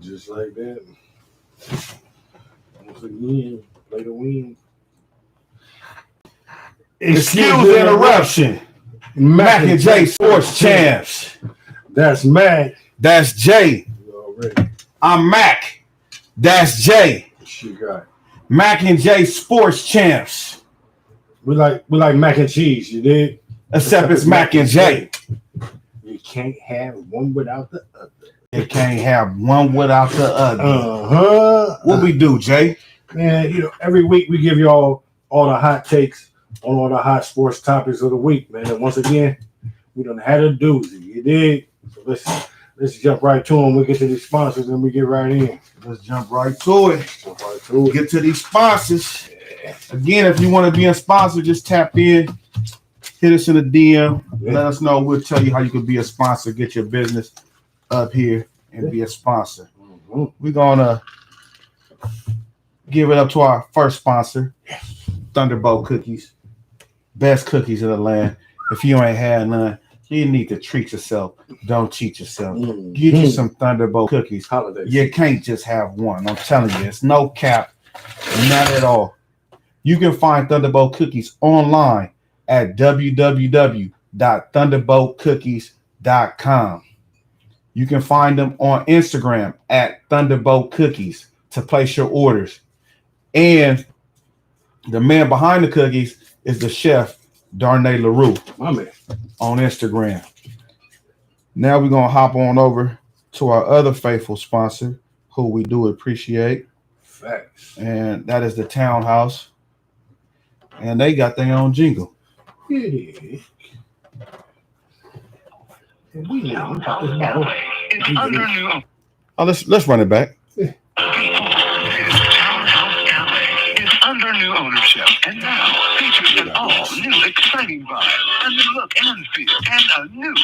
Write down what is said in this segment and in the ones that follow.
Just like that. Once again, play to win. Excuse the interruption. Mac and J Sports Champs. That's Mac. That's Jay. I'm Mac. That's Jay. She got it. Mac and J Sports Champs. We like mac and cheese, you did? Except it's Mac and J. You can't have one without the other. You can't have one without the other. Uh-huh. What we do, Jay? Man, every week we give you all the hot takes on all the hot sports topics of the week, man. And once again, we done had a doozy. You dig? So let's jump right to them. We get to these sponsors and we get right in. Let's jump right to it. Get to these sponsors. Yeah. Again, if you want to be a sponsor, just tap in. Hit us in a DM. Yeah. Let us know. We'll tell you how you can be a sponsor. Get your business up here and be a sponsor. Mm-hmm. We're going to give it up to our first sponsor, Thunderbolt Cookies. Best cookies in the land. If you ain't had none, you need to treat yourself. Don't cheat yourself. Mm-hmm. Get you some Thunderbolt Cookies. Holidays. You can't just have one. I'm telling you, it's no cap. Not at all. You can find Thunderbolt Cookies online at www.thunderboltcookies.com. You can find them on Instagram at Thunderbolt Cookies to place your orders. And the man behind the cookies is the chef, Darnay LaRue, my man, on Instagram. Now we're going to hop on over to our other faithful sponsor, who we do appreciate. Facts. And that is the Townhouse. And they got their own jingle. It is. And we know about this bottle. It's under new. Oh, let's run it back. Yeah. Townhouse LA is under new ownership and now features an all-new exciting vibe, a new look and feel, and a new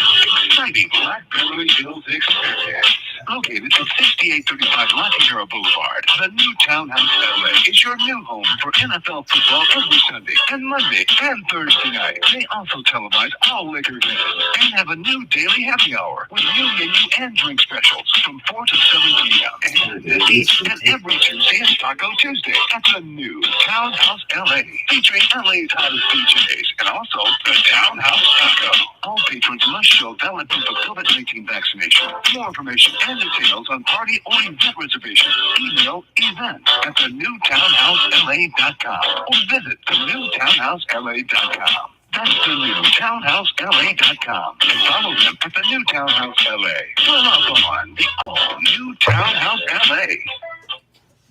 exciting Black Beverly Hills experience. Located at 6835 Latinero Boulevard, the new Townhouse LA is your new home for NFL football every Sunday and Monday and Thursday night. They also televise all liquor events and have a new daily happy hour with new menu and drink specials from 4 to 7 p.m. And this and every Tuesday is Taco Tuesday at the new Townhouse LA, featuring LA's hottest DJs and also the Townhouse Taco. All patrons must show valid proof of COVID-19 vaccination. For more information and details on party or event reservations, email event@thenewtownhousela.com or visit thenewtownhousela.com. That's thenewtownhousela.com. And follow them at the New Townhouse LA. Pull up on the all-new Townhouse LA.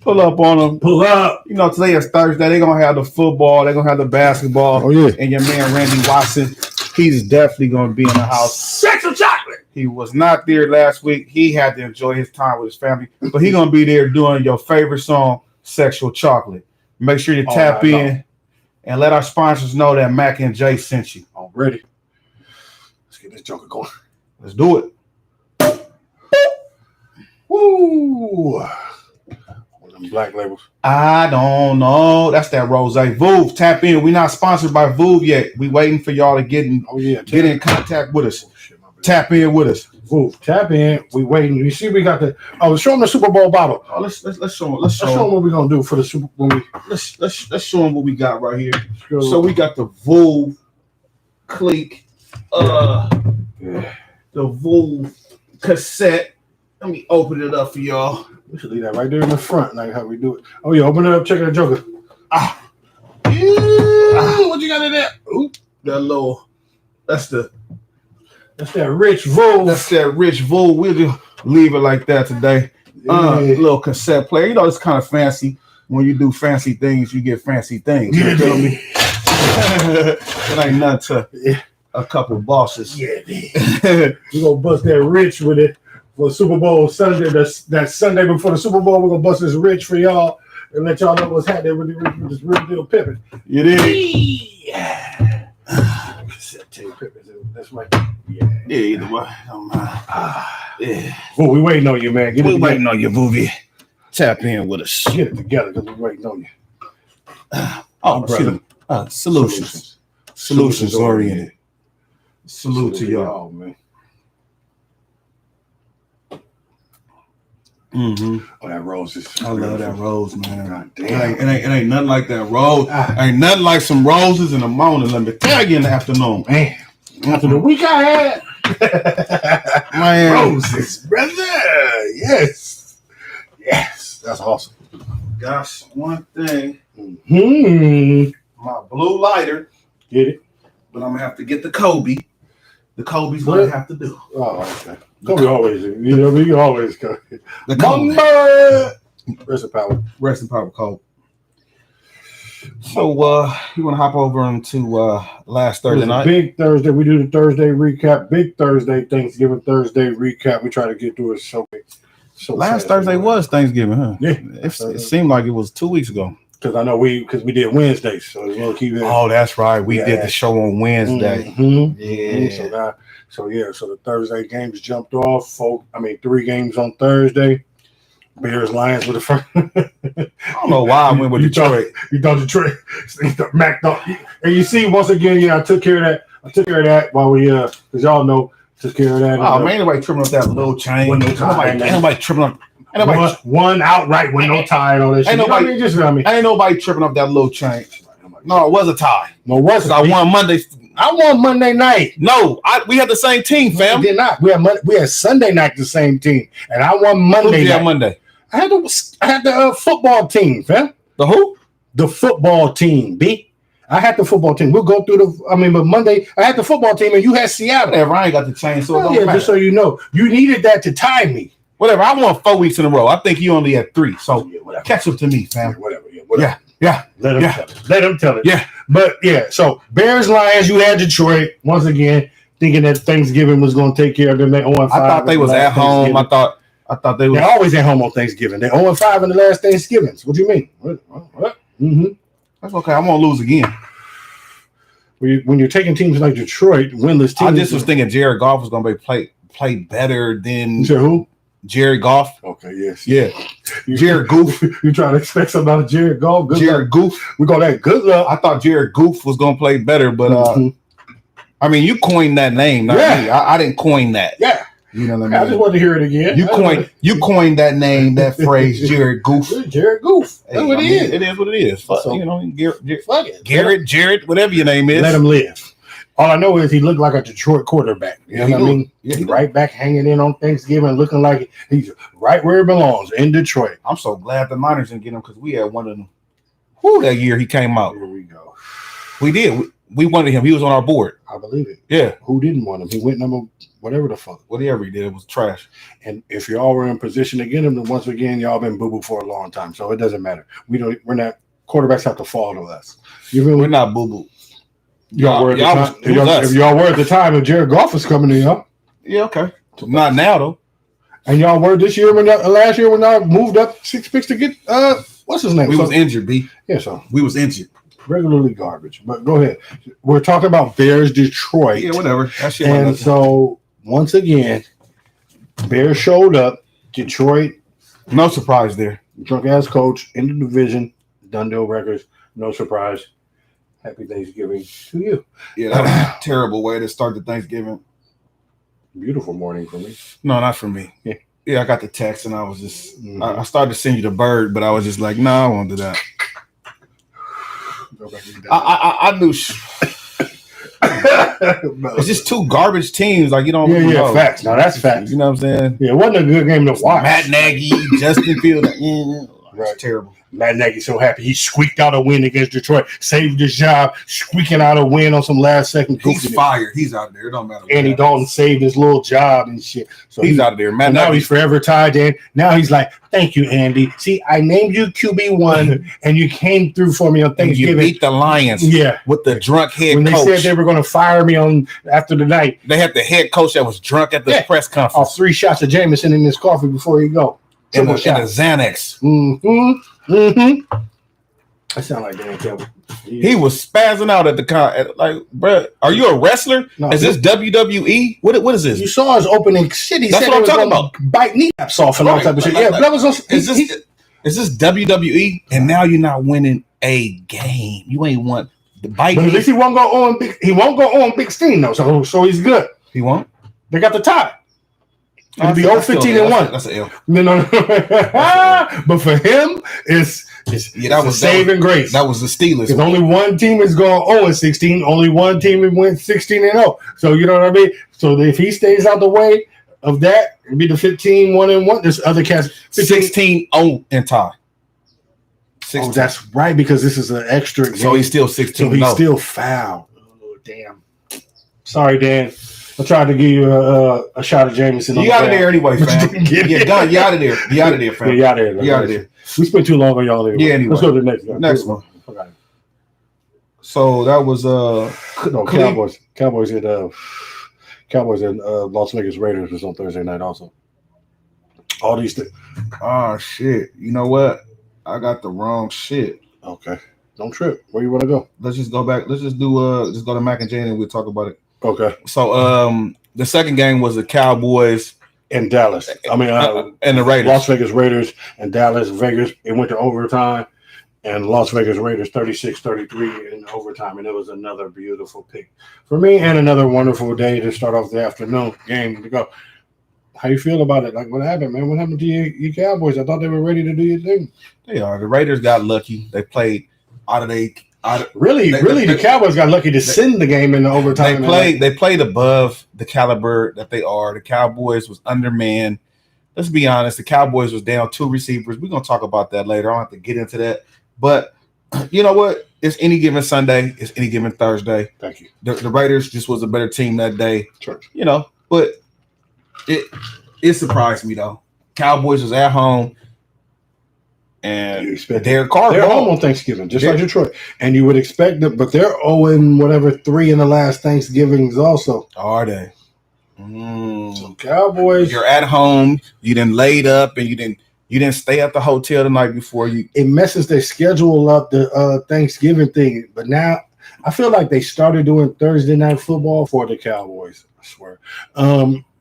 Pull up on them. Pull up. You know, today is Thursday. They're going to have the football. They're going to have the basketball. Oh, yeah. And your man, Randy Watson, he's definitely going to be in the house. Sexual chocolate. He was not there last week. He had to enjoy his time with his family. But he's going to be there doing your favorite song, Sexual Chocolate. Make sure you tap in and let our sponsors know that Mac and Jay sent you. Already. Let's get this joker going. Let's do it. Woo. One of them black labels. I don't know. That's that Rose. Voove, tap in. We're not sponsored by Voove yet. We waiting for y'all to get in contact with us. Tap in with us. Voove, tap in. We waiting. You see, we got the. Oh, show them the Super Bowl bottle. Oh, let's show them. Let's show them what we're gonna do for the Super Bowl. Let's show them what we got right here. So we got the Voove clique. The Voove cassette. Let me open it up for y'all. We should leave that right there in the front, like how we do it. Oh yeah, open it up. Check the joker. What you got in there? Ooh, that little. That's that rich Vogue. That's that rich Vogue. We'll just leave it like that today. Little cassette player. You know, it's kind of fancy. When you do fancy things, you get fancy things. You feel me? It ain't nothing to a couple bosses. Yeah, man. We're going to bust that rich with it for Super Bowl Sunday. That Sunday before the Super Bowl, we're going to bust this rich for y'all and let y'all know what's happening with this real deal pimping. You did? Yeah. Cassette tape pimping. That's right. Yeah, either way. Yeah. Well, we waiting on you, man. We're waiting on you, Voovie. Tap in with us. Get it together because we're waiting on you. Brother. Solutions oriented. Salute to y'all, man. Mm-hmm. Oh, that rose is. I love that rose, man. God damn. It ain't nothing like that rose. Ain't nothing like some roses in the morning. Let me tell you in the afternoon. Man, after the week I had, man. roses, brother. Yes. That's awesome. Gosh, one thing. Mm-hmm. My blue lighter. Get it? But I'm gonna have to get the Kobe. The Kobe's gonna have to do. Oh, okay. Kobe always, you always go. The Kobe. Rest in power. Rest in power, Kobe. So you wanna hop over into last Thursday night? Big Thursday. We do the Thursday recap. Big Thursday, Thanksgiving Thursday recap. We try to get through it so last Thursday was Thanksgiving, huh? Yeah. It seemed like it was 2 weeks ago. Because I know we did Wednesdays, so we'll keep it. Oh, that's right. We did the show on Wednesday. Mm-hmm. Yeah. So the Thursday games jumped off. 3 games on Thursday. Bears, Lions with the first. I don't know why I went with Detroit. You thought Detroit macked up. And you see, once again, I took care of that while we because y'all know took care of that. Oh man, ain't nobody tripping up that little chain. Ain't nobody tripping up. One outright with no tie and all that shit. Ain't nobody tripping up that little chain. No, it was a tie. No, it wasn't. I won Monday. I won Monday night. No, we had the same team, fam. We did not. We had Sunday night the same team, and I won Monday night. Monday? I had the football team, fam. The who? The football team, B. I had the football team. We'll go through but Monday I had the football team, and you had Seattle. Yeah, Ryan got the chain, so it don't matter. Just so you know, you needed that to tie me. Whatever. I won 4 weeks in a row. I think you only had 3. So catch up to me, fam. Whatever. Yeah. Let him tell it. Yeah. But so Bears, Lions, you had Detroit once again, thinking that Thanksgiving was going to take care of them. They 0-5. I thought they was at home. I thought they were. They're always at home on Thanksgiving. They're 0-5 in the last Thanksgivings. What do you mean? What? Mm-hmm. That's okay. I'm gonna lose again. When you're taking teams like Detroit, winless teams. I just was thinking Jared Goff was gonna play better than. You said who? Jared Goff. Okay, yes. Yeah. Jared Goof. You trying to expect something out of Jared Goff? Jared Goof. We call that good luck. I thought Jared Goof was going to play better, but I mean, you coined that name, not me. I didn't coin that. Yeah. You know what I mean? I just wanted to hear it again. You coined that name, that phrase, Jared Goof. Jared Goof. That's what it is. It is what it is. Fuck, So, Garrett, Jared, whatever your name is. Let him live. All I know is he looked like a Detroit quarterback. You know what I mean? Yeah, he's right back hanging in on Thanksgiving, looking like he's right where he belongs, in Detroit. I'm so glad the Niners didn't get him because we had one of them. Who that year he came out? Here we go. We did. We wanted him. He was on our board. I believe it. Yeah. Who didn't want him? He went number whatever the fuck. Whatever he did, it was trash. And if y'all were in position to get him, then once again, y'all been boo-boo for a long time. So it doesn't matter. We're not quarterbacks have to fall to us. We're not boo-boo. If y'all were at the time if Jared Goff was coming in, y'all. Yeah, okay. Not now though. And y'all were this year last year when y'all moved up 6 picks to get what's his name? We was injured, B. Yeah, so we was injured. Regularly garbage. But go ahead. We're talking about Bears Detroit. Yeah, whatever. That shit and so once again, Bears showed up. Detroit. No surprise there. Drunk ass coach in the division. Done deal records. No surprise. Happy Thanksgiving to you. Yeah, that was a terrible way to start the Thanksgiving. Beautiful morning for me. No, not for me. Yeah, I got the text and I was just, I started to send you the bird, but I was just like, no, I won't do that. I knew. It's just 2 garbage teams. Like, you don't. Yeah, facts. Now that's facts. You know what I'm saying? Yeah, it wasn't a good game to watch. Matt Nagy, Justin Fields. Right. Terrible. Matt Nagy's so happy. He squeaked out a win against Detroit, saved his job, squeaking out a win on some last second. He's fired. He's out there. It don't matter. Andy Dalton saved his little job and shit. So he's out of there. Man, now he's forever tied in. Now he's like, thank you, Andy. See, I named you QB1 and you came through for me on Thanksgiving. You beat the Lions with the drunk head coach. When they said they were going to fire me after the night. They had the head coach that was drunk at the press conference. Off 3 shots of Jameson in his coffee before he go. And the Xanax. That sound like Dan Campbell. He was spazzing out at the like, bro, are you a wrestler? No, is this WWE? What is this? You saw his opening shit. He That's said what I'm talking about. Bite kneecaps off and all type of shit. Yeah, that was. Is this WWE? And now you're not winning a game. You ain't won the bite. But at least he won't go on. He won't go on big steam though. So he's good. He won't. They got the tie. It'll be 0-15-1. That's an L. No. But for him, it's that was saving grace. That was the Steelers. Because only one team is going 0-16. Only one team went 16-0. So you know what I mean. So if he stays out the way of that, it'll be the 15-1-1. There's other cats 16-0 and tie. 16. Oh, that's right, because this is an extra game. So he's still 16. So he's still fouled. Oh, damn. Sorry, Dan. I tried to give you a shot of Jameson. You out of there anyway, fam. Yeah, done. You out of there. You out of there, fam. Yeah, you out of there. You out of there. We spent too long on y'all anyway. Yeah, anyway. Let's go to the next one. Next one. Okay. So that was Cowboys and Las Vegas Raiders was on Thursday night also. All these things. Oh shit. You know what? I got the wrong shit. Okay. Don't trip. Where you want to go? Let's just go back. Let's just do just go to Mac and Jane and we'll talk about it. Okay. So the second game was the Cowboys and Dallas. I mean and the Raiders. Las Vegas Raiders and Dallas Vegas. It went to overtime and Las Vegas Raiders 36-33 in overtime. And it was another beautiful pick for me and another wonderful day to start off the afternoon game to go. How you feel about it? Like, what happened, man? What happened to your Cowboys? I thought they were ready to do your thing. They are. The Raiders got lucky. They played the Cowboys got lucky to send the game in the overtime. They played above the caliber that they are. The Cowboys was undermanned. Let's be honest. The Cowboys was down 2 receivers. We're going to talk about that later. I don't have to get into that. But you know what? It's any given Sunday. It's any given Thursday. Thank you. The Raiders just was a better team that day. Church. You know, but it surprised me, though. Cowboys was at home. And Derek Carr. They're home on Thanksgiving, just like Detroit. And you would expect them, but they're 0-3 in the last Thanksgivings also. Are they? So Cowboys. You're at home. You didn't laid up and you didn't stay at the hotel the night before. It messes their schedule up, the Thanksgiving thing. But now I feel like they started doing Thursday night football for the Cowboys, I swear.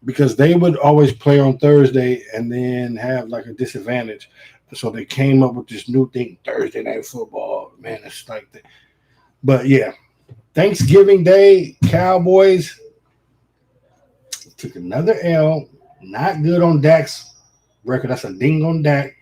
Because they would always play on Thursday and then have like a disadvantage. So they came up with this new thing, Thursday night football. Man, it's like that. But yeah, Thanksgiving Day, Cowboys took another L. Not good on Dak's record. That's a ding on Dak.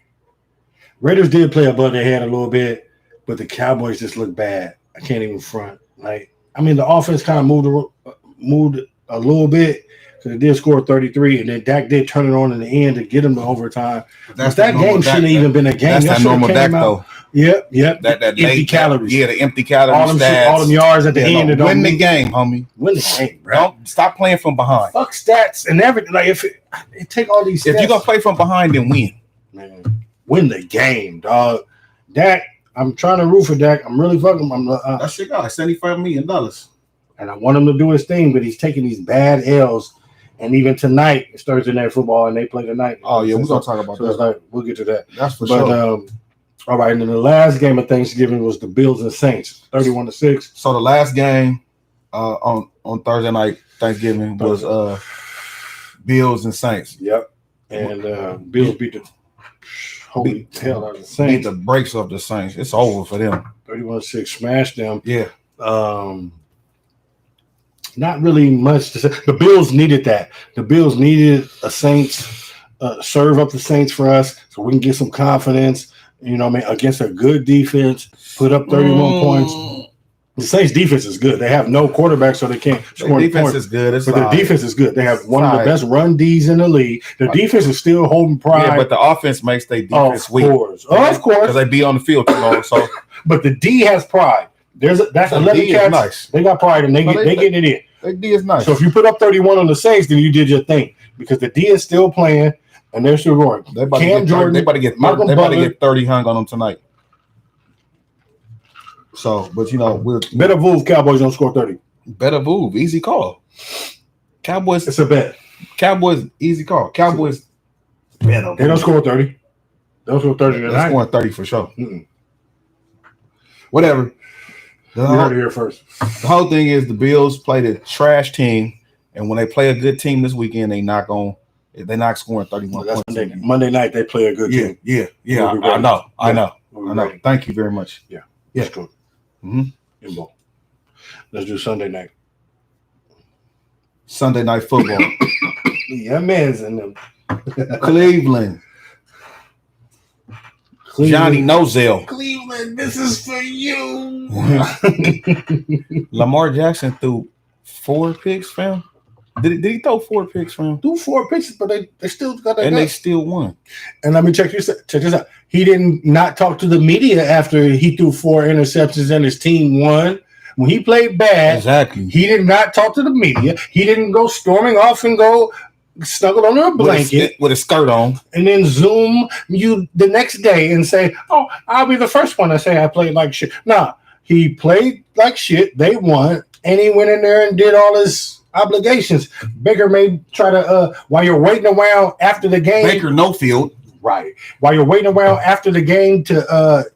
Raiders did play above their head a little bit, but the Cowboys just look bad. I can't even front. Like, I mean, the offense kind of moved a little bit. So they did score 33, and then Dak did turn it on in the end to get him to overtime. But that game shouldn't have even been a game. That's that normal Dak, though. Yep. That empty calories. Yeah, the empty calories. All them yards at the end. Win the game, homie. Win the game, bro. Don't stop playing from behind. Fuck stats and everything. Like, if it take all these stats. If you're going to play from behind, then win. Man, win the game, dog. Dak, I'm trying to root for Dak. I'm really fucking. That's your guy, $75 million. And I want him to do his thing, but he's taking these bad L's. And even tonight, it's Thursday night football, and they play tonight. Oh, yeah, we're going to talk about that. Like, we'll get to that. That's for sure. All right, and then the last game of Thanksgiving was the Bills and Saints, 31-6. So the last game on Thursday night Thanksgiving was Bills and Saints. Yep. And Bills beat the holy hell out of the Saints. Beat the brakes off the Saints. It's over for them. 31-6, smashed them. Yeah. Not really much to say. The Bills needed that. The Bills needed a Saints, serve up the Saints for us so we can get some confidence, you know what I mean, against a good defense, put up 31 points. The Saints defense is good. They have no quarterback, so they can't score defense points. Is good. But their defense is good. They have one of the best run Ds in the league. Their defense is still holding pride. Yeah, but the offense makes their defense weak. Of course. Because they be on the field too long. So, but the D has pride. That's 11 cats. Nice. They got pride, and they getting it in. The D is nice. So if you put up 31 on the Saints, then you did your thing because the D is still playing and they're still going. They about to get 30 hung on them tonight. So, but you know, better move. Cowboys don't score 30. Better move. Easy call. Cowboys. It's a bet. Cowboys. Easy call. Cowboys. They don't score 30. They don't score 30 tonight. They're scoring 30 for sure. Whatever. You heard it here first. The whole thing is the Bills played a trash team, and when they play a good team this weekend, they're not scoring 31 points. Monday night they play a good team. Yeah. I know. Thank you very much. Yeah. That's good. Let's do Sunday night. Sunday night football. Yeah, man's in them. Cleveland. Johnny Nozell. Cleveland, this is for you. Lamar Jackson threw 4 picks, fam. Did he throw 4 picks, fam? Do 4 picks, but they still got that. And guy. they still won. And let me check this out. He didn't not talk to the media after he threw 4 interceptions and his team won. When he played bad, Exactly. He did not talk to the media. He didn't go storming off and go snuggled under a blanket with a skirt on, and then Zoom you the next day and say, "Oh, I'll be the first one to say I played like shit." Nah, he played like shit. They won, and he went in there and did all his obligations. Baker may try to while you're waiting around after the game. Baker Mayfield, right? While you're waiting around after the game to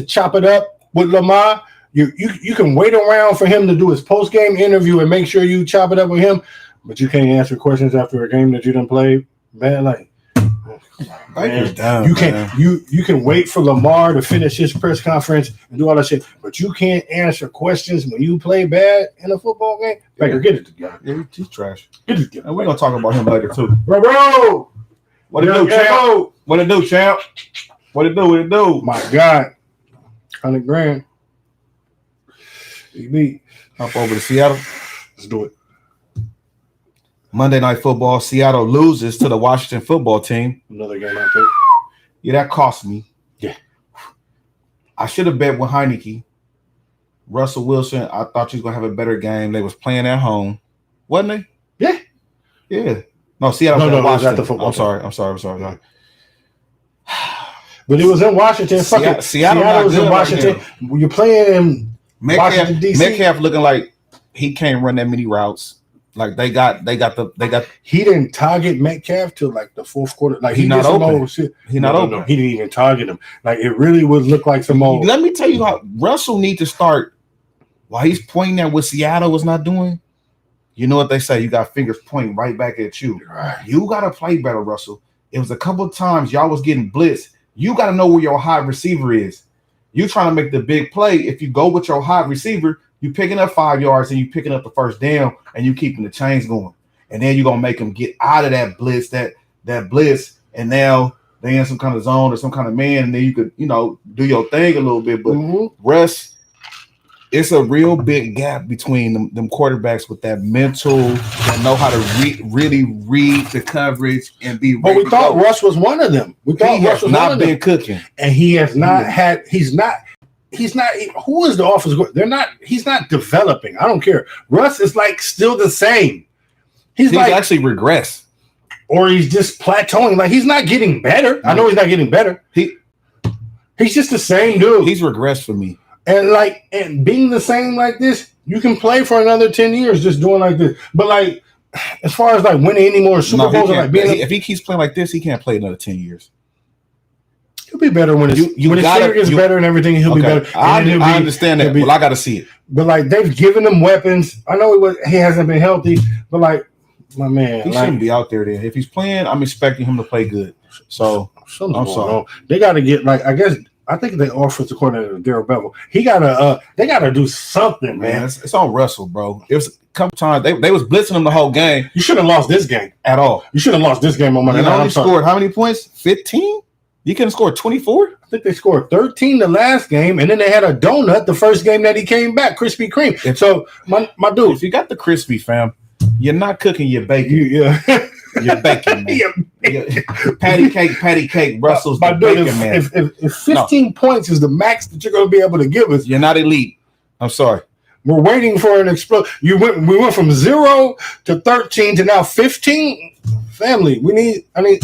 chop it up with Lamar. You can wait around for him to do his post-game interview and make sure you chop it up with him, but you can't answer questions after a game that you done played. Man, like you can't you can wait for Lamar to finish his press conference and do all that shit, but you can't answer questions when you play bad in a football game. Baker, get it together. Yeah, he's trash. Get it together. And we're gonna talk about him later too. Bro, what it do, champ? What it do, champ? What it do? What it do? My God, $100,000. Beat. Hop over to Seattle. Let's do it. Monday Night Football. Seattle loses to the Washington football team. Another game I picked. Yeah, that cost me. Yeah. I should have bet with Heineke. Russell Wilson, I thought he was going to have a better game. They was playing at home. Wasn't they? Yeah. Yeah. No, Seattle was Washington. at the football I'm sorry. But it was in Washington. Seattle was in Washington. When you're playing in Washington, D.C. Metcalf looking like he can't run that many routes. Like they got. He didn't target Metcalf till like the fourth quarter. Like he's not open. He's not open. No. He didn't even target him. Like it really would look like some old. Let me tell you how Russell needs to start. While he's pointing at what Seattle was not doing, you know what they say? You got fingers pointing right back at you. Right. You got to play better, Russell. It was a couple of times y'all was getting blitzed. You got to know where your hot receiver is. You trying to make the big play. If you go with your hot receiver, you picking up 5 yards and you picking up the first down and you keeping the chains going. And then you're gonna make them get out of that blitz, that blitz, and now they in some kind of zone or some kind of man, and then you could, do your thing a little bit. But Russ, it's a real big gap between them quarterbacks with that mental that know how to really read the coverage and be. But we thought Russ was one of them. We thought Russ was not been cooking, and he has not had. He's not. Who is the offense? They're not. He's not developing. I don't care. Russ is like still the same. He's like, actually regressed, or he's just plateauing. Like he's not getting better. I know he's not getting better. He's just the same dude. He's regressed for me. And being the same like this, you can play for another 10 years just doing like this. But like, as far as like winning any more Super Bowls, if he keeps playing like this, he can't play another 10 years. He'll be better when his finger gets better and everything. He'll be better. I understand that, but I got to see it. But like, they've given him weapons. I know he hasn't been healthy, but like, my man, he shouldn't be out there. Then if he's playing, I'm expecting him to play good. So I'm sorry. They got to get I think the offensive coordinator, Darryl Bevel, they gotta do something, man. It's on Russell, bro. It was a couple times they was blitzing him the whole game. You shouldn't have lost this game at all. You should have lost this game on Monday night. Only scored how many points? 15. You couldn't score 24. I think they scored 13 the last game, and then they had a donut the first game that he came back, Krispy Kreme. So my dude, if you got the crispy, fam, you're not cooking your bacon. You're baking, man. Patty cake, Russell's the bacon, man. If 15 points is the max that you're going to be able to give us, you're not elite. I'm sorry. We're waiting for an explosion. We went from 0 to 13 to now 15. Family, I need.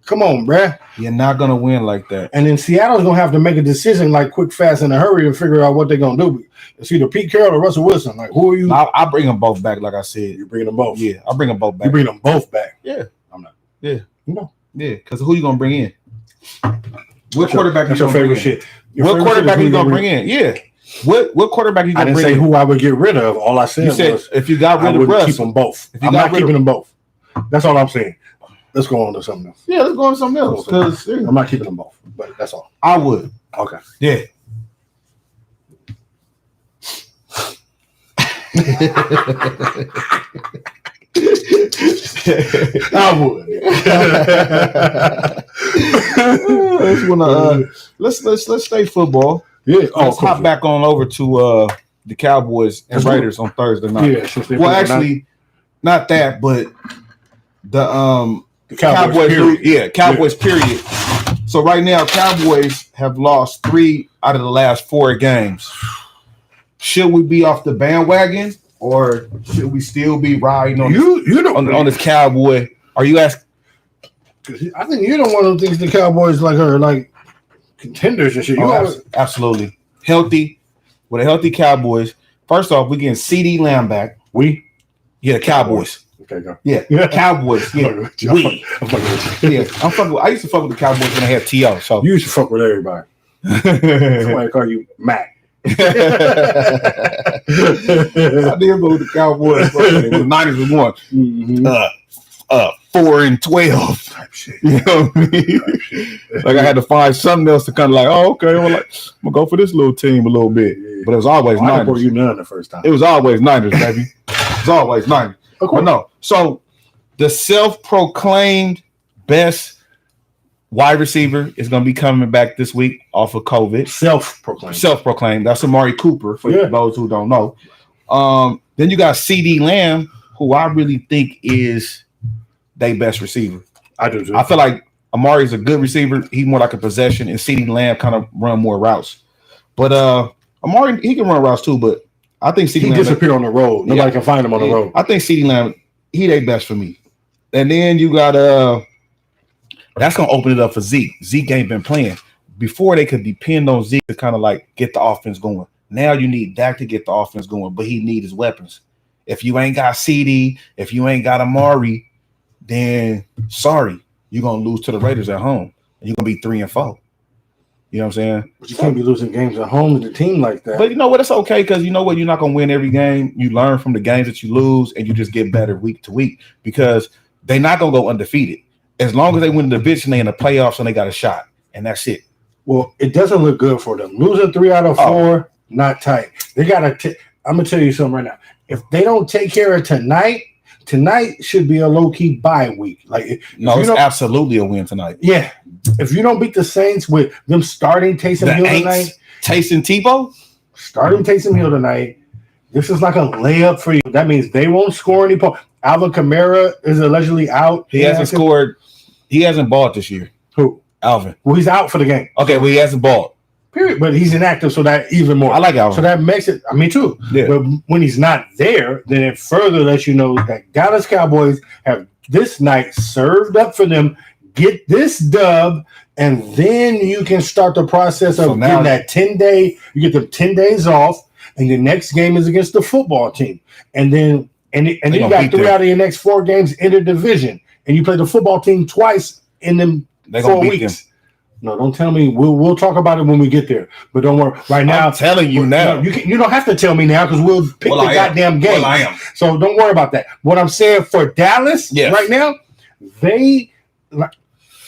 Come on, bruh. You're not going to win like that. And then Seattle's going to have to make a decision like quick, fast, in a hurry to figure out what they're going to do. It's either Pete Carroll or Russell Wilson. Like, who are you? I'll bring them both back, like I said. You're bringing them both? Yeah, I'll bring them both back. You bring them both back? Yeah. I'm not. Yeah. No. Yeah, because who you going to bring in? What quarterback is your favorite shit? What quarterback are you going to bring in? Yeah. What quarterback are you going to bring in? I didn't say who I would get rid of. All I said was if you got rid of Russ, keep them both. I'm not keeping them both. That's all I'm saying. Let's go on to something else. Yeah, let's go on to something else. Because I'm not keeping them both, but that's all. I would. Okay. Yeah. I would. Let's stay football. Yeah. Let's hop back on over to the Cowboys and Raiders on Thursday night. Yeah. Well, actually, not that, but the Cowboys. Cowboys. Period. So right now, Cowboys have lost 3 out of the last 4 games. Should we be off the bandwagon, or should we still be riding on on this Cowboy? Are you asking? I think you don't want to think the Cowboys are like contenders and shit. Absolutely healthy with a healthy Cowboys. First off, we getting CD Lamb back. The Cowboys. Okay, go. Yeah, Cowboys. Yeah, I'm fucking. I used to fuck with the Cowboys when I had T.O. So you used to fuck with everybody. Somebody call you Mac. I did go with the Cowboys. The Niners were won. 4-12 type shit. You know what I mean? Like I had to find something else to kind of like, okay, well, I'm gonna go for this little team a little bit. Yeah. But it was always Niners. I you none the first time. It was always Niners, baby. It was always Niners. But no. So the self-proclaimed best wide receiver is going to be coming back this week off of COVID. Self-proclaimed. That's Amari Cooper, for those who don't know. Then you got CD Lamb, who I really think is their best receiver. I do too. I feel like Amari's a good receiver. He's more like a possession, and CD Lamb kind of run more routes. But Amari, he can run routes too, but I think CD Lamb disappear on the road. Nobody can find him on the road. I think CD Lamb, he their best for me. And then you got that's gonna open it up for Zeke. Zeke ain't been playing. Before they could depend on Zeke to kind of like get the offense going. Now you need Dak to get the offense going, but he need his weapons. If you ain't got CD, if you ain't got Amari, then sorry, you're gonna lose to the Raiders at home. And you're gonna be 3-4. You know what I'm saying? But you can't be losing games at home to the team like that. But you know what? It's okay because you know what? You're not going to win every game. You learn from the games that you lose, and you just get better week to week because they're not going to go undefeated. As long as they win the division, they in the playoffs and they got a shot, and that's it. Well, it doesn't look good for them. Losing 3 out of 4, not tight. They got to I'm going to tell you something right now. If they don't take care of tonight should be a low-key bye week. It's absolutely a win tonight. Yeah. If you don't beat the Saints with them starting Taysom Hill tonight. Taysom Tebow? Starting Taysom Hill tonight. This is like a layup for you. That means they won't score any points. Alvin Kamara is allegedly out. He hasn't scored. He hasn't balled this year. Who? Alvin. Well, he's out for the game. Okay, well, he hasn't balled. Period. But he's inactive, so that even more. I like Alvin. So that makes it, me too. Yeah. But when he's not there, then it further lets you know that Dallas Cowboys have this night served up for them. Get this dub, and then you can start the process of getting that 10-day. You get them 10 days off, and your next game is against the football team. And then you got 3 out of your next 4 games in the division, and you play the football team twice in them 4 weeks. No, don't tell me. We'll talk about it when we get there. But don't worry. Right now, I'm telling you now. You don't have to tell me now because we'll pick the goddamn game. Well, I am. So don't worry about that. What I'm saying for Dallas right now,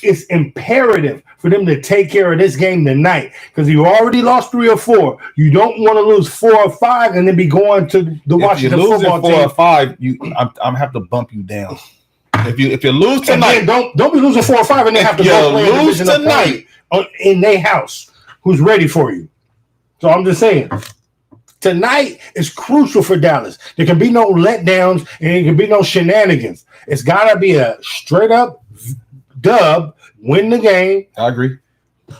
it's imperative for them to take care of this game tonight because you already lost 3 or 4. You don't want to lose 4 or 5 and then be going to the Washington football team. 4 or 5, I'm have to bump you down. If you lose tonight, don't be losing 4 or 5 and then have to go play lose tonight in their house. Who's ready for you? So I'm just saying, tonight is crucial for Dallas. There can be no letdowns and there can be no shenanigans. It's got to be a straight up dub, win the game. I agree.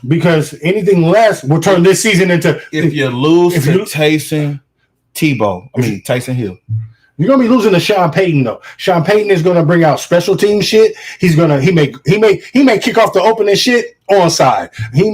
Because anything less will turn this season into. If you lose to Taysom Hill. You're gonna be losing to Sean Payton though. Sean Payton is gonna bring out special team shit. He may kick off the opening shit onside. He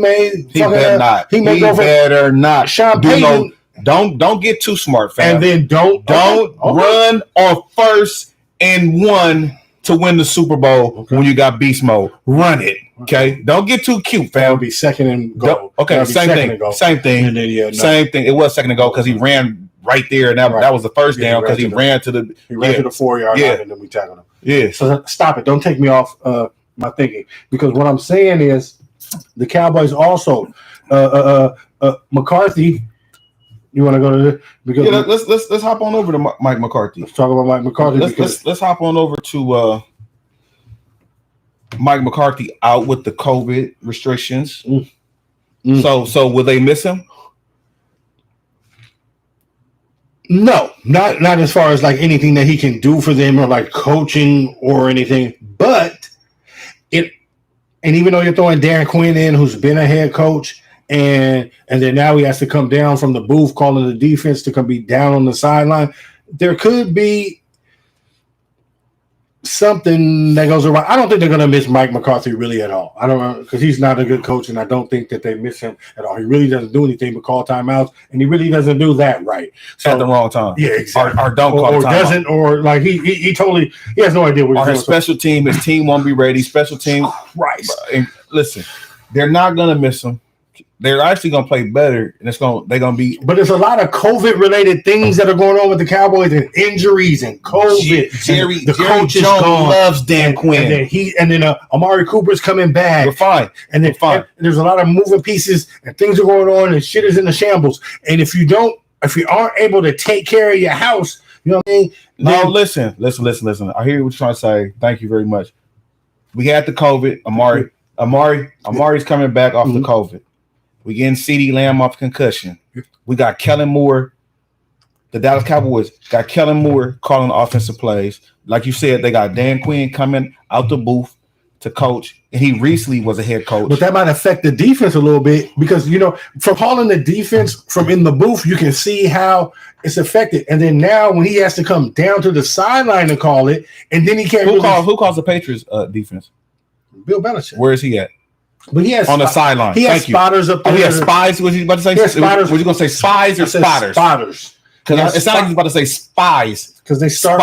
better not. Sean Payton. Don't get too smart, fam. And then don't run on 1st and 1 to win the Super Bowl when you got beast mode. Run it. Okay. Don't get too cute, fam. It'll be 2nd and goal. Okay, same thing. Same thing. It was 2nd and goal because he ran right there, and that was the first down because he ran to the 4-yard line and then we tackled him. Yeah. So stop it. Don't take me off my thinking because what I'm saying is the Cowboys also McCarthy. You want to go to this? Because let's hop on over to Mike McCarthy. Let's talk about Mike McCarthy. Let's hop on over to Mike McCarthy out with the COVID restrictions. So will they miss him? No, not as far as like anything that he can do for them or like coaching or anything. But and even though you're throwing Darren Quinn in, who's been a head coach, and then now he has to come down from the booth calling the defense to come be down on the sideline, there could be something that goes around. I don't think they're going to miss Mike McCarthy really at all. I don't know, because he's not a good coach, and I don't think that they miss him at all. He really doesn't do anything but call timeouts, and he really doesn't do that right. So, at the wrong time. Yeah, exactly. Or don't call or timeout. Doesn't, or like he totally he has no idea what he's doing. His special team, his team won't be ready. Special team. Christ. And listen, they're not going to miss him. They're actually going to play better, and they're going to be. But there's a lot of COVID-related things that are going on with the Cowboys and injuries and COVID. Jerry coach is Jones gone. loves Dan Quinn. And then Amari Cooper's coming back. We're fine. And then fine. And there's a lot of moving pieces and things are going on and shit is in the shambles. And if you aren't able to take care of your house, you know what I mean? No, listen. I hear what you're trying to say. Thank you very much. We had the COVID. Amari's coming back off the COVID. We getting CeeDee Lamb off concussion. We got Kellen Moore. The Dallas Cowboys got Kellen Moore calling offensive plays. Like you said, they got Dan Quinn coming out the booth to coach, and he recently was a head coach. But that might affect the defense a little bit because, from calling the defense from in the booth, you can see how it's affected. And then now when he has to come down to the sideline to call it, and then he can't Who calls the Patriots defense? Bill Belichick. Where is he at? But he has on the sideline. He has spotters up there. Oh, he has spies. Was he about to say? Was you going to say spies or spotters? Spotters. Because it sounds like he's about to say spies. Because they start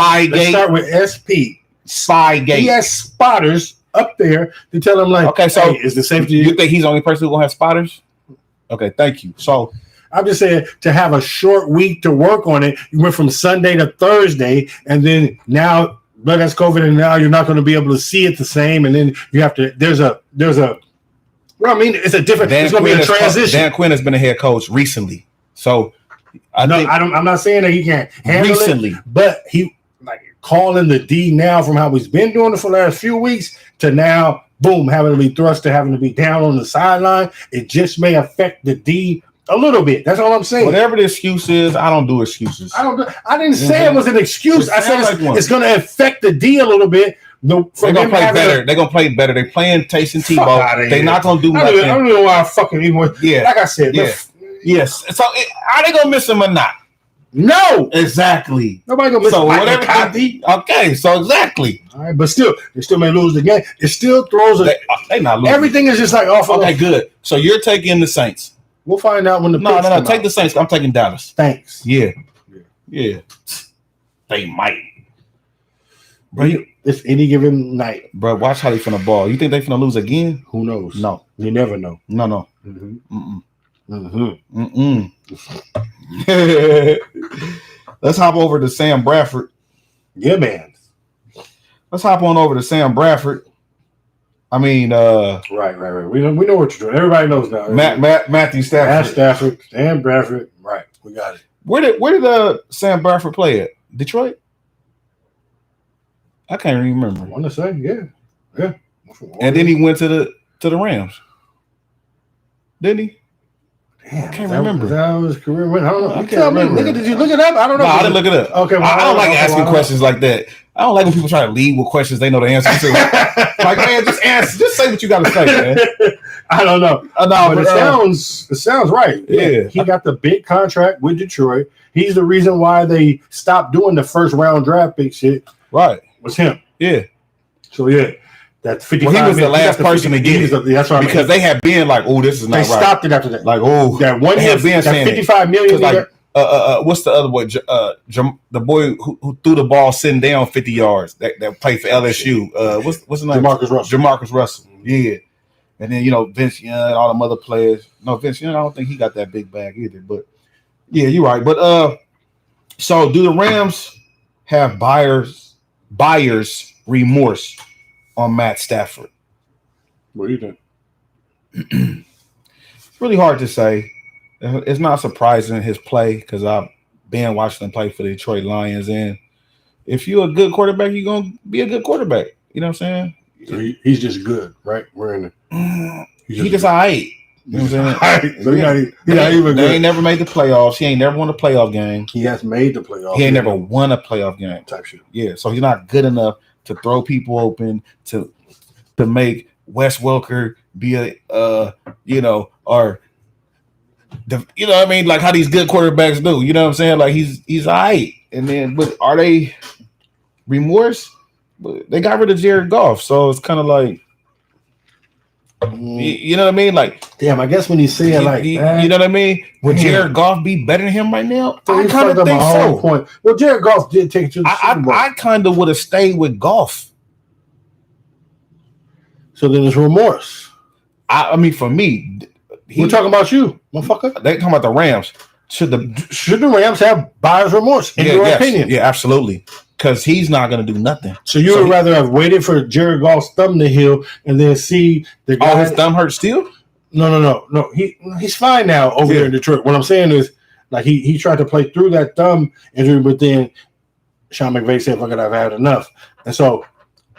with SP. Spygate. He has spotters up there to tell him like, okay, so hey, is the safety? You think he's the only person who's going to have spotters? Okay, thank you. So I'm just saying to have a short week to work on it. You went from Sunday to Thursday, and then now. But that's COVID, and now you're not going to be able to see it the same. And then you have to. There's a. Well, I mean, it's a different. It's going to be a transition. Dan Quinn has been a head coach recently, so I'm not saying that he can't handle it, but he calling the D now from how he's been doing it for the last few weeks to now, boom, having to be thrust to having to be down on the sideline. It just may affect the D a little bit. That's all I'm saying. Whatever the excuse is, I don't do excuses. I didn't say it was an excuse. I said it's going to affect the D a little bit. They're going to play better. They're going to play better. They're playing Taysom Tebow. They're not going to do nothing. I don't know why I fucking even. Yeah. Like I said. Yeah. Yes. So are they going to miss him or not? No. Exactly. Nobody going to miss him. McCarthy. Okay. So exactly. All right. But still, they still may lose the game. It still throws they not losing. Everything is just like off. Okay, good. So you're taking the Saints. We'll find out when the No. Take the Saints. I'm taking Dallas. Thanks. Yeah. They might. Bro, it's any given night. Bro, watch how they finna ball. You think they finna lose again? Who knows? No. You never know. No. Let's hop over to Sam Bradford. Yeah, man. Let's hop on over to Sam Bradford. I mean, right. We know what you're doing. Everybody knows now. Matthew Stafford. Matt Stafford, Sam Bradford. Right, we got it. Where did Sam Bradford play at? Detroit? I can't even remember. I want to say, yeah. And then he went to the Rams. Didn't he? Damn, I can't remember. That was his career win. I don't know. I can't remember. Did you look it up? I don't know. No, I didn't look it up. Okay, well, I don't like asking questions like that. I don't like when people try to lead with questions they know the answer to. Like, man, just answer. Just say what you got to say, man. I don't know. No, but it sounds right. Yeah. He got the big contract with Detroit. He's the reason why they stopped doing the first round draft pick shit. Right. Was him. Yeah. So, yeah. That's 55. Well, he was the last person to get it. That's right. Because they had been like, oh, this is not right. They stopped it after that. Like, oh. That one year, that $55 million. Like, what's the other boy? The boy who threw the ball sitting down 50 yards that played for LSU. What's the name? Jamarcus Russell. Yeah. And then, Vince Young, all them other players. No, Vince Young, I don't think he got that big bag either. But, yeah, you're right. But, so do the Rams have buyer's remorse on Matt Stafford? What do you think? It's really hard to say. It's not surprising his play because I've been watching him play for the Detroit Lions. And if you're a good quarterback, you're going to be a good quarterback. You know what I'm saying? So he's just good, right? We're in it. He just all right. You know what I'm saying? Right. So he's not even They good. ain't never made the playoffs. He ain't never won a playoff game. He has made the playoffs. He ain't never won a playoff game. Type shit. Yeah, so he's not good enough to throw people open to make Wes Welker be a or the, you know what I mean, like how these good quarterbacks do. You know what I'm saying? Like he's all right. And then, but are they remorse? They got rid of Jared Goff, so it's kind of like, you know what I mean? Like, damn, I guess when you say it like that, you know what I mean? Would Jared Goff be better than him right now? so I kind of think so. Point. Well, Jared Goff did take it to the Super Bowl. I kind of would have stayed with Goff. So then it's remorse. I mean, for me, we're talking about you, motherfucker. They talking about the Rams. Should the Rams have buyer's remorse, in your opinion? Yeah, absolutely. Because he's not going to do nothing. So you would rather have waited for Jared Goff's thumb to heal and then see the guy. Oh, his thumb hurts still? No. He's fine now over there in Detroit. What I'm saying is, like, he tried to play through that thumb injury, but then Sean McVay said, "Fuck it, I've had enough," and so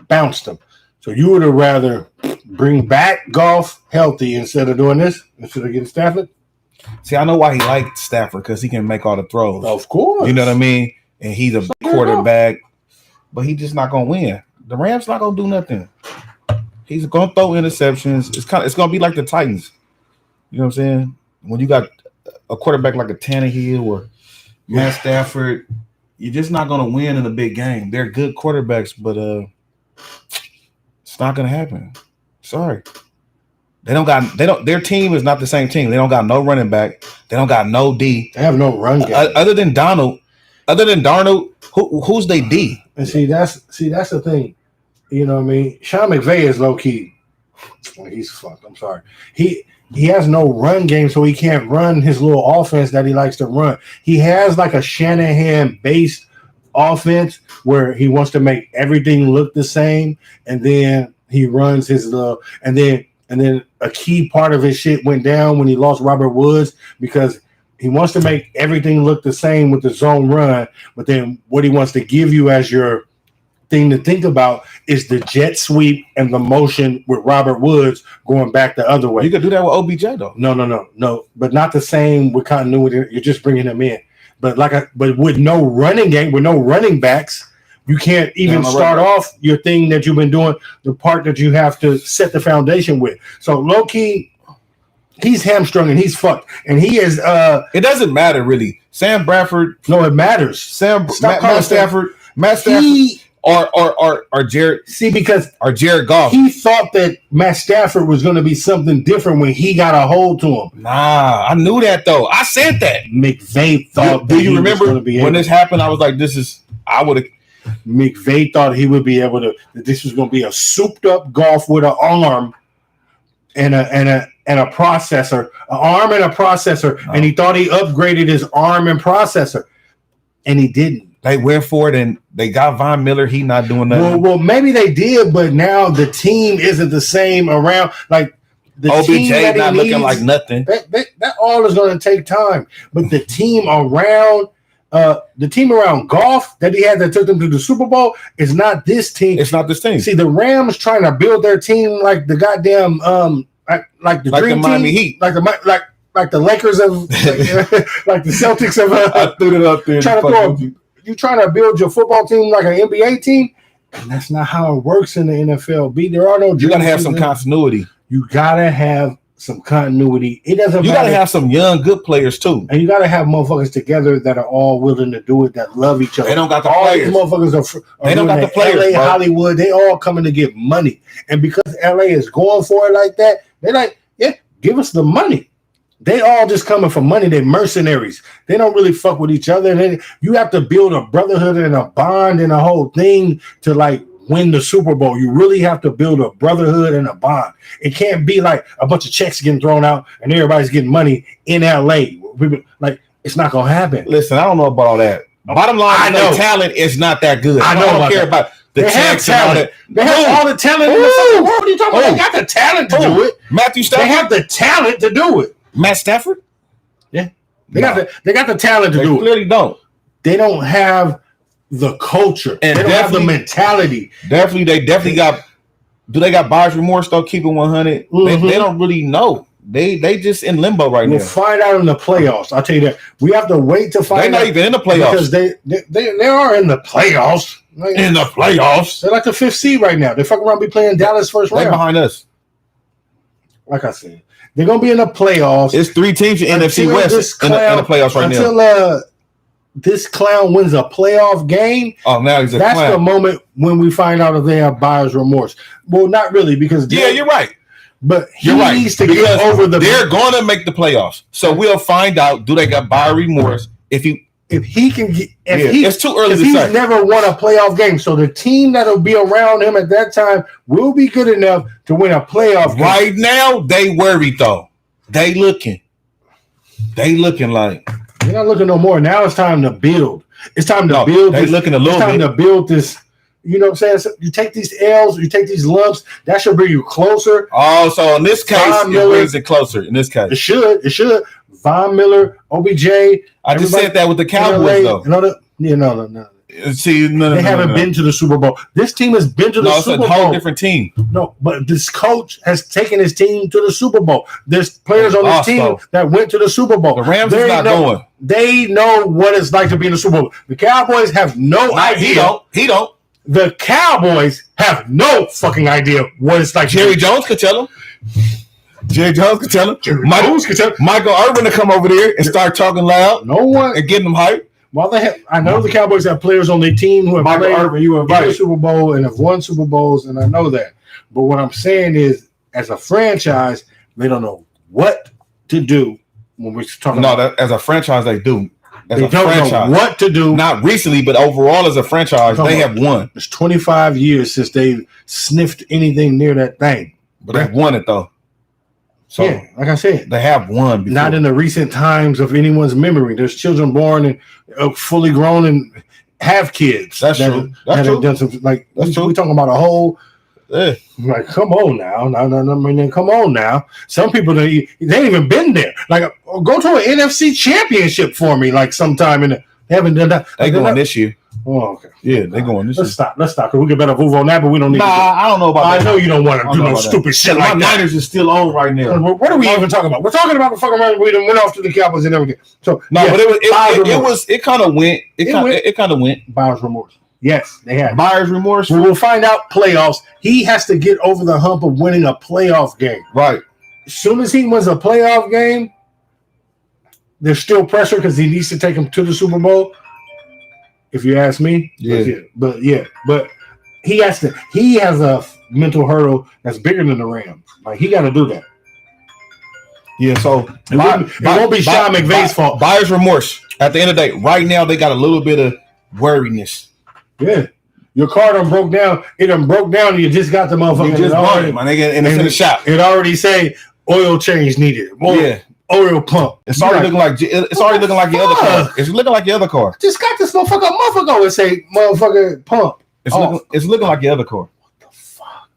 bounced him. So you would have rather bring back Goff healthy instead of doing this, instead of getting Stafford? See, I know why he liked Stafford, because he can make all the throws. Of course. You know what I mean? And he's a quarterback, but he's just not going to win. The Rams not going to do nothing. He's going to throw interceptions. It's going to be like the Titans. You know what I'm saying? When you got a quarterback like a Tannehill or Matt Stafford, you're just not going to win in a big game. They're good quarterbacks, but it's not going to happen. Sorry. Their team is not the same team. They don't got no running back. They don't got no D. They have no run game. Other than Darnold, who's they D? And see that's the thing. You know what I mean? Sean McVay is low key. He's fucked. I'm sorry. He has no run game, so he can't run his little offense that he likes to run. He has like a Shanahan based offense where he wants to make everything look the same, and then he runs his little and then a key part of his shit went down when he lost Robert Woods because he wants to make everything look the same with the zone run, but then what he wants to give you as your thing to think about is the jet sweep and the motion with Robert Woods going back the other way. You could do that with OBJ though. No, but not the same with continuity. You're just bringing him in. But but with no running game, with no running backs, you can't even start off your thing that you've been doing, the part that you have to set the foundation with. So low key, he's hamstrung and he's fucked. And he is it doesn't matter really. Sam Bradford. No, it matters. Matt Stafford or Jared. See, because or Jared Goff. He thought that Matt Stafford was going to be something different when he got a hold to him. Nah, I knew that though. I said that. McVay thought. Do you remember when this happened? I was like, I would have. McVay thought he would be able to. That this was going to be a souped up Goff with an arm and a processor, an arm and a processor, and he thought he upgraded his arm and processor, and he didn't. They went for it and they got Von Miller. He not doing nothing. Well, maybe they did, but now the team isn't the same around. Like the OBJ team that not needs, looking like nothing. That all is going to take time. But the team around. The team around Goff that he had that took them to the Super Bowl is not this team. It's not this team. See, the Rams trying to build their team like the goddamn like the dream the Miami team, Heat, like the Lakers of like the Celtics of. I threw it up there. You trying to build your football team like an NBA team, and that's not how it works in the NFL. There are no. You gotta have some continuity. You gotta have some continuity. It doesn't. You gotta have some young, good players too, and you gotta have motherfuckers together that are all willing to do it, that love each other. They don't got the all players. These motherfuckers are they don't got the players. LA, Hollywood, they all coming to get money, and because LA is going for it like that, they're like, yeah, give us the money. They all just coming for money. They're mercenaries. They don't really fuck with each other. You have to build a brotherhood and a bond and a whole thing to like win the Super Bowl. You really have to build a brotherhood and a bond. It can't be like a bunch of checks getting thrown out and everybody's getting money in LA. Like, it's not gonna happen. Listen, I don't know about all that. Bottom line, I know talent is not that good. I don't care about the checks and all that. They have all the talent in the fucking world. What are you talking about? They got the talent to do it. Matthew Stafford. They have the talent to do it. Matt Stafford? Yeah. They got the talent to do it. Clearly don't. They don't have the culture. And they don't have the mentality. They definitely got. Do they got buyer's remorse though? Keeping 100, they don't really know. They just in limbo right now. We'll find out in the playoffs. I'll tell you that. We have to wait to find out. They're not even in the playoffs because they are in the playoffs. Like, in the playoffs, they're like the 5th seed right now. They fuck around be playing Dallas first round. They're behind us. Like I said, they're gonna be in the playoffs. It's 3 teams in NFC West in the playoffs right now. Until this clown wins a playoff game. Oh, now he's a That's clown. the moment when we find out if they have buyer's remorse. Well, not really, because you're right. But he You're right. needs to get over the. They're going to make the playoffs, so we'll find out. Do they got buyer's remorse? If he can get, it's too early to say. He's never won a playoff game, so the team that'll be around him at that time will be good enough to win a playoff game. Right now, they worried though. They looking like they're not looking no more. Now it's time to build. It's time to build. They looking a little bit. It's time to build this. You know what I'm saying? So you take these L's, you take these lumps. That should bring you closer. Oh, so in this case, it brings it closer. In this case, it should. Von Miller, OBJ. I just said that with the Cowboys, though. No. See, they haven't been to the Super Bowl. This team has been to the Super Bowl. It's a whole different team. No, but this coach has taken his team to the Super Bowl. There's players on this team that went to the Super Bowl. The Rams is not going. They know what it's like to be in the Super Bowl. The Cowboys have no idea. He don't. The Cowboys have no fucking idea what it's like. Jerry Jones could tell him. Michael Irvin to come over there and start talking loud. No one and getting them hyped. Well, I know the Cowboys have players on their team who have Michael Irvin, you were right. The Super Bowl and have won Super Bowls, and I know that. But what I'm saying is, as a franchise, they don't know what to do when we're talking. As a franchise, they do. They don't know what to do. Not recently, but overall, as a franchise, they have won. It's 25 years since they've sniffed anything near that thing. But they've won it though. So, yeah, like I said, they have won before. Not in the recent times of anyone's memory. There's children born and fully grown and have kids. That's true. That's true. Done some, like we're talking about a whole. Like, come on now. Come on now. Some people they ain't even been there. Like, go to an NFC championship for me. Like sometime in the, they haven't done that. They going this year. Oh, okay. Yeah, they going this year. Let's stop. Cause we get better move on that, but we don't need. I don't know about that. I know you don't want to do no stupid shit like that. My Niners is still on right now. What are we even talking about? We're talking about the fucking right. We went off to the Cowboys and everything. So but it kind of went. It kind of went. Buyer's remorse. Yes, they have buyer's remorse. We'll find out playoffs. He has to get over the hump of winning a playoff game. Right. As soon as he wins a playoff game, there's still pressure because he needs to take him to the Super Bowl. If you ask me, but he has to. He has a mental hurdle that's bigger than the Rams. Like he got to do that. Yeah, so it won't be Sean McVay's fault. Buyer's remorse. At the end of the day, right now they got a little bit of worriness. Yeah, your car done broke down. It done broke down. And you just got the motherfucker. You just bought it, my nigga, and it's in the shop. It already say oil change needed. Oil pump. It's already looking like your other car. It's looking like your other car. Just got this motherfucker a month ago and say motherfucker pump. It's looking like your other car. What the fuck?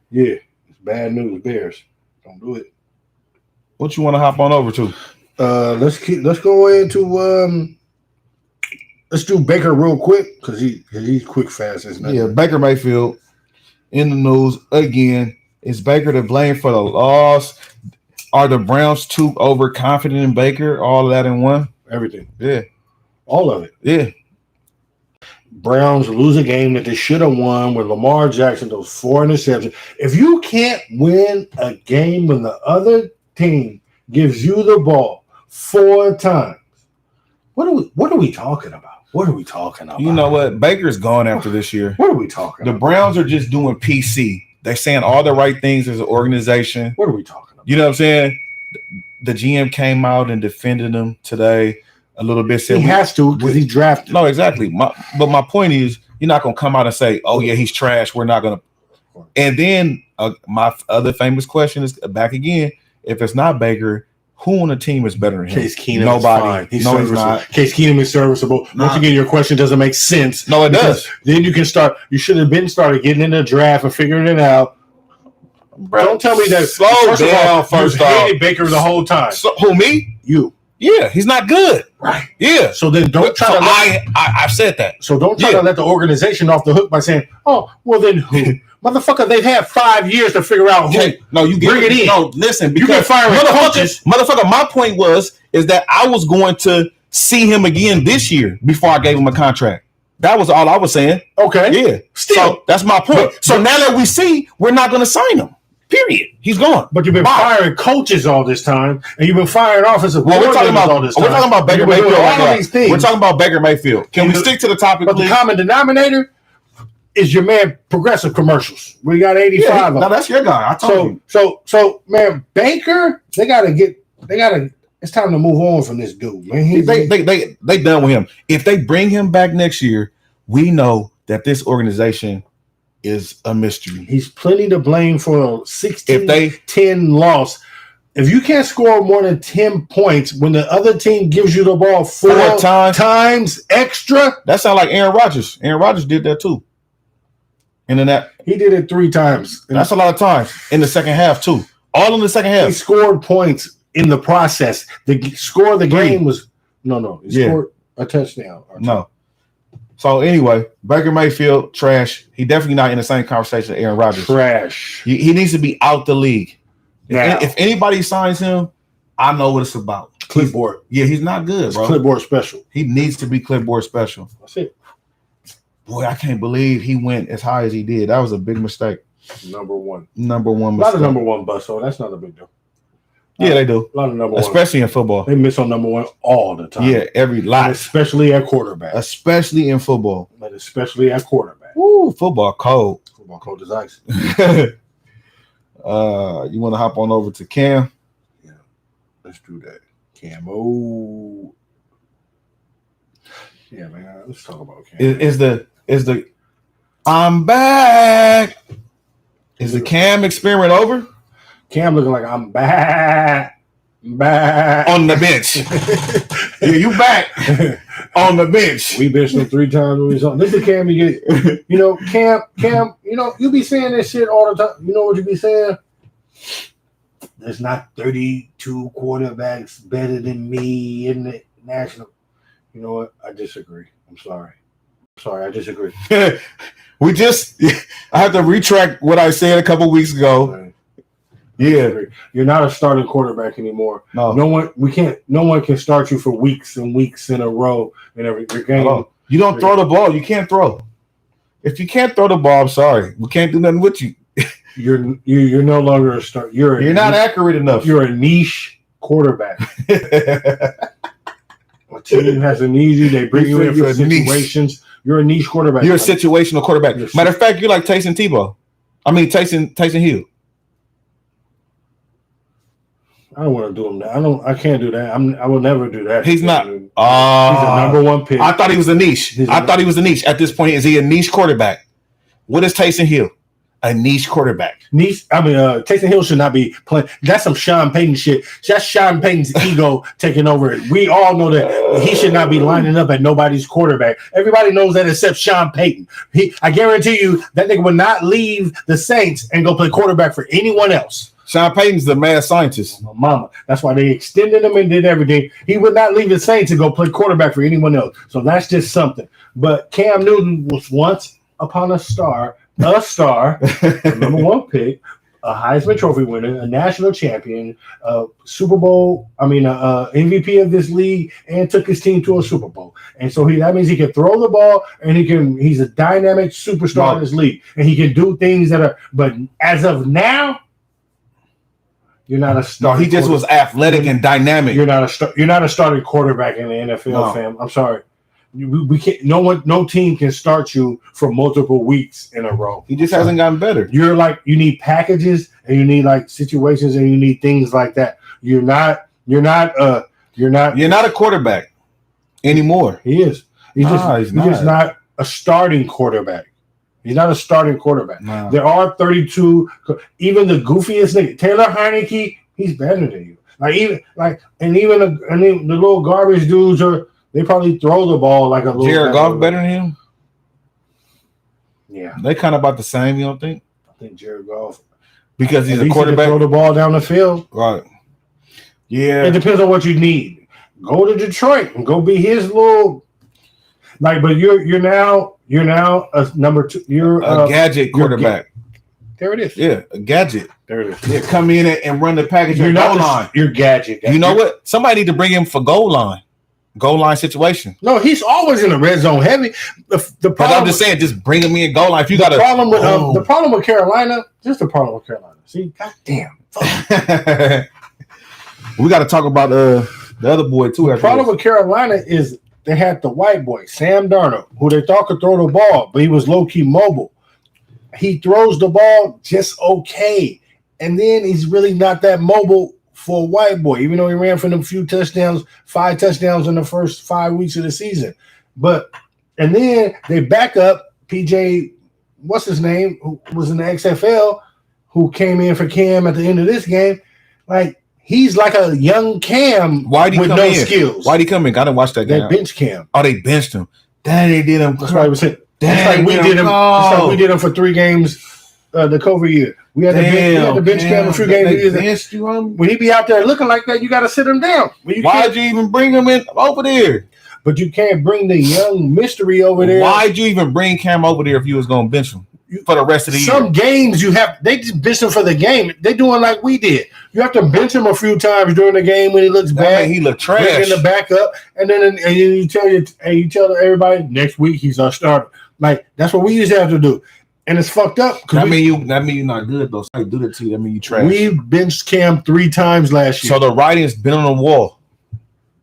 Yeah, it's bad news. Bears, don't do it. What you want to hop on over to? Let's go into let's do Baker real quick because he's quick, fast. Yeah, Baker Mayfield in the news again. Is Baker to blame for the loss? Are the Browns too overconfident in Baker? All of that in one? Everything. Yeah. All of it. Yeah. Browns lose a game that they should have won with Lamar Jackson, those 4 interceptions. If you can't win a game when the other team gives you the ball 4 times, what are we talking about? What are we talking about? You know what? Baker's gone after this year. What are we talking about? The Browns are just doing PC. They're saying all the right things as an organization. What are we talking about? You know what I'm saying? The GM came out and defended him today a little bit. Said he has to because he drafted. No, exactly. But my point is, you're not going to come out and say, oh, yeah, he's trash. We're not going to. And then my other famous question is back again. If it's not Baker, who on the team is better than him? Case Keenum. Nobody. He's not. Case Keenum is serviceable. Once again, your question doesn't make sense. No, it does. Then you can start. You should have been started getting in the draft and figuring it out. Bro, don't tell me that. Slow down. First off, hated Baker the whole time. Who, me? You. Yeah, he's not good. Right. Yeah. So then don't try to I've said that. So don't try to let the organization off the hook by saying, "Oh, well then who?" Motherfucker, they've had 5 years to figure out who. Okay. No, you bring it in. No, listen, You can fire coaches. Motherfucker, my point is that I was going to see him again this year before I gave him a contract. That was all I was saying. Okay. Yeah. Still. So that's my point. So now that we see, we're not going to sign him. Period. He's gone. But you've been firing coaches all this time, and you've been firing offensive coordinators all this time. We're talking about Baker Mayfield. All of these things. We're talking about Baker Mayfield. Can we stick to the topic, But please? the common denominator is your man Progressive commercials. We got 85 of them. No, that's your guy. I told you. So man, Baker, they gotta. It's time to move on from this dude, man. They done with him. If they bring him back next year, we know that this organization is a mystery. He's plenty to blame for a 16-10 loss. If you can't score more than 10 points when the other team gives you the ball four times extra, that sounds like Aaron Rodgers. Aaron Rodgers did that too. And then he did it 3 times. That's a lot of times in the second half too. All in the second half. He scored points in the process. The score of the game was he scored a touchdown. No. So anyway, Baker Mayfield, trash. He definitely not in the same conversation as Aaron Rodgers. Trash. He needs to be out the league. Now, if anybody signs him, I know what it's about. Clipboard. Yeah, he's not good, bro. Clipboard special. He needs to be clipboard special. That's it. Boy, I can't believe he went as high as he did. That was a big mistake. Number one mistake. A lot of number one busts, so that's not a big deal. Yeah, they do. A lot of number one. Especially in football. They miss on number one all the time. Yeah, every lot. Especially at quarterback. Especially in football. But especially at quarterback. Ooh, football cold. Football cold as ice. You want to hop on over to Cam? Yeah, let's do that. Cam. Oh. Yeah, man. Let's talk about Cam. Is the I'm back. Is the Cam experiment over? Cam looking like I'm back on the bench. Yeah, you back on the bench. We benched him 3 times when we saw. This is Cam. You get, Cam. You be saying this shit all the time. You know what you be saying? There's not 32 quarterbacks better than me in the national. You know what? I disagree. I'm sorry. I disagree. I have to retract what I said a couple weeks ago. Right. Yeah, you're not a starting quarterback anymore. No one can start you for weeks and weeks in a row in every game. Hello. You don't throw the ball. You can't throw. If you can't throw the ball, I'm sorry. We can't do nothing with you. You're no longer a start. You're not accurate enough. You're a niche quarterback. A team has a need. They bring you in for situations. Niche. You're a niche quarterback. You're a situational quarterback. Matter of fact, you're like Taysom Hill. I don't want to do him that. I can't do that. I will never do that. He's not. He's a number one pick. I thought he was a niche. At this point. Is he a niche quarterback? What is Taysom Hill? A niche quarterback. Taysom Hill should not be playing. That's some Sean Payton shit. That's Sean Payton's ego taking over it. We all know that he should not be lining up at nobody's quarterback. Everybody knows that except Sean Payton. I guarantee you that nigga would not leave the Saints and go play quarterback for anyone else. Sean Payton's the mad scientist. My mama. That's why they extended him and did everything. He would not leave the Saints to go play quarterback for anyone else. So that's just something. But Cam Newton was once upon a star, a number one pick, a Heisman Trophy winner, a national champion, a Super Bowl, MVP of this league, and took his team to a Super Bowl. And so that means he can throw the ball and he's a dynamic superstar in this league. And he can do things but as of now, you're not a starter. He just was athletic and dynamic. You're not a starting quarterback in the NFL, fam. I'm sorry. We can't. No team can start you for multiple weeks in a row. He just hasn't gotten better. You need packages and you need situations and you need things like that. You're not a quarterback anymore. He is. He's just not a starting quarterback. He's not a starting quarterback. No. There are 32. Even the goofiest nigga, Taylor Heineke, he's better than you. The little garbage dudes they probably throw the ball like a little. Jared Goff better than him? Yeah, they kind of about the same. You don't think? I think Jared Goff because he's a quarterback. Throw the ball down the field, right? Yeah, it depends on what you need. go to Detroit and go be his little like. But you're now a number 2. You're a gadget quarterback. There it is. Yeah, a gadget. There it is. Yeah, come in and run the package. You're not line. You're gadget. You know what? Somebody need to bring him for goal line situation. No, he's always in the red zone heavy. The problem. I'm just saying, just bring him in goal line. If you got the problem with Carolina, just the problem with Carolina. See, goddamn. We got to talk about the other boy too. The problem with Carolina is they had the white boy Sam Darnold, who they thought could throw the ball, but he was low key mobile. He throws the ball just okay, and then he's really not that mobile for a white boy, even though he ran for them 5 touchdowns in the first 5 weeks of the season. And then they back up PJ, what's his name, who was in the XFL, who came in for Cam at the end of this game. Like, he's like a young Cam with no skills. Why'd he come in? I didn't watch that game. They benched Cam. Oh, they benched him. Then they did him. That's why I was saying. Just like we did him for 3 games the COVID year. We had to bench Cam a few games. When he be out there looking like that, you got to sit him down. Why'd you even bring him in over there? But you can't bring the young mystery over there. Why'd you even bring Cam over there if you was going to bench him for the rest of the year? Some games they just bench him for the game. They doing like we did. You have to bench him a few times during the game when he looks bad. He look trash. In the backup, and then you tell everybody next week he's our starter. Like, that's what we used to have to do. And it's fucked up. That mean you're not good, though. So do that to you. That mean you trash. We benched Cam 3 times last year. So the writing's been on the wall.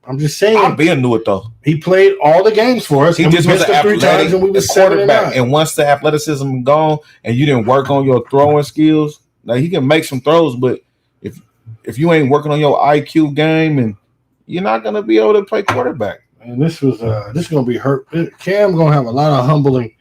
I'm just saying. I'm being new it, though. He played all the games for us. He just was an athletic and we was 7-9. And once the athleticism gone and you didn't work on your throwing skills, now he can make some throws, but if you ain't working on your IQ game, and you're not going to be able to play quarterback. And this is going to be hurt. Cam going to have a lot of humbling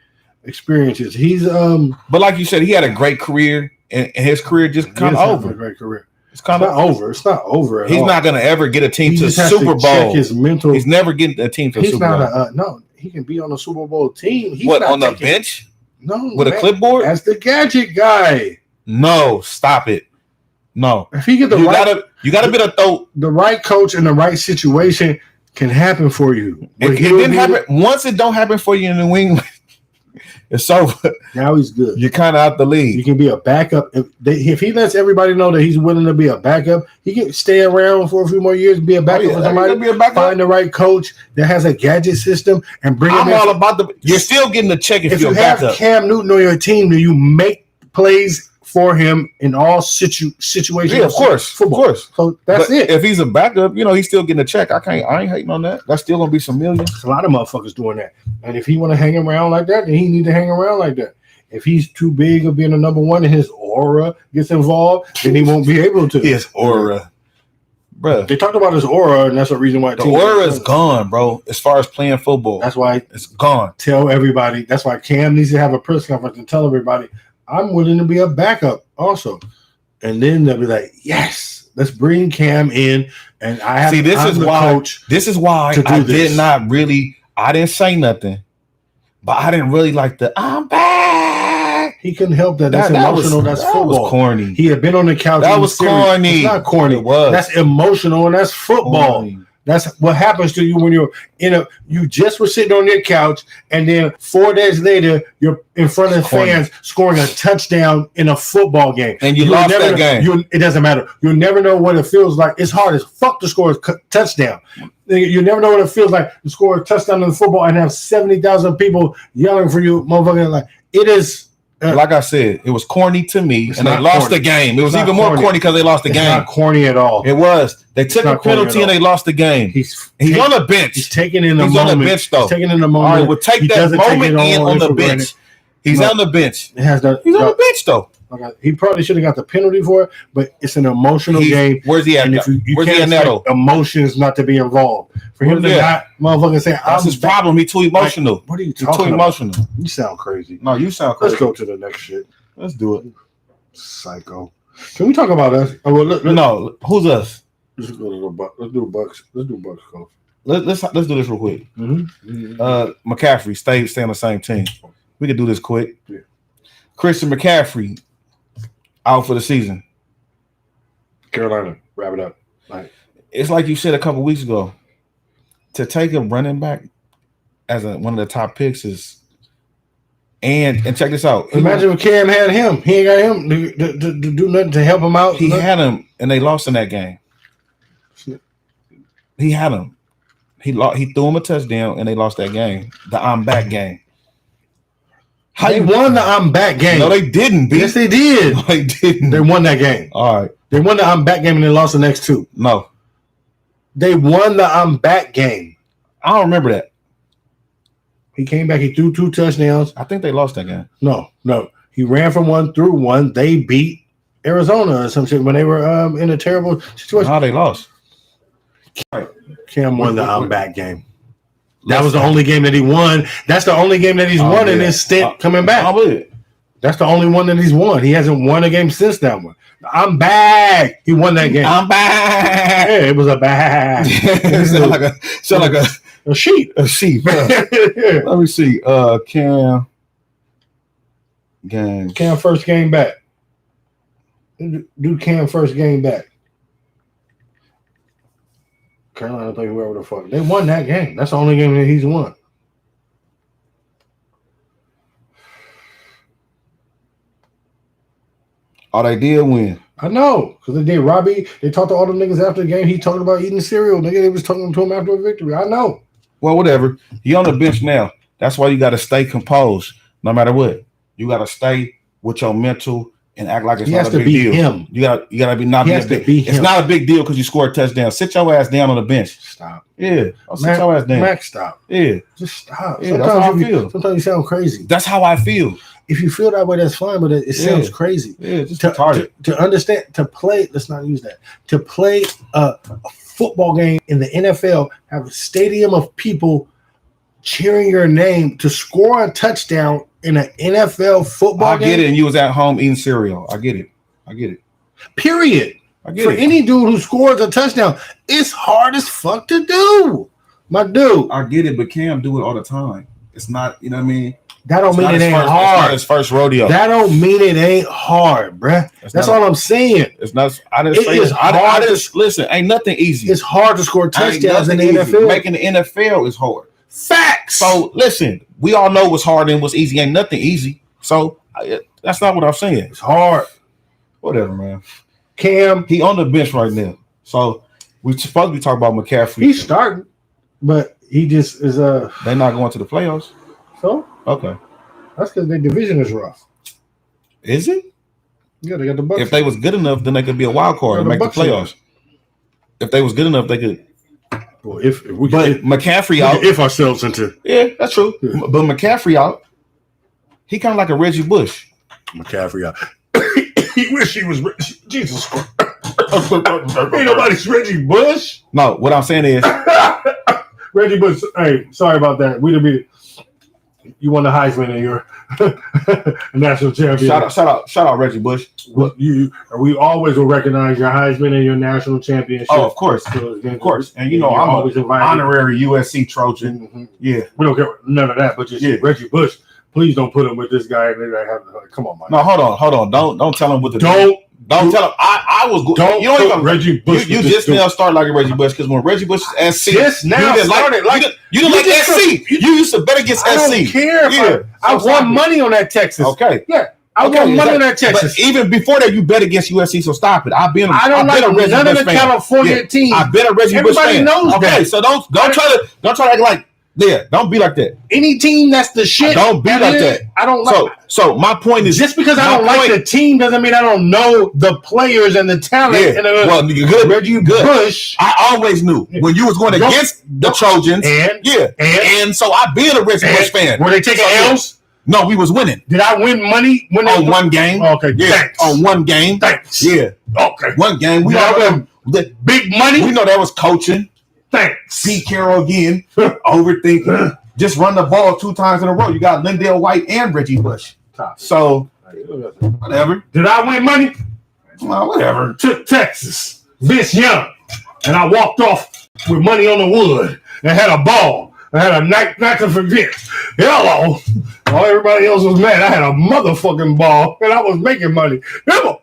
experiences. He's but like you said, he had a great career, and his career just kind of over. A great career. It's kind of over. It's not over. He's not going to ever get a team to Super Bowl. Check his mental. He's never getting a team to Super Bowl. No, he can be on a Super Bowl team. He's on the bench? No, with a clipboard. As the gadget guy. No, stop it. No, if he get you gotta be the right coach in the right situation can happen for you. It didn't happen once. It don't happen for you in New England. It's over. Now he's good. You're kind of out the league. You can be a backup if he lets everybody know that he's willing to be a backup. He can stay around for a few more years and be a backup for somebody. Find the right coach that has a gadget system and bring him in. I'm all about you're still getting a check if you're a backup. If you have Cam Newton on your team, do you make plays for him in all situations? Yeah, of course, football. Of course. So that's it. If he's a backup, he's still getting a check. I ain't hating on that. That's still gonna be some millions. There's a lot of motherfuckers doing that. And if he want to hang around like that, then he need to hang around like that. If he's too big of being a number one and his aura gets involved, then he won't be able to. His aura. Bro. They talked about his aura, and that's the reason why the aura is gone, bro, as far as playing football. That's why it's gone. Tell everybody. That's why Cam needs to have a press conference and tell everybody, I'm willing to be a backup also. And then they'll be like, yes, let's bring Cam in. And I have coach. This is why I didn't say nothing. But I didn't really like I'm back. He couldn't help that. That's emotional. That's football. That was corny. He had been on the couch. That was corny. It's not corny. It was. That's emotional, and that's football. Corny. That's what happens to you when you're you just were sitting on your couch, and then 4 days later, you're in front of fans scoring a touchdown in a football game. And you lost that game. It doesn't matter. You'll never know what it feels like. It's hard as fuck to score a touchdown. You never know what it feels like to score a touchdown in football and have 70,000 people yelling for you, motherfucker. Like, it is. Like I said, it was corny to me, and they lost the game. It was even more corny because they lost the game. Not corny at all. It was. They took a penalty and they lost the game. He's on the bench. He's taking in the moment. He's on the bench, though. He's taking in the moment. All right, we'll take that moment in on the bench. He's on the bench. He's on the bench, though. He probably should have got the penalty for it, but it's an emotional game. Where's he at? Where's he at now? Emotions not to be involved. For him to not motherfucking say, that's his problem. He's too emotional. What are you talking about? Too emotional. You sound crazy. No, you sound crazy. Let's go to the next shit. Let's do it. Psycho. Can we talk about us? No, who's us? Let's go to the Bucks. Let's do Bucks. Let's do Bucks, coach. Let's do this real quick. McCaffrey, stay on the same team. We can do this quick. Yeah. Christian McCaffrey out for the season. Carolina, wrap it up. Right. It's like you said a couple weeks ago. to take a running back as one of the top picks is, and check this out. Imagine if Cam had him. He ain't got him to do nothing to help him out. He had him, and they lost in that game. He had him. He threw him a touchdown, and they lost that game. The I'm back game. They won the I'm back game. No, they didn't. B. Yes, they did. No, they didn't. They won that game. All right. They won the I'm back game, and they lost the next two. No. They won the I'm back game. I don't remember that. He came back. He threw 2 touchdowns. I think they lost that game. No. He ran from one, threw one. They beat Arizona or some shit when they were in a terrible situation. How they lost? Cam won the I'm back game. That was the only game that he won. That's the only game that he's won in his stint coming back. That's the only one that he's won. He hasn't won a game since that one. I'm back. He won that game. I'm back. Yeah, it was a bag. sound like a sheep. A sheep. Let me see. Cam first game back. Do Cam first game back. Carolina play whoever the fuck. They won that game. That's the only game that he's won. Oh, they did win. I know, because they did. Robbie, they talked to all them niggas after the game. He talked about eating cereal. Nigga, they was talking to him after a victory. I know. Well, whatever. He on the bench now. That's why you got to stay composed no matter what. You got to stay with your mental and act like it's not a big deal. Him. You got to be not. It's not a big deal because you scored a touchdown. Sit your ass down on the bench. Stop. Yeah. Sit your ass down. Max, stop. Yeah. Just stop. Yeah, that's how I feel. Sometimes you sound crazy. That's how I feel. If you feel that way, that's fine, but it sounds crazy. Yeah, just to understand, to play, let's not use that. To play a football game in the NFL, have a stadium of people cheering your name to score a touchdown in an NFL football game. I get it, and you was at home eating cereal. I get it. Period. I get For it. any dude who scores a touchdown, it's hard as fuck to do. My dude. I get it, but Cam do it all the time. It's not, you know what I mean? That don't mean it ain't hard. It's not his first rodeo. That don't mean it ain't hard, bruh. That's all I'm saying. It's not. I didn't say it. I didn't listen. Ain't nothing easy. It's hard to score touchdowns in the NFL. Making the NFL is hard. Facts. So listen, we all know what's hard and what's easy. Ain't nothing easy. So that's not what I'm saying. It's hard. Whatever, man. Cam, he on the bench right now. So we supposed to be talking about McCaffrey. He's starting, but he just is They're not going to the playoffs. So okay. That's because their division is rough. Is it? Yeah, they got the Bucks. If they was good enough, then they could be a wild card and make the playoffs. If they was good enough, they could. Well, if we but McCaffrey out. If ourselves into. Yeah, that's true. Yeah. But McCaffrey out. He kind of like a Reggie Bush. McCaffrey out. He wish he was Jesus Christ. Ain't nobody's Reggie Bush. No, what I'm saying is Reggie Bush. Hey, sorry about that. We'd have been. You won the Heisman and you're a national champion. Shout out, Reggie Bush. We always will recognize your Heisman and your national championship. Oh, of course, And you know, I'm always invited. Honorary USC Trojan. Mm-hmm. Yeah, we don't care none of that. But just Reggie Bush. Please don't put him with this guy. Come on, man. No, hold on. Don't tell him what to do. Don't tell him. I was good. Don't. You know even Reggie Bush. You just now start like Reggie Bush because when Reggie Bush is SC, just now started you didn't like SC. You used to bet against SC. I don't care. Yeah, I won money on that Texas. Okay. Yeah. I won money on that Texas. But even before that, you bet against USC, so stop it. I don't like a Reggie none Bush of the fan. California team. I bet a Reggie Bush fan. Everybody knows that. Okay, so don't try to act like. Yeah, don't be like that. Any team that's the shit. Don't be like that. I don't like. So my point is, just because I don't like the team doesn't mean I don't know the players and the talent. Yeah. Well, you good. Reggie Bush. I always knew when you was going against the Trojans. And so I been a Reggie Bush fan. Were they taking L's? No, we was winning. Did I win money on one game? Okay, yeah, thanks. On one game. Thanks. Yeah, okay, one game. We win big money. We know that was coaching. Thanks. Pete Carroll again, overthinking. Just run the ball 2 times in a row. You got Lindale White and Reggie Bush. So, whatever. Did I win money? Well, whatever. Took Texas, Vince Young, and I walked off with money on the wood and had a ball. I had a night not to forget. Hello. While everybody else was mad, I had a motherfucking ball and I was making money. Remember,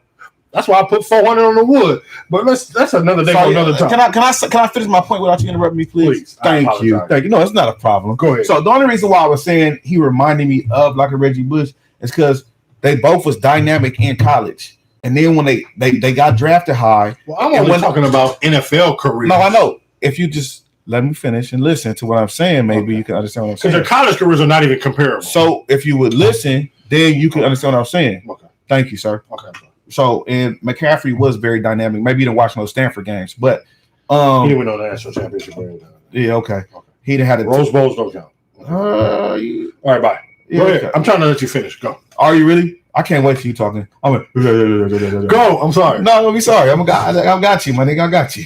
That's why I put 400 on the wood. But that's another day for another time. Can I finish my point without you interrupting me, please? Thank you. No, it's not a problem. Go ahead. So the only reason why I was saying he reminded me of like a Reggie Bush is because they both was dynamic in college. And then when they got drafted high. Well, I'm only talking about NFL career. No, I know. If you just let me finish and listen to what I'm saying, maybe you can understand what I'm saying. Because their college careers are not even comparable. So if you would listen, then you can understand what I'm saying. Okay. Thank you, sir. Okay. So, and McCaffrey was very dynamic. Maybe you didn't watch no Stanford games, but he didn't win no national championship. Yeah, okay. He didn't have Rose Bowls don't count. All right, bye. Yeah, Go ahead. okay. I'm trying to let you finish. Go. Are you really? I can't wait for you talking. Go. I'm sorry. No, don't be sorry. I got you, my nigga. I got you.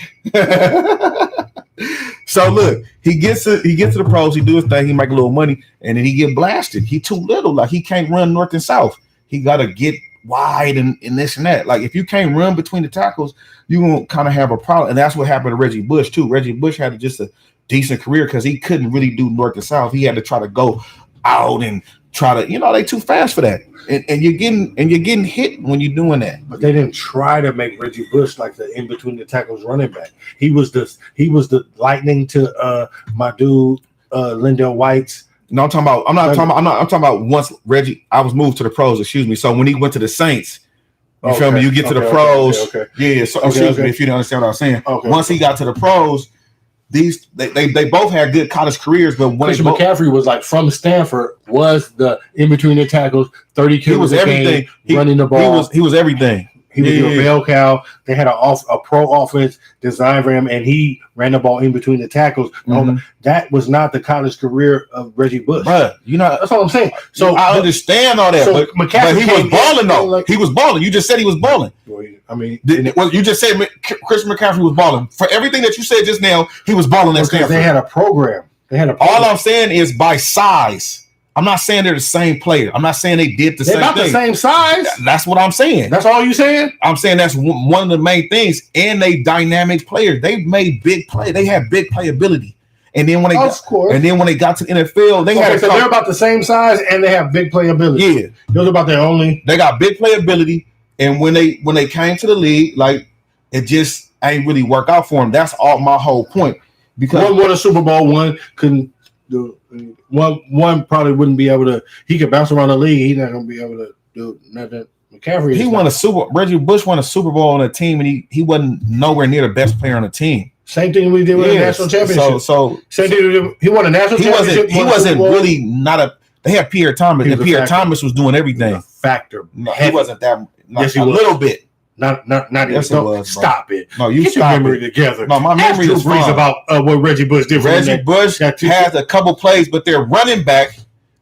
So look, he gets to the pros. He do his thing. He make a little money, and then he get blasted. He too little. Like he can't run north and south. He got to get wide and this and that. Like if you can't run between the tackles, you gonna kind of have a problem. And that's what happened to Reggie Bush too. Reggie Bush had just a decent career because he couldn't really do north and south. He had to try to go out and try to, they too fast for that. And you're getting hit when you're doing that. But they didn't try to make Reggie Bush like the in between the tackles running back. He was the lightning to my dude Lindell White's. No, I'm talking about once Reggie, I was moved to the pros, excuse me. So when he went to the Saints, you feel me? You get to the pros. Okay. Yeah, so excuse me if you don't understand what I was saying. Okay. Once he got to the pros, they both had good college careers, but when McCaffrey was like from Stanford, was the in between the tackles, 30 kills. He was everything. Running the ball. He was everything. He was a bell cow. They had a pro offense designed for him, and he ran the ball in between the tackles. Mm-hmm. That was not the college career of Reggie Bush. Bruh, that's all I'm saying. So I understand all that, but McCaffrey he was balling though. He was balling. You just said he was balling. I mean, you just said Christian McCaffrey was balling. For everything that you said just now, he was balling at Stanford. They had a program. All I'm saying is by size. I'm not saying they're the same player. I'm not saying they did the same thing. They're not the same size. That's what I'm saying. That's all you saying? I'm saying that's one of the main things. And they dynamic players. They made big play. They had big playability. And then when they got to the NFL, they're about the same size and they have big playability. Yeah, those about their only. They got big playability, and when they came to the league, like it just ain't really work out for them. That's all my whole point. Because one won a Super Bowl, one couldn't do. One probably wouldn't be able to. He could bounce around the league. He's not going to be able to do nothing. McCaffrey. Reggie Bush won a Super Bowl on a team, and he wasn't nowhere near the best player on the team. Same thing we did with the national championship. So same thing. He won a national championship. He wasn't really not a. They had Pierre Thomas, and Pierre Thomas was doing everything. Factor. No, he wasn't that. Yes, he was. Little bit. Not yes, even. It was, stop it. No, you get your memory together. No, my memory is fine. About what Reggie Bush did. Reggie Bush had a couple plays, but their running back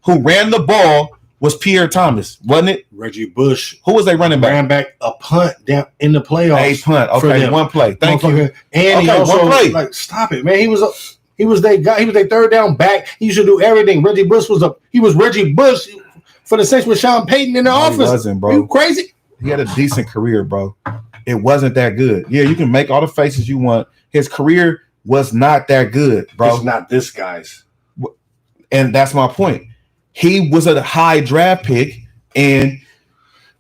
who ran the ball was Pierre Thomas, wasn't it? Reggie Bush. Who was they running back? Ran back a punt down in the playoffs. A punt. Okay, one play. Thank you. And he also, one play. Like, stop it, man. He was their guy. He was their third down back. He used to do everything. Reggie Bush he was Reggie Bush for the Saints with Sean Payton in the office. He wasn't, bro. You crazy? He had a decent career, bro. It wasn't that good. Yeah, you can make all the faces you want. His career was not that good, bro. It's not this guy's. And that's my point. He was a high draft pick, and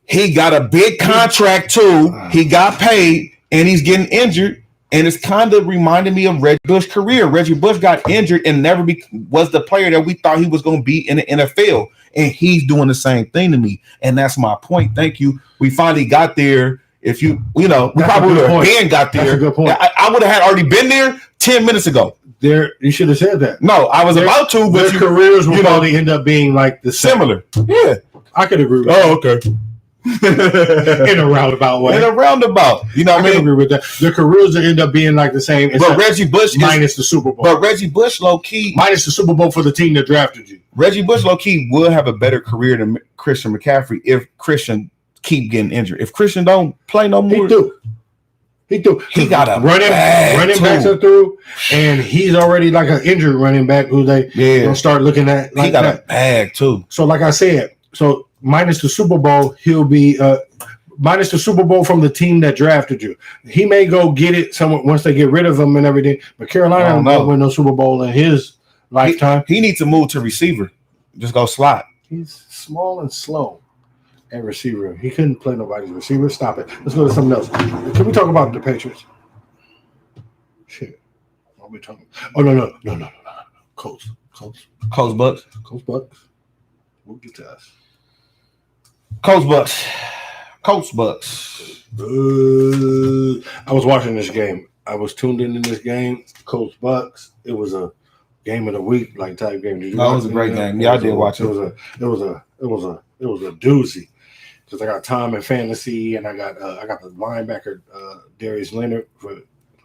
he got a big contract too. He got paid, and he's getting injured. And it's kind of reminding me of Reggie Bush's career. Reggie Bush got injured and never was the player that we thought he was going to be in the NFL. And he's doing the same thing to me. And that's my point. Thank you. We finally got there. If we probably would have been got there. That's a good point. I would have had already been there 10 minutes ago. You should have said that. No, I was about to, but their careers will probably end up being like the similar. Yeah, I could agree with that. Oh, okay. In a roundabout way. In a roundabout. You know what I mean? I agree with that. Their careers will end up being like the same. But Reggie Bush minus the Super Bowl. But Reggie Bush low key minus the Super Bowl for the team that drafted you. Reggie Bush low key will have a better career than Christian McCaffrey if Christian keep getting injured. If Christian don't play no more, he do. He got a running backs are through, and he's already like an injured running back who they gonna start looking at. Like he got a bag too. So, like I said, minus the Super Bowl, he'll be minus the Super Bowl from the team that drafted you. He may go get it once they get rid of him and everything. But Carolina don't win no Super Bowl in his lifetime. He needs to move to receiver. Just go slot. He's small and slow. and receiver. He couldn't play nobody's receiver. Stop it. Let's go to something else. Can we talk about the Patriots? Shit. What are we talking about? Oh, no. Colts. Bucks. Colts, Bucks. We'll get to us. Colts, Bucks. I was watching this game. I was tuned in this game. Colts, Bucks. It was a game of the week like type game. Did you watch It was a great game. Yeah, I did watch it. It was a doozy. Because I got Tom in fantasy and I got the linebacker Darius Leonard for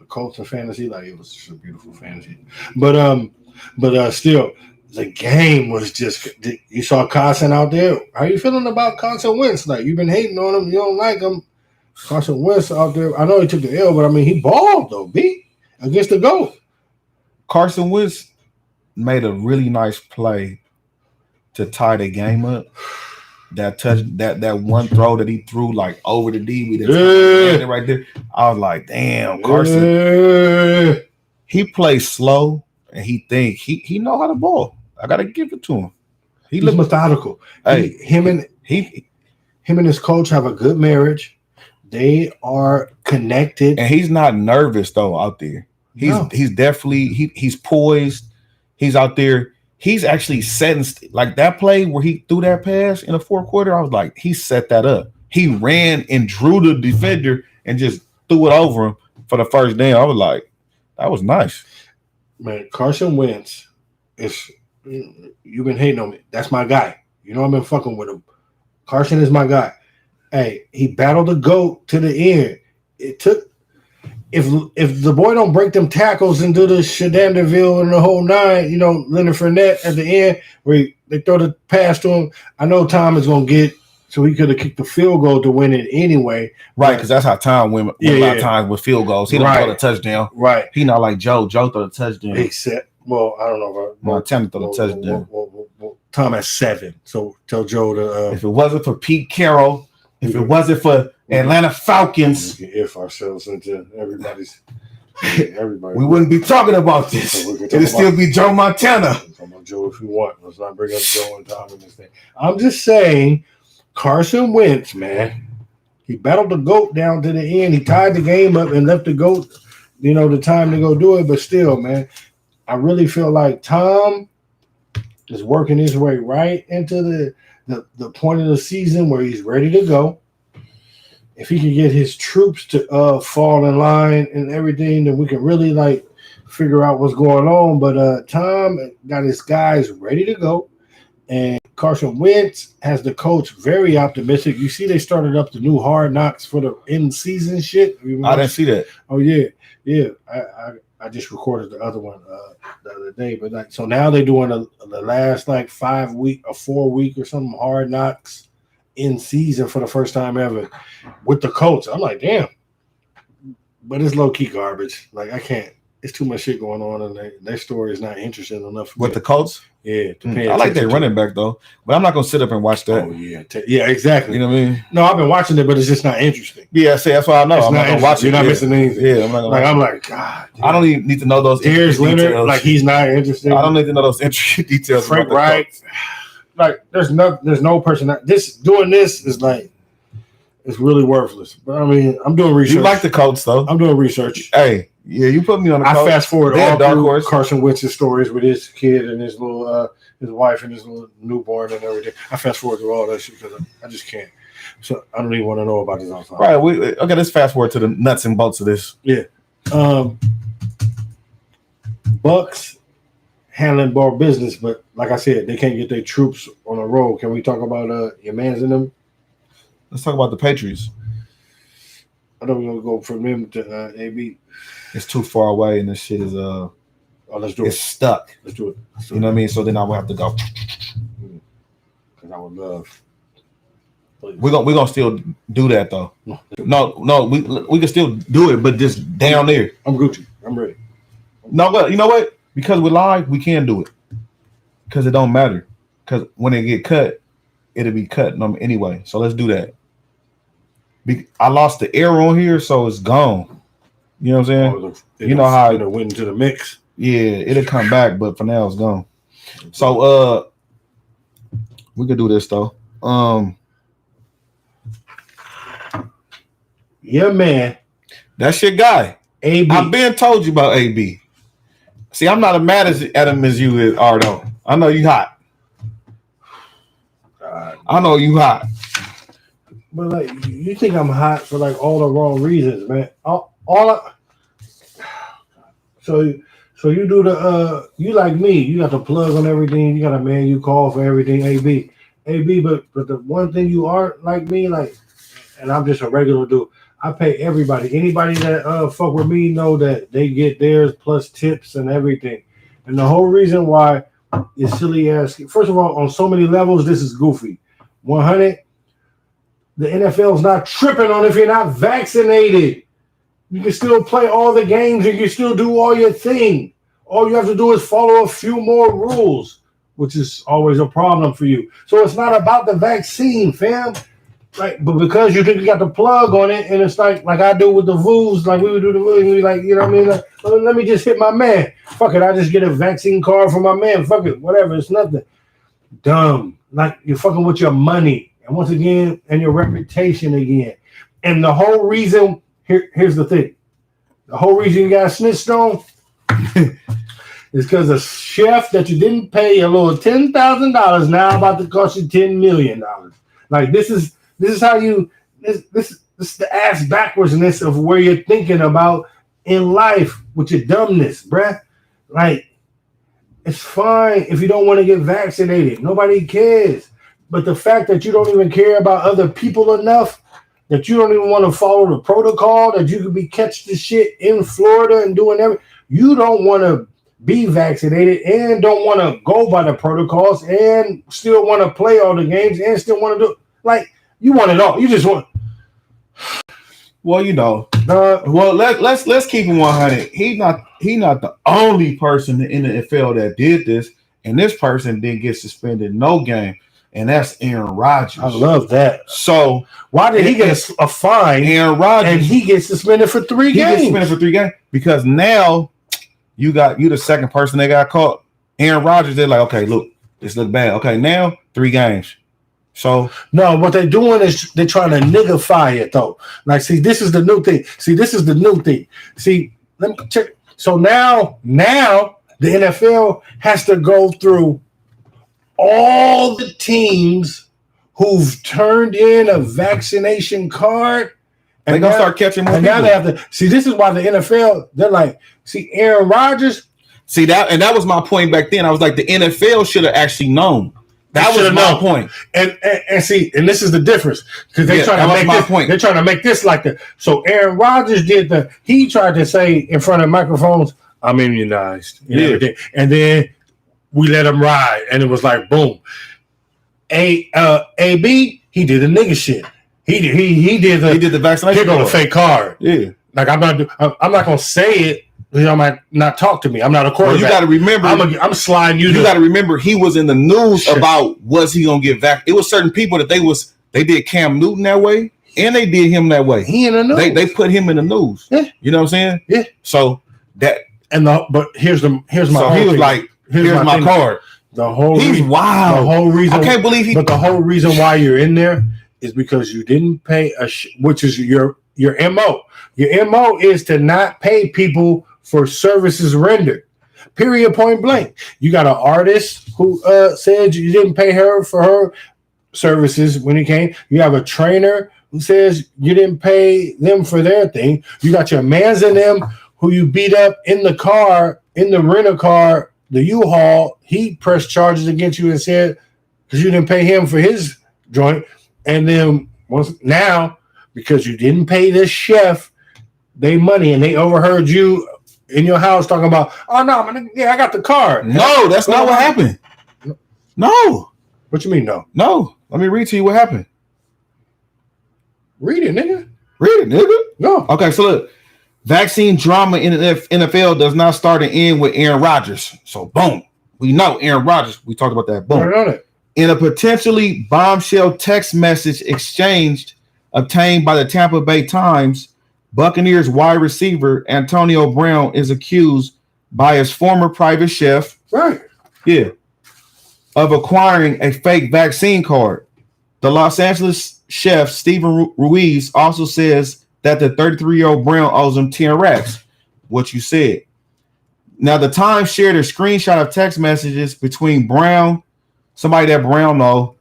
Colts in fantasy. Like, it was just a beautiful fantasy. But still, the game was just. You saw Carson out there. How you feeling about Carson Wentz? Like, you've been hating on him. You don't like him. Carson Wentz out there. I know he took the L, but I mean, he balled though. Against the GOAT. Carson Wentz made a really nice play to tie the game up. That touch, that one throw that he threw like over the DB, right there. I was like, damn, Carson. Yeah. He plays slow and he think he know how to ball. I gotta give it to him. He looks methodical. Hey, him and his coach have a good marriage. They are connected, and he's not nervous though out there. He's definitely he's poised. He's out there. He's actually setting like that play where he threw that pass in the fourth quarter. I was like, he set that up. He ran and drew the defender and just threw it over him for the first down. I was like, that was nice. Man, Carson Wentz is. You've been hating on me. That's my guy. You know I've been fucking with him. Carson is my guy. Hey, he battled the GOAT to the end. It took. If the boy don't break them tackles and do the Shadanderville and the whole nine, Leonard Fournette at the end where they throw the pass to him, I know Tom is going to get, so he could have kicked the field goal to win it anyway. Right, because that's how Tom win a lot of times with field goals. He don't throw the touchdown. Right. He not like Joe. Joe throw the touchdown. Except, well, I don't know. Montana throw the touchdown. Tom has 7, so tell Joe to. If it wasn't for Pete Carroll, if it wasn't for Atlanta Falcons, we can if ourselves into everybody. We wouldn't be talking about this. So it'd still be Joe Montana. Talk about Joe if you want. Let's not bring up Joe and Tom in this thing. I'm just saying, Carson Wentz, man, he battled the GOAT down to the end. He tied the game up and left the GOAT, the time to go do it. But still, man, I really feel like Tom is working his way right into the point of the season where he's ready to go. If he can get his troops to fall in line and everything, then we can really figure out what's going on. But Tom got his guys ready to go, and Carson Wentz has the coach very optimistic. You see, they started up the new Hard Knocks for the in-season shit. I didn't see that. Oh yeah. I just recorded the other one the other day, but so now they're doing the last 5 week or 4 week or something Hard Knocks in season for the first time ever with the Colts. I'm like, damn, but it's low key garbage. I can't. It's too much shit going on, and their story is not interesting enough. With the Colts, yeah. I like their running back though, but I'm not gonna sit up and watch that. Oh yeah, yeah, exactly. You know what I mean? No, I've been watching it, but it's just not interesting. Yeah, see, that's why I know. I'm not gonna watch it. You're not missing anything. Yeah, I'm not gonna. I'm like, God. I don't even need to know those. Darius Leonard, he's not interesting. I don't need to know those intricate details. Frank Wright, there's no person doing this is it's really worthless. But I mean, I'm doing research. You like the Colts though? I'm doing research. Hey, yeah, you put me on the Colts. I fast forward all dark through horse. Carson Wentz's stories with his kid and his little his wife and his little newborn and everything. I fast forward through all that shit because I just can't. So I don't even want to know about this outside. Right. Okay. Let's fast forward to the nuts and bolts of this. Yeah. Bucks handling ball business, but like I said, they can't get their troops on the road. Can we talk about your mans in them? Let's talk about the Patriots. I know we're gonna go from them to AB. It's too far away, and this shit is let's do it. It's stuck. Let's do it. You know what I mean? So then I will have to go. Because I would love. We're gonna still do that though. No, we can still do it, but just down there. I'm Gucci. I'm ready. No, but you know what? Because we're live, we can do it. Because it don't matter. Because when it get cut, it'll be cut anyway. So let's do that. I lost the air on here, so it's gone. You know what I'm saying? You know how it went into the mix. Yeah, it'll come back, but for now it's gone. So we could do this though. your man, That's your guy. AB. I've been told you about AB. See, I'm not as mad at him as you are, though. I know you hot. I know you hot. But like, you think I'm hot for like all the wrong reasons, man. So you do the you like me. You got the plug on everything. You got a man you call for everything. AB. But the one thing you aren't like me, like, and I'm just a regular dude. I pay everybody. Anybody that fuck with me know that they get theirs plus tips and everything. And the whole reason why is silly ass. First of all, on so many levels, this is goofy. 100. The NFL's not tripping on if you're not vaccinated. You can still play all the games. You can still do all your thing. All you have to do is follow a few more rules, which is always a problem for you. So it's not about the vaccine, fam. Right, but because you think you got the plug on it, and it's like I do with the Voos, like we would do the Voos, we like, you know what I mean? Like, let me just hit my man. Fuck it, I just get a vaccine card for my man. Fuck it, whatever, it's nothing. Dumb. Like, you're fucking with your money. And once again, and your reputation again. And the whole reason, here's the thing. The whole reason you got snitched on is because a chef that you didn't pay a little $10,000 now about to cost you $10 million. Like, this is how you this is the ass backwardsness of where you're thinking about in life with your dumbness, bruh. Like, it's fine if you don't want to get vaccinated. Nobody cares. But the fact that you don't even care about other people enough, that you don't even want to follow the protocol, that you could be catch the shit in Florida and doing everything, you don't want to be vaccinated and don't want to go by the protocols and still want to play all the games and still want to do, like, you want it all. You just want. Well, you know. Well, let's keep him 100. He not the only person in the NFL that did this, and this person didn't get suspended no game, and that's Aaron Rodgers. I love that. So why did he get a fine? Aaron Rodgers, and he gets suspended for 3 games. He gets suspended for 3 games because now you the second person they got caught. Aaron Rodgers, they're like, okay, look, this look bad. Okay, now 3 games. So no, what they're doing is they're trying to niggify it though. Like, see, this is the new thing. See, let me check. So now the NFL has to go through all the teams who've turned in a vaccination card. And they're gonna start catching more people. Now they have to see. This is why the NFL, they're like, see, Aaron Rodgers. See that, and that was my point back then. I was like, the NFL should have actually known. That was my point. And see, and this is the difference because they're trying to make this point. They're trying to make this like the. So Aaron Rodgers he tried to say in front of microphones, "I'm immunized," and everything, and then we let him ride, and it was like boom. AB, he did the nigga shit. He did the vaccination. He got a fake card. Yeah, like I'm not gonna say it. You might not talk to me. I'm not a quarterback. Well, you got to remember. I'm sliding you. You got to remember he was in the news about was he gonna get vaccinated. It was certain people that they did Cam Newton that way, and they did him that way. He in the news. They put him in the news. Yeah. You know what I'm saying? Yeah. So that but here's my. So he was thing. Like, here's my card. The whole he's wild. The whole reason I can't believe But the whole reason why you're in there is because you didn't pay which is your MO. Your MO is to not pay people for services rendered. Period, point blank. You got an artist who said you didn't pay her for her services when he came. You have a trainer who says you didn't pay them for their thing. You got your mans in them who you beat up in the car, in the rental car, the U-Haul. He pressed charges against you and said because you didn't pay him for his joint. And then now, because you didn't pay this chef they money and they overheard you in your house talking about, oh no, man, yeah, I got the card. No, that's not what happened. No. What you mean no? No. Let me read to you what happened. Read it, nigga. Read it, nigga. No. Okay, so look. Vaccine drama in the NFL does not start and end with Aaron Rodgers. So boom. We know Aaron Rodgers. We talked about that. Boom. Right on it. In a potentially bombshell text message exchanged obtained by the Tampa Bay Times, Buccaneers wide receiver Antonio Brown is accused by his former private chef, right? Yeah, of acquiring a fake vaccine card. The Los Angeles chef Stephen Ruiz also says that the 33-year-old Brown owes him 10 racks. What you said. Now, the Times shared a screenshot of text messages between Brown, somebody that Brown know,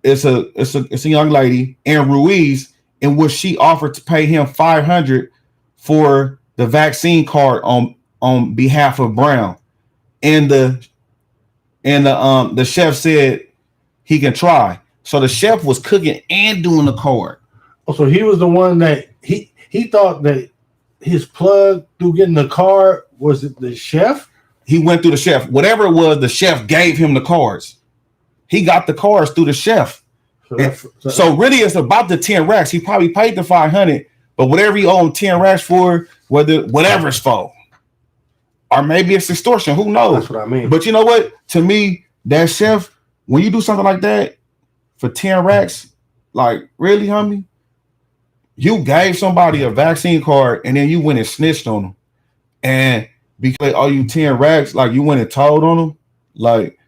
it's a young lady, and Ruiz, in which she offered to pay him $500 for the vaccine card on behalf of Brown. And the chef said he can try. So the chef was cooking and doing the card. Oh, so he was the one that he thought that his plug through getting the card was it the chef? He went through the chef. Whatever it was, the chef gave him the cards. He got the cards through the chef. So really, it's about the 10 racks. He probably paid the $500, but whatever he owed 10 racks for, whatever it's for, or maybe it's extortion. Who knows? That's what I mean. But you know what? To me, that chef, when you do something like that for 10 racks, like really, homie, you gave somebody a vaccine card and then you went and snitched on them, and because oh, you 10 racks, like you went and told on them, like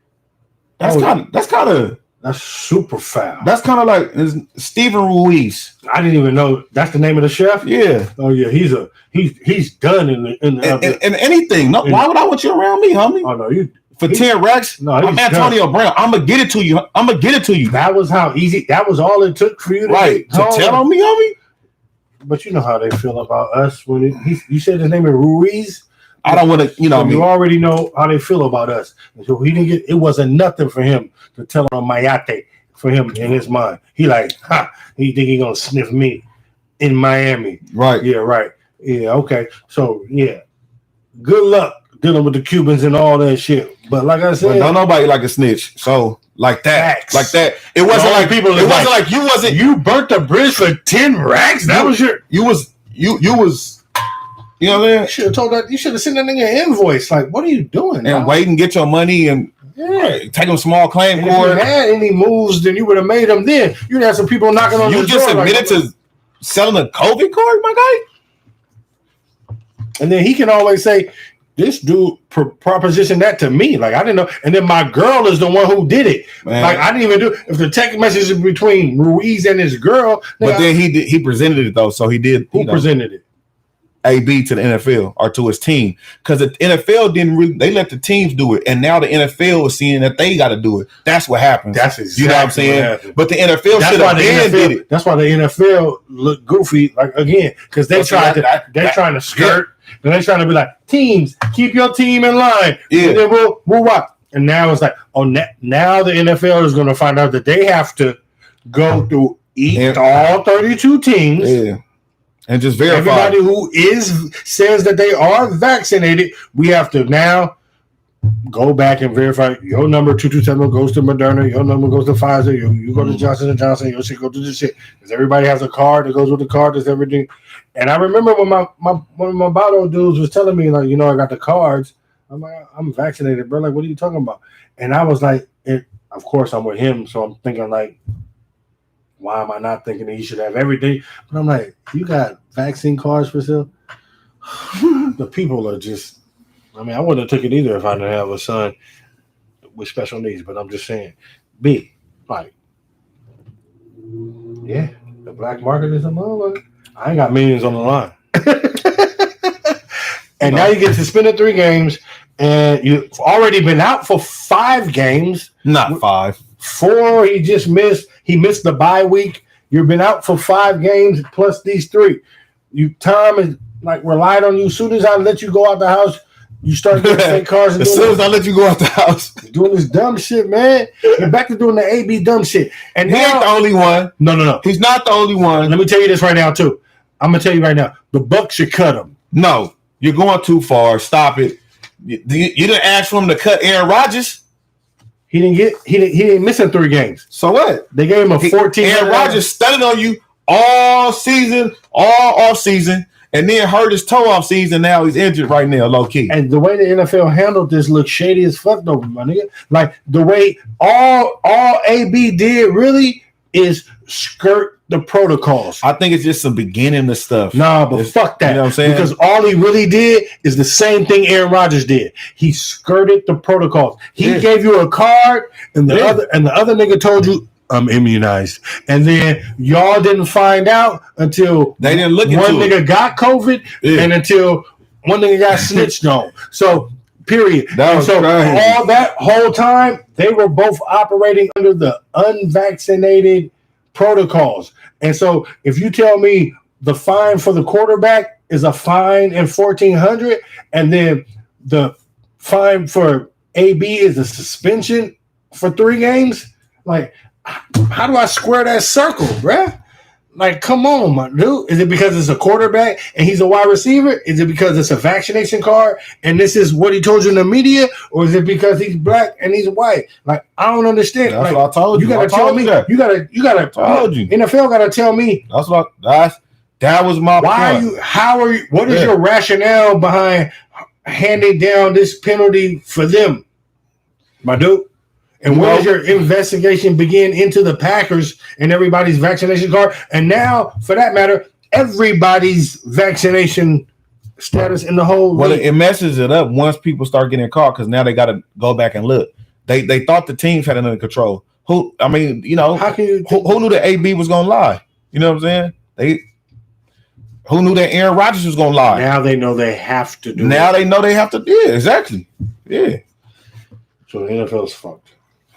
that's super foul. That's kind of like Steven Ruiz. I didn't even know that's the name of the chef. Yeah. Oh yeah, he's done in anything. No, why would I want you around me, homie? Oh no, you for 10 racks. No, I'm Antonio Brown. I'm gonna get it to you. That was how easy. That was all it took for you to tell on me, homie. But you know how they feel about us when you said his name is Ruiz. I don't want to, you already know how they feel about us. And so he didn't get. It wasn't nothing for him to tell on Mayate for him in his mind. He like, he think he gonna sniff me in Miami. Right. Yeah. Right. Yeah. Okay. So yeah. Good luck dealing with the Cubans and all that shit. But like I said, don't nobody like a snitch. So like that, facts. Like that. It wasn't like people. It wasn't like you wasn't. You burnt the bridge for 10 racks. That was your. You was. You know what I mean? You should have told that. You should have sent that nigga an invoice. Like, what are you doing? And wait and get your money and take them small claim court. If you had any moves, then you would have made them. Then you'd have some people knocking on. You just admitted to selling a COVID card, my guy. And then he can always say, "This dude propositioned that to me." Like I didn't know. And then my girl is the one who did it. Man. Like I didn't even do. If the text message is between Ruiz and his girl, but then he presented it though. So he did. Who presented it? AB to the NFL or to his team, because the NFL didn't really, they let the teams do it, and now the NFL is seeing that they got to do it. That's what happens. That's exactly you know what I'm saying. But the NFL should have did it. That's why the NFL look goofy, like again, because they're trying to skirt, and they're trying to be like teams, keep your team in line. Yeah, and then we'll what? And now it's like, oh, now the NFL is going to find out that they have to go through all 32 teams. Yeah. And just verify. Everybody who says that they are vaccinated, we have to now go back and verify your number 227 goes to Moderna, your number goes to Pfizer, you go to Johnson & Johnson, your shit go to this shit. Because everybody has a card that goes with the card, that's everything. And I remember when one of my bottle dudes was telling me, like, I got the cards. I'm like, I'm vaccinated, bro. Like, what are you talking about? And I was like, of course I'm with him, so I'm thinking like, why am I not thinking that he should have everything? But I'm like, you got vaccine cards for sale? The people are just, I wouldn't have took it either if I didn't have a son with special needs, but I'm just saying, like, yeah, the black market is a motherfucker. I ain't got millions on the line. And now you get suspended 3 games, and you've already been out for 5 games. Not 5. 4 he just missed. He missed the bye week. You've been out for 5 games plus these 3. Tom is like relied on you. As soon as I let you go out the house, you start getting fake cars. As soon as I let you go out the house, doing this dumb shit, man. You're back to doing the AB dumb shit. And he ain't the only one. No. He's not the only one. Let me tell you this right now too. I'm gonna tell you right now. The Bucs should cut him. No, you're going too far. Stop it. You didn't ask for him to cut Aaron Rodgers. He didn't miss in 3 games. So what? They gave him a 14. Aaron Rodgers studied on you all season, all off season, and then hurt his toe off season. Now he's injured right now, low key. And the way the NFL handled this looks shady as fuck, though, my nigga. Like the way all AB did really is skirt the protocols. I think it's just the beginning of stuff. Nah, but fuck that. You know what I'm saying? Because all he really did is the same thing Aaron Rodgers did. He skirted the protocols. He gave you a card, and the other nigga told you, immunized. And then y'all didn't find out until they didn't look one into nigga got COVID and until one nigga got snitched on. So, period. And so all that whole time, they were both operating under the unvaccinated protocols. And so if you tell me the fine for the quarterback is a fine and $1,400, and then the fine for AB is a suspension for 3 games, like, how do I square that circle, bruh? Like, come on, my dude. Is it because it's a quarterback and he's a wide receiver? Is it because it's a vaccination card and this is what he told you in the media? Or is it because he's black and he's white? Like, I don't understand. That's like, what I told you. You gotta tell me. That. You gotta told you. NFL gotta tell me. That was my point. What is your rationale behind handing down this penalty for them, my dude? And where does your investigation begin into the Packers and everybody's vaccination card? And now, for that matter, everybody's vaccination status in the whole league. Well, it messes it up once people start getting caught because now they got to go back and look. They thought the teams had it under control. Who knew that AB was going to lie? You know what I'm saying? Who knew that Aaron Rodgers was going to lie? Now they know they have to do it. Now they know they have to do it. Exactly. Yeah. So the NFL's fucked.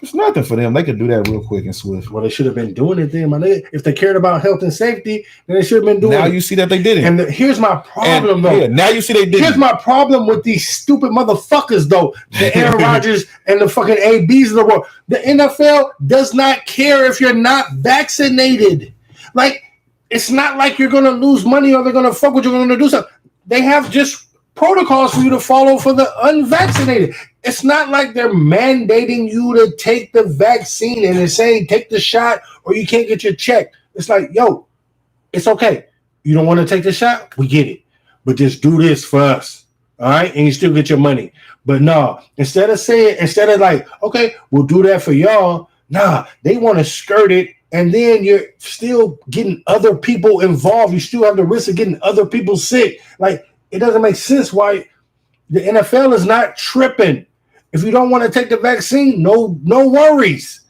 It's nothing for them. They could do that real quick and swift. Well, they should have been doing it then, my nigga. If they cared about health and safety, then they should have been doing it. Now you see that they did it. And here's my problem, though. Yeah, now you see they did it. Here's my problem with these stupid motherfuckers, though. The Aaron Rodgers and the fucking ABs of the world. The NFL does not care if you're not vaccinated. Like, it's not like you're going to lose money or they're going to fuck with you, going to do something. They have just protocols for you to follow for the unvaccinated. It's not like they're mandating you to take the vaccine and they're saying take the shot or you can't get your check. It's like, yo, it's okay. You don't want to take the shot? We get it. But just do this for us. All right? And you still get your money. But no, instead of like, okay, we'll do that for y'all. Nah, they want to skirt it. And then you're still getting other people involved. You still have the risk of getting other people sick. Like, it doesn't make sense why the NFL is not tripping. If you don't want to take the vaccine, no worries.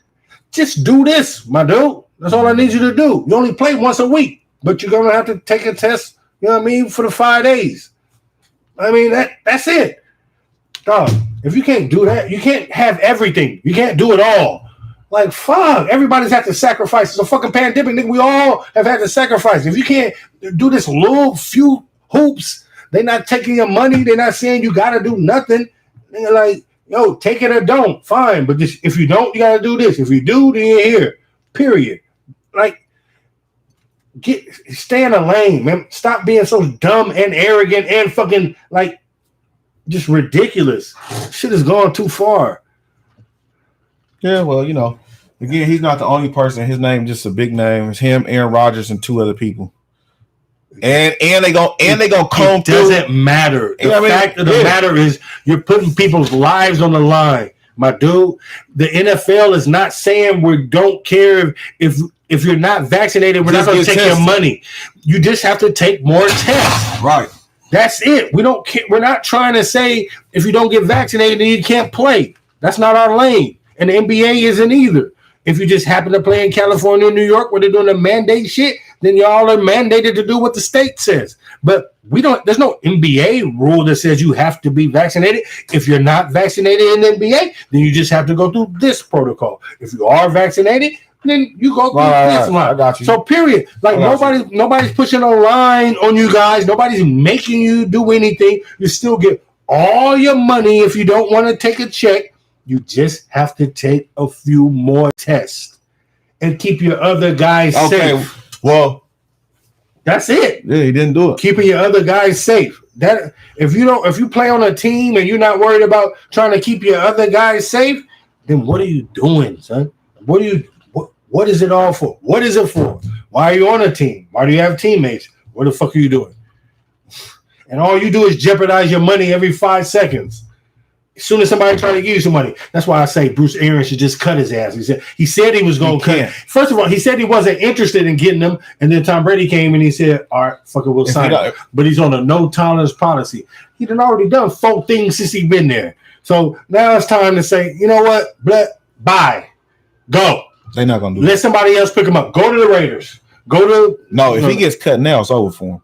Just do this, my dude. That's all I need you to do. You only play once a week, but you're going to have to take a test, you know what I mean, for the 5 days. I mean, that's it. Dog, if you can't do that, you can't have everything. You can't do it all. Like, fuck, everybody's had to sacrifice. It's a fucking pandemic, nigga. We all have had to sacrifice. If you can't do this little few hoops, they're not taking your money. They're not saying you got to do nothing. They're like, yo, take it or don't. Fine. But just, if you don't, you got to do this. If you do, then you're here. Period. Like, stay in a lane, man. Stop being so dumb and arrogant and fucking, like, just ridiculous. Shit has gone too far. Yeah, well, again, he's not the only person. His name just a big name. It's him, Aaron Rodgers, and 2 other people. And they gonna comb it doesn't matter. The fact of the matter is you're putting people's lives on the line, my dude. The NFL is not saying we don't care if you're not vaccinated, we're not going to take your money. You just have to take more tests. Right. That's it. We don't care. We're not trying to say if you don't get vaccinated, then you can't play. That's not our lane. And the NBA isn't either. If you just happen to play in California or New York where they're doing the mandate shit, then y'all are mandated to do what the state says. But there's no NBA rule that says you have to be vaccinated. If you're not vaccinated in the NBA, then you just have to go through this protocol. If you are vaccinated, then you go through this line. I got you. So period. Like nobody's pushing a line on you guys. Nobody's making you do anything. You still get all your money if you don't want to take a check. You just have to take a few more tests and keep your other guys safe. Well, that's it. Yeah, he didn't do it. Keeping your other guys safe. That if you play on a team and you're not worried about trying to keep your other guys safe, then what are you doing, son? What is it all for? What is it for? Why are you on a team? Why do you have teammates? What the fuck are you doing? And all you do is jeopardize your money every 5 seconds. As soon as somebody try to give you some money, that's why I say Bruce Arians should just cut his ass. He said he was going to cut. First of all, he said he wasn't interested in getting them, and then Tom Brady came and he said, "All right, fuck it, we'll sign it." But he's on a no tolerance policy. He done already done 4 things since he's been there. So now it's time to say, you know what, bye, go. They're not gonna do Let somebody else pick him up. Go to the Raiders. If he gets cut now, it's over for him.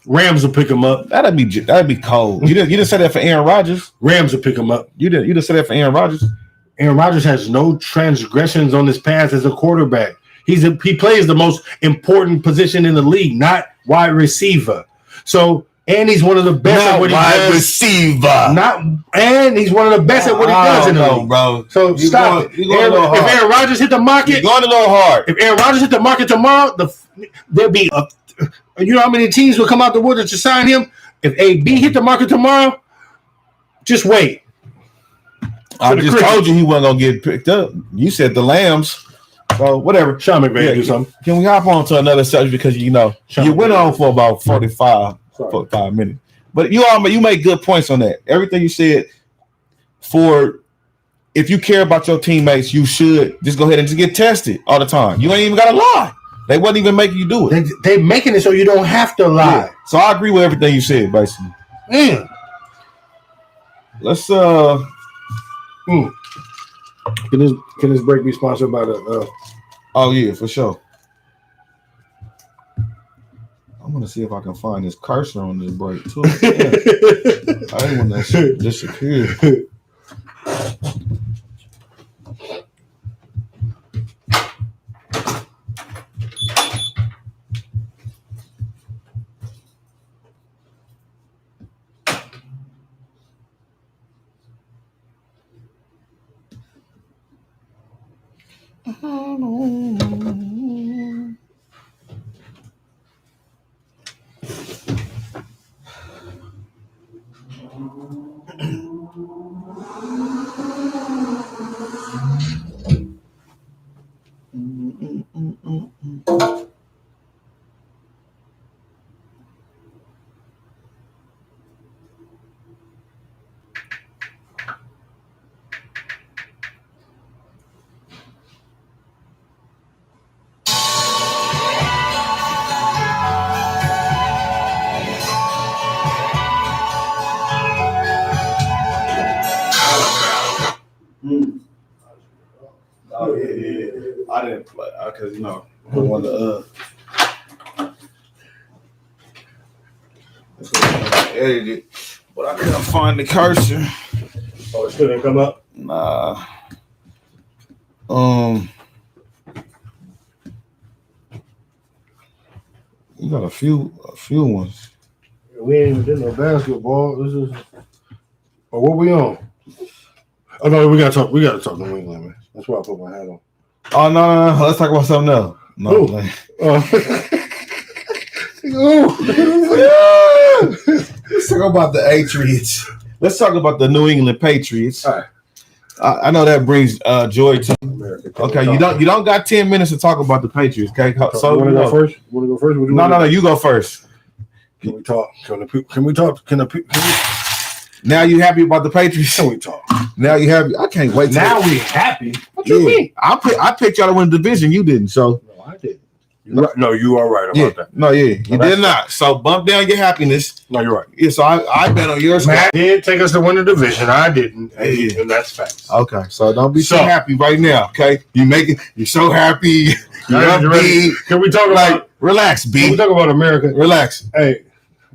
Rams will pick him up. That'd be cold. You didn't say that for Aaron Rodgers. Rams will pick him up. You didn't say that for Aaron Rodgers. Aaron Rodgers has no transgressions on his path as a quarterback. He plays the most important position in the league, not wide receiver. So, and he's one of the best at what he does. Receiver. And he's one of the best at what he does in the league. Bro. So stop it. If Aaron Rodgers hit the market, you're going a little hard. If Aaron Rodgers hit the market tomorrow, there'll be you know how many teams will come out the wood to sign him? If AB hit the market tomorrow, just wait. I just told you he wasn't gonna get picked up. You said the Lambs. So whatever. Sean McVay do something. Can we hop on to another subject because you went on for about 45 minutes. But you make good points on that. Everything you said if you care about your teammates, you should just go ahead and just get tested all the time. You ain't even gotta lie. They wasn't even making you do it. They making it so you don't have to lie. Yeah. So I agree with everything you said, basically. Man. Let's Can this break be sponsored by the oh yeah, for sure. I'm gonna see if I can find this cursor on this break too. Yeah. I didn't want that shit to disappear. Oh yeah. I didn't play because I want to edit it, but I couldn't find the cursor. Oh, it still didn't come up? Nah. You got a few ones. We ain't even did no basketball. This is what we on? Oh no, we gotta talk New England, man. That's why I put my hat on. Oh no. Let's talk about something else. No. Let's talk about the Patriots. Let's talk about the New England Patriots. All right. I know that brings joy to America. Okay, you don't got 10 minutes to talk about the Patriots. Okay, so you want to go first? No. You go first. Can we talk? Can we talk? Now you happy about the Patriots? Can we talk? Now you happy? I can't wait. Now we happy? What you mean? I picked y'all to win the division. You didn't. So no, I didn't. No, you are right about that. No, you did not. So bump down your happiness. No, you're right. Yeah, so I bet on yours. Matt did take us to win the division. I didn't, and that's facts. Okay, so don't be so happy right now. Okay, you're so happy. You're ready? Can we talk about? Relax, B. Can we talk about America? Relax. Hey,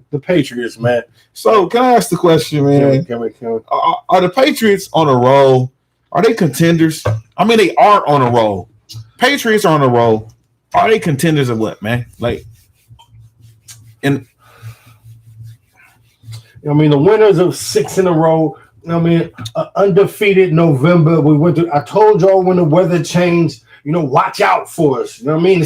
the Patriots, man. So can I ask the question, man? Can we? Are the Patriots on a roll? Are they contenders? I mean, they are on a roll. Patriots are on a roll. Are they contenders or what, man? The winners of 6 in a row. Undefeated November. We went through. I told y'all when the weather changed. Watch out for us. You know what I mean?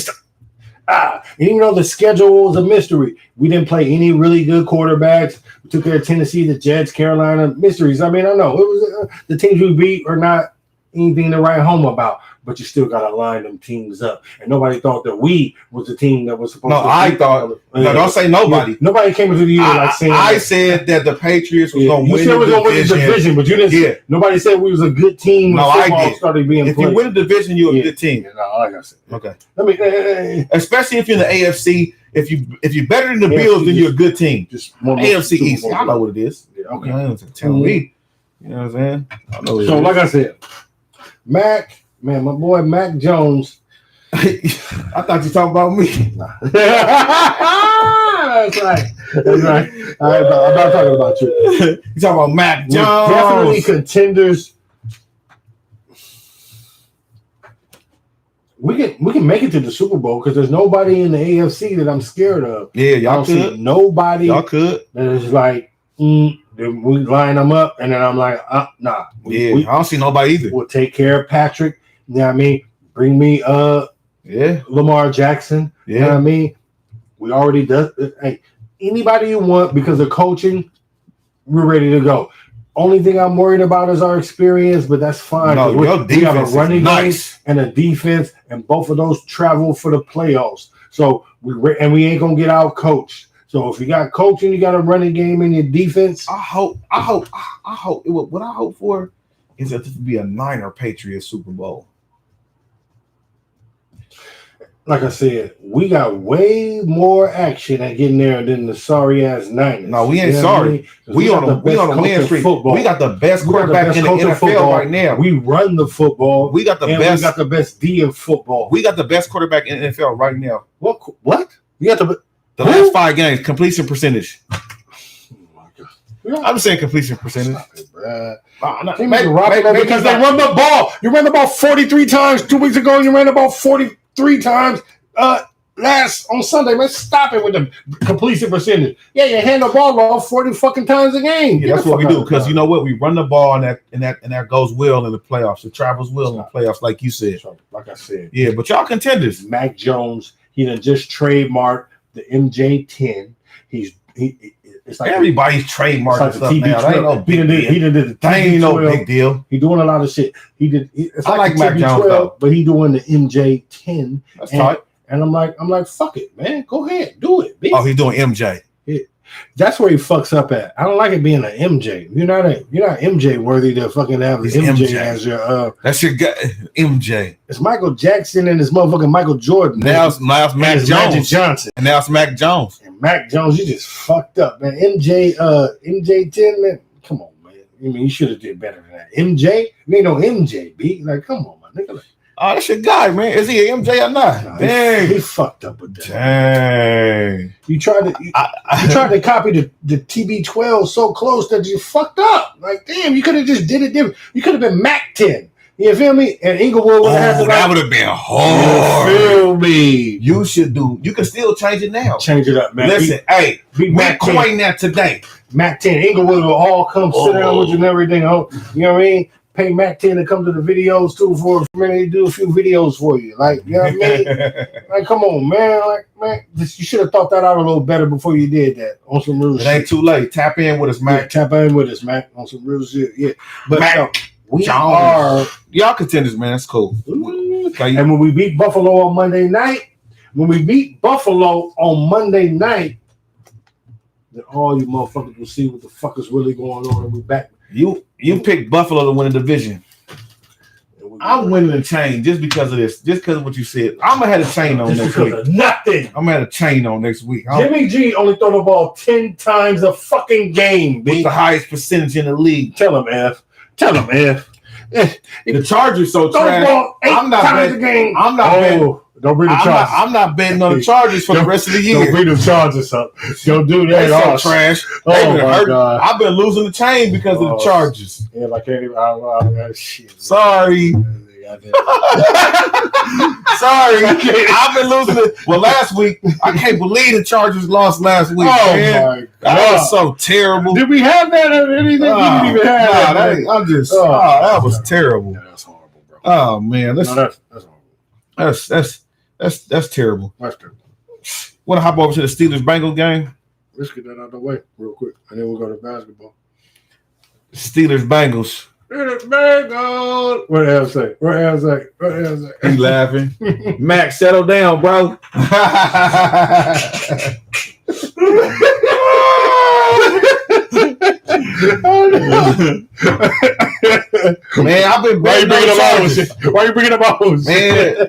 The schedule was a mystery. We didn't play any really good quarterbacks. We took care of Tennessee, the Jets, Carolina. Mysteries. I know it was the teams we beat are not anything to write home about. But you still got to line them teams up. And nobody thought that we was the team that was supposed to. No, I thought. No, don't say nobody. Yeah, nobody came into the year saying. I said that the Patriots was going to win. You said we was going to win the division, but you didn't. Yeah. Nobody said we was a good team. No, I did. Started being if played. You win the division, you're a good team. No, like I said. Okay. Especially if you're in the AFC. If you're better than the Bills, then you're a good team. Just AFC East. I know what it is. Yeah, okay. Tell me. You know what I'm saying? I know. So, like I said, Mac Man, my boy Mac Jones. I thought you were talking about me. Nah. That's right. I'm not talking about you. You talking about Mac Jones? We're definitely contenders. We can make it to the Super Bowl because there's nobody in the AFC that I'm scared of. Yeah, y'all I don't see could. nobody. Y'all could. That is like, we line them up, and then I'm like, nah. I don't see nobody either. We'll take care of Patrick. You know what I mean? Bring me Lamar Jackson. Yeah. You know what I mean? We already done. Hey, anybody you want because of coaching, we're ready to go. Only thing I'm worried about is our experience, but that's fine. No, we have a running game and a defense, and both of those travel for the playoffs. So we ain't gonna get out coached. So if you got coaching, you got a running game in your defense. I hope. What I hope for is that this would be a Niner Patriots Super Bowl. Like I said, we got way more action at getting there than the sorry ass Niners. No, we ain't sorry. We on a win streak. Football. We got the best quarterback in the NFL right now. We run the football. We got the best. We got the best D in football. We got the best quarterback in the NFL right now. What? We got the last 5 games completion percentage. Oh my God. I'm saying completion percentage. Stop it, bro. Because they run the ball. You ran the ball 43 times 2 weeks ago. You ran the ball 43 times last on Sunday. Man, stop it with the completion percentage. Yeah, you hand the ball off 40 fucking times a game. Yeah, that's what we do. Because you know what? We run the ball and that goes well in the playoffs. It travels well in the playoffs, like you said. Like I said. Yeah, but y'all contenders. Mac Jones, he done just trademarked the MJ10. It's like everybody's trademarking stuff now. That ain't no big deal. He did the that ain't no big deal. He doing a lot of shit. It's like Mac Jones, though. But he doing the MJ10. That's tight. And I'm like, fuck it, man. Go ahead, do it. Bitch. Oh, he's doing MJ. That's where he fucks up at. I don't like it being an MJ. You're not MJ worthy to fucking have the MJ as your that's your guy, MJ. It's Michael Jackson and his motherfucking Michael Jordan. Now it's Mac Jones. Magic Johnson. And now it's Mac Jones. And Mac Jones, you just fucked up, man. MJ10, man. Come on, man. I mean, you should have did better than that. MJ? You ain't no MJ, B. Like, come on, my nigga. Like, oh, that's your guy, man. Is he an MJ or not? Nah, dang, he fucked up with that. Dang, you tried to copy the TB12 so close that you fucked up. Like, damn, you could have just did it different. You could have been Mac 10. You feel me? And Inglewood would have had to. That would have been hard. You feel me? You should do. You can still change it now. Change it up, man. Listen, we coin that today. Mac 10. Inglewood will all come sit down with you and everything. You know what I mean? Pay Mac 10 to come to the videos too for a minute. He do a few videos for you. Like, you know what I mean? Like, come on, man. Like, man, you should have thought that out a little better before you did that on some real shit. It ain't too late. Tap in with us, Mac. Yeah, tap in with us, Mac, on some real shit. Yeah. But Mac, we are y'all contenders, man. That's cool. And when we beat Buffalo on Monday night, then all you motherfuckers will see what the fuck is really going on, and we back. You picked Buffalo to win the division. I'm winning the chain just because of this. Just because of what you said. I'm gonna have a chain on next week. Nothing. I'm gonna have a chain on next week. Jimmy G only throw the ball 10 times a fucking game. What's the highest percentage in the league? Tell him, F. The Chargers so trash. I'm not betting. Don't bring the Chargers. I'm not betting on the Chargers for the rest of the year. Don't bring the Chargers up. Don't do that. They're so trash. Oh my God. I've been losing the chain because of the Chargers. Yeah, like anyway, shit. Sorry. Sorry. I've been losing it. Well, last week, I can't believe the Chargers lost last week. Oh, man. my God. That was so terrible. Did we have that or anything? We didn't even have that. That was terrible. Yeah, that's horrible, bro. Oh, man. That's horrible. That's terrible. That's terrible. Want to hop over to the Steelers-Bengals game? Let's get that out of the way real quick, and then we'll go to basketball. Steelers-Bengals. Bengals. What the hell say? He laughing. Max, settle down, bro. Man, I've been betting on the Chargers. Why you bringing up Owens? Man,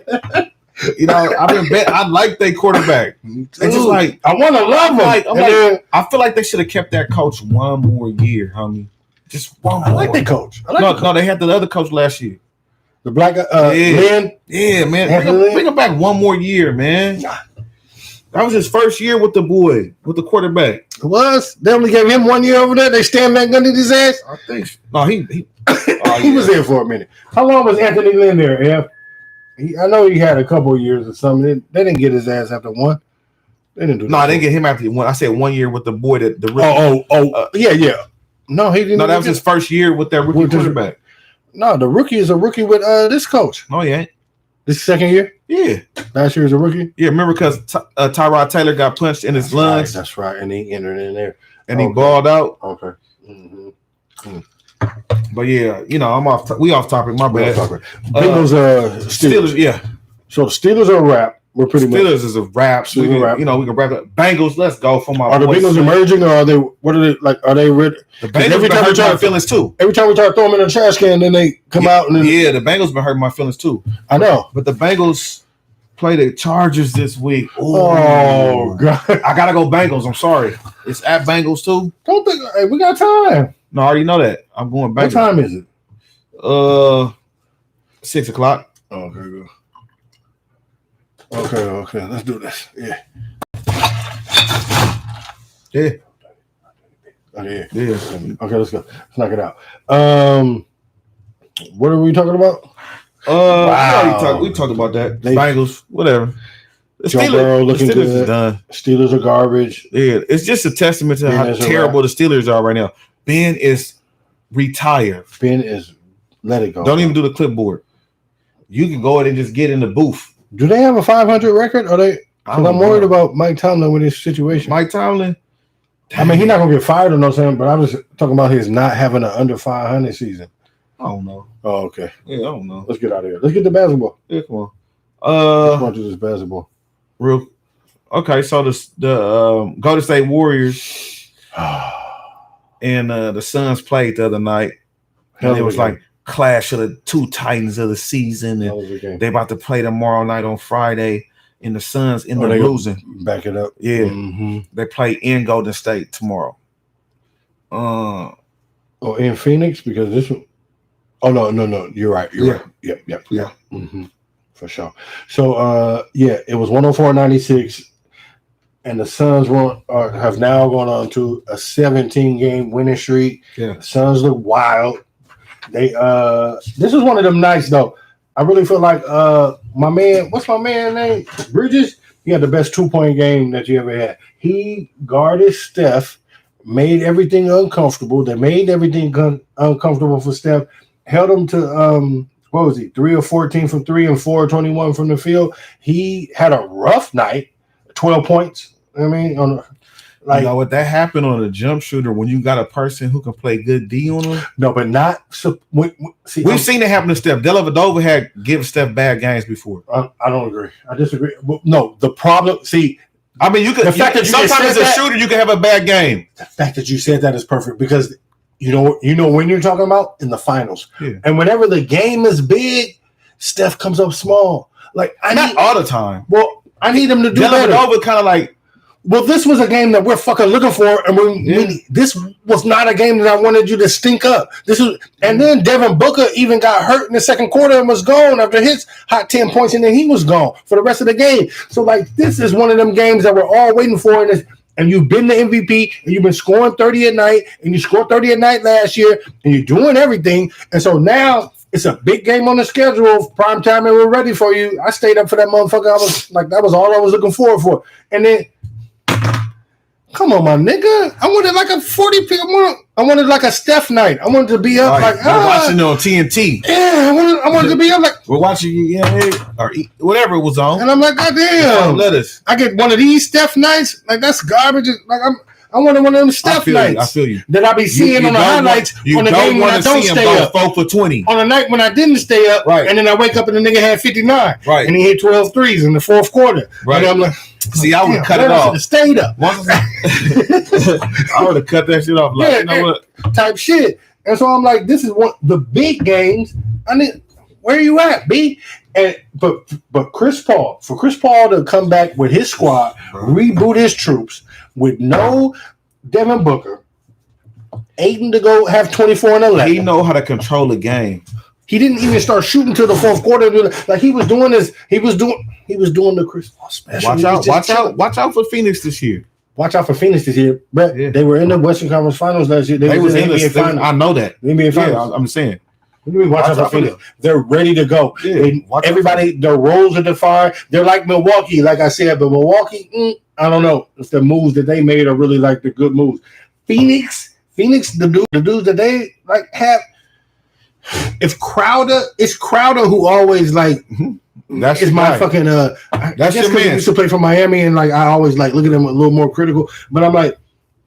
you know, I've been betting. I like their quarterback. It's just like I want to love him. I feel like they should have kept that coach one more year, homie. Just one more. I like their coach. No, they had the other coach last year. The black Lynn. Yeah, man. Bring him back one more year, man. That was his first year with the quarterback. It was. They only gave him 1 year over there. They stand back under his ass. I think. No, he he was there for a minute. How long was Anthony Lynn there, Ev? I know he had a couple of years or something. They didn't get his ass after one. They didn't do. No, they didn't get him after one. I said 1 year with the boy that the rookie. Yeah. No, he didn't. No, that was his first year with that rookie quarterback. No, the rookie is a rookie with this coach. No, he ain't. This second year? Yeah. Last year was a rookie? Yeah, remember because Tyrod Taylor got punched in his lungs. That's right. And he entered in there. And he balled out. Okay. Mm-hmm. But yeah, I'm off. We off topic. My bad. Bengals, Steelers. Yeah. So the Steelers are a wrap. We're pretty much. Steelers is a wrap. We can wrap it. Bengals. Let's go for my. Are the Bengals emerging, or are they? What are they like? Are they rid? The Bengals been hurting my feelings too. Every time we try to throw them in the trash can, then they come out and then the Bengals been hurting my feelings too. I know, but the Bengals play the Chargers this week. Ooh. Oh God! I gotta go Bengals. I'm sorry. It's at Bengals too. Don't think we got time. No, I already know that. I'm going Bengals. What time is it? 6 o'clock. Okay, good. Okay. Let's do this. Yeah. Yeah. Okay. Yeah. Okay, let's go. Let's knock it out. What are we talking about? We talked about that. Bengals, whatever. The Steelers is done. Steelers are garbage. Yeah, it's just a testament to how terrible the Steelers are right now. Ben is retired. Let it go. Don't even do the clipboard. You can go ahead and just get in the booth. Do they have a 500 record? Or they? Because I'm worried about Mike Tomlin with his situation. Mike Tomlin. I mean, he's not gonna get fired or no something, but I was talking about his not having an under 500 season. I don't know. Oh, okay. Yeah, I don't know. Let's get out of here. Let's get to basketball. Yeah, come on. Let's go to this basketball. Okay, so the Golden State Warriors and the Suns played the other night. And it was like clash of the two titans of the season, and they about to play tomorrow night on Friday. And the Suns end up losing. Back it up. Yeah, They play in Golden State tomorrow. In Phoenix because this one. Oh no! You're right. You're right. Yep. Yeah. Mm-hmm. For sure. So it was 104-96, and the Suns have now gone on to a 17-game winning streak. Yeah, the Suns look wild. They this is one of them nights though. I really feel like my man, what's my man's name? Bridges. He had the best 2-point game that you ever had. He guarded Steph, made everything uncomfortable. They made everything uncomfortable for Steph. Held him to what was he? 3 of 14 from 3 and 4 of 21 from the field. He had a rough night. 12 points. I mean, you know what, that happened on a jump shooter when you got a person who can play good D on them. No, but not. We've seen it happen to Steph. Dellavedova had given Steph bad games before. I don't agree. I disagree. No, the problem. See, I mean, you could. Sometimes as a shooter, you can have a bad game. The fact that you said that is perfect because you know when you're talking about in the finals, and whenever the game is big, Steph comes up small. Like not all the time. Well, I need him to do better. Dellavedova kind of like. Well, this was a game that we're fucking looking for, and this was not a game that I wanted you to stink up. And then Devin Booker even got hurt in the second quarter and was gone after his hot 10 points, and then he was gone for the rest of the game. So, this is one of them games that we're all waiting for, and you've been the MVP, and you've been scoring 30 a night, and you scored 30 a night last year, and you're doing everything. And so now it's a big game on the schedule, prime time, and we're ready for you. I stayed up for that motherfucker. I was like, that was all I was looking forward for. And then, come on, my nigga. I wanted like a 40 pick. I wanted like a Steph night. I wanted to be up we're watching on TNT. Yeah, I wanted to be up like we're watching or whatever it was on. And I'm like, God damn. I get one of these Steph nights. Like that's garbage. Like I wanted one of them Steph nights. I feel you. That I be seeing on the highlights on the game when I don't stay up. 4 for 20. On the night when I didn't stay up. Right. And then I wake up and the nigga had 59. Right. And he hit 12 threes in the fourth quarter. Right. And I'm like, see, I would have cut it off. I stayed up. I would have cut that shit off. Like, you know what? Type shit. And so I'm like, this is one the big games. I need where are you at, B? And but Chris Paul, for Chris Paul to come back with his squad, reboot his troops with no Devin Booker, Aiden to go have 24 and 11. He know how to control the game. He didn't even start shooting till the fourth quarter. Like he was doing this. He was doing the Chris Paul special. Watch out for Phoenix this year. Watch out for Phoenix this year. But Yeah. they were in the Western Conference Finals last year. They was in the NBA Finals. I know that. NBA Finals. Yeah, I'm saying. Watch out for Phoenix. They're ready to go. Yeah. Everybody, their roles are defined. They're like Milwaukee, like I said. But Milwaukee, I don't know if the moves that they made are really like the good moves. Phoenix, the dudes that they like have. It's Crowder who always like. That's it's my fucking. That's your man. He used to play for Miami, and like I always like look at him a little more critical. But I'm like,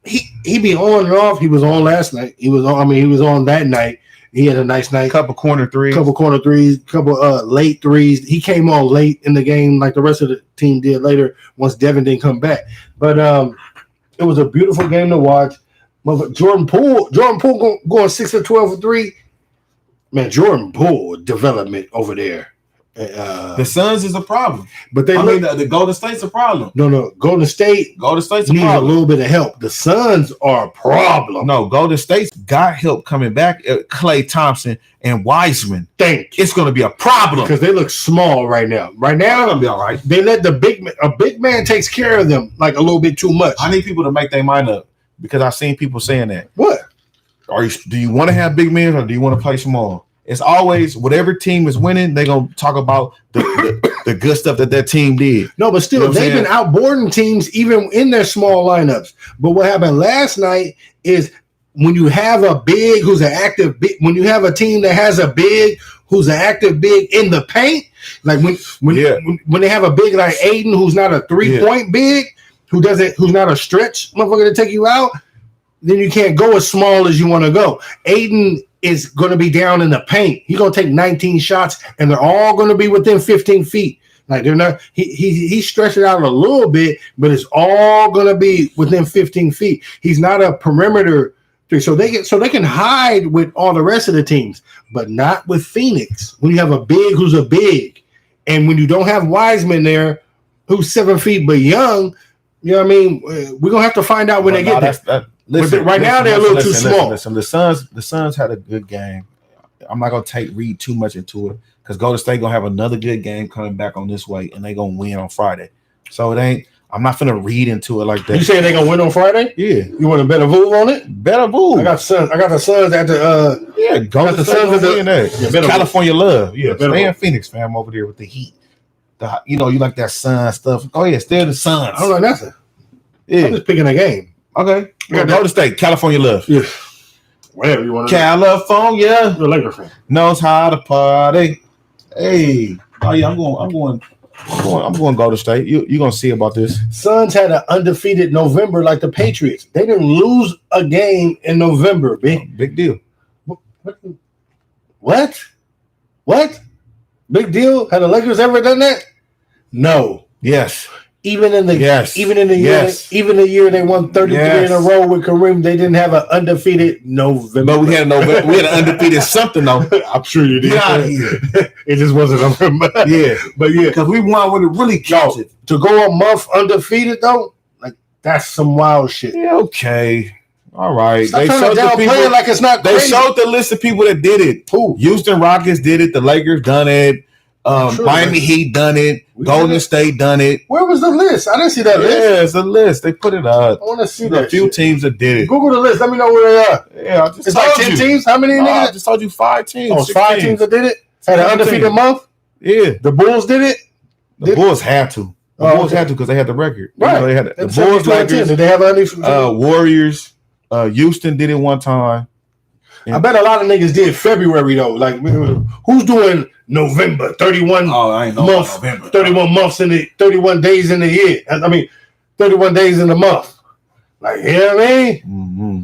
he be on and off. He was on last night. He was on that night. He had a nice night. Couple corner threes, couple late threes. He came on late in the game, like the rest of the team did later once Devin didn't come back. But it was a beautiful game to watch. But Jordan Poole going 6 of 12 for 3. Man, Jordan Poole development over there. The Suns is a problem, but the Golden State's a problem. No, Golden State's a needs problem. a little bit of help. The Suns are a problem. No, Golden State's got help coming back. Klay Thompson and Wiseman. It's going to be a problem because they look small right now. Right now, they're going to be all right. They let a big man takes care of them like a little bit too much. I need people to make their mind up because I've seen people saying that. What? Do you want to have big men or do you want to play small? It's always whatever team is winning, they're gonna talk about the good stuff that team did. No, but still, they've been outboarding teams even in their small lineups. But what happened last night is when you have a big who's an active big, when you have a team that has a big who's an active big in the paint, like when they have a big like Aiden who's not a 3-point big, who's not a stretch motherfucker to take you out, then you can't go as small as you want to go. Aiden is going to be down in the paint. He's going to take 19 shots, and they're all going to be within 15 feet. Like they're not. He stretched it out a little bit, but it's all going to be within 15 feet. He's not a perimeter, so they can hide with all the rest of the teams, but not with Phoenix. When you have a big who's a big, and when you don't have Wiseman there, who's 7 feet but young, you know what I mean. We're gonna have to find out when they get there. Right now they're a little too small. Listen, the Suns had a good game. I'm not gonna read too much into it because Golden State gonna have another good game coming back on this way, and they gonna win on Friday. So it ain't. I'm not gonna read into it like that. You saying they gonna win on Friday? Yeah. You want to bet a move on it? Bet a move. I got the Suns at the Golden State gonna win that. California love. Yeah, stay in Phoenix, fam, over there with the Heat. You like that Sun stuff. Oh yeah, stay in the Suns. I don't like nothing. Yeah. I'm just picking a game. Okay. Golden State, California love. Yeah. Whatever you want to California. You're a Laker fan. Knows how to party. Hey. Oh yeah, I'm going Golden State. You're gonna see about this. Suns had an undefeated November like the Patriots. They didn't lose a game in November, big deal. What? Big deal? Had the Lakers ever done that? No. Yes. Even in the year they won 33 in a row with Kareem, they didn't have an undefeated November. But we had an undefeated something though. I'm sure you did. It just wasn't November. Yeah, but yeah, because we won when it really counted. To go a month undefeated though, like that's some wild shit. Yeah, okay. All right. Stop trying to downplay it like it's not crazy. They showed the list of people that did it. Who? Houston Rockets did it. The Lakers done it. Miami Heat done it. Golden State done it. Where was the list? I didn't see that list. Yeah, it's a list. They put it up. I want to see that. A few teams that did it. Google the list. Let me know where they are. Yeah, I just it's like 10 teams. How many niggas? I just told you 5 teams. Oh, it's 5 teams that did it. Had an undefeated month. Yeah, the Bulls did it. The Bulls had to. The Bulls had to because they had the record. Right. They had the Bulls. Lakers. Did they have undefeated? Warriors. Houston did it one time. I bet a lot of niggas did February though. Like, who's doing November 31? Oh, I ain't know about November. 31 months in the 31 days in the year. I mean, 31 days in the month. Like, you know what I mean? Mm-hmm.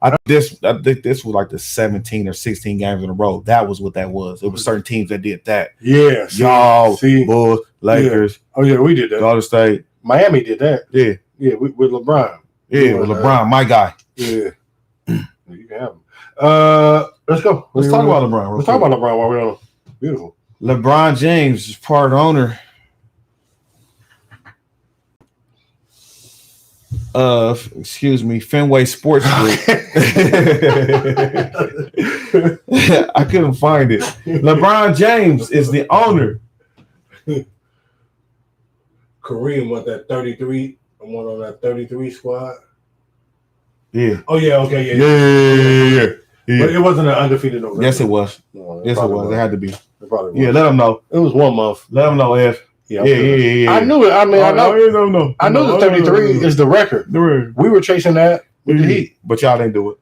I think this was like the 17 or 16 games in a row. That was what that was. It was certain teams that did that. Yeah, y'all, Bulls, Lakers. Yeah. Oh yeah, we did that. Golden State, Miami did that. Yeah, with LeBron. Yeah, with LeBron, my guy. Yeah. You can have him. Let's go. Let's talk about LeBron. Let's talk about LeBron while we're on. Beautiful. LeBron James is part owner Fenway Sports Group. I couldn't find it. LeBron James is the owner. Kareem won that 33. I'm one on that 33 squad. Yeah. Oh yeah. Okay. Yeah. But it wasn't an undefeated November. Yes, it was. No, Yes, it was. It had to be. It probably was. Yeah, let them know. It was 1 month. Let them know, F. Yeah. Yeah. I knew it. I mean, I know. I knew the 33 is the record. We were chasing that with the Heat, but y'all didn't do it.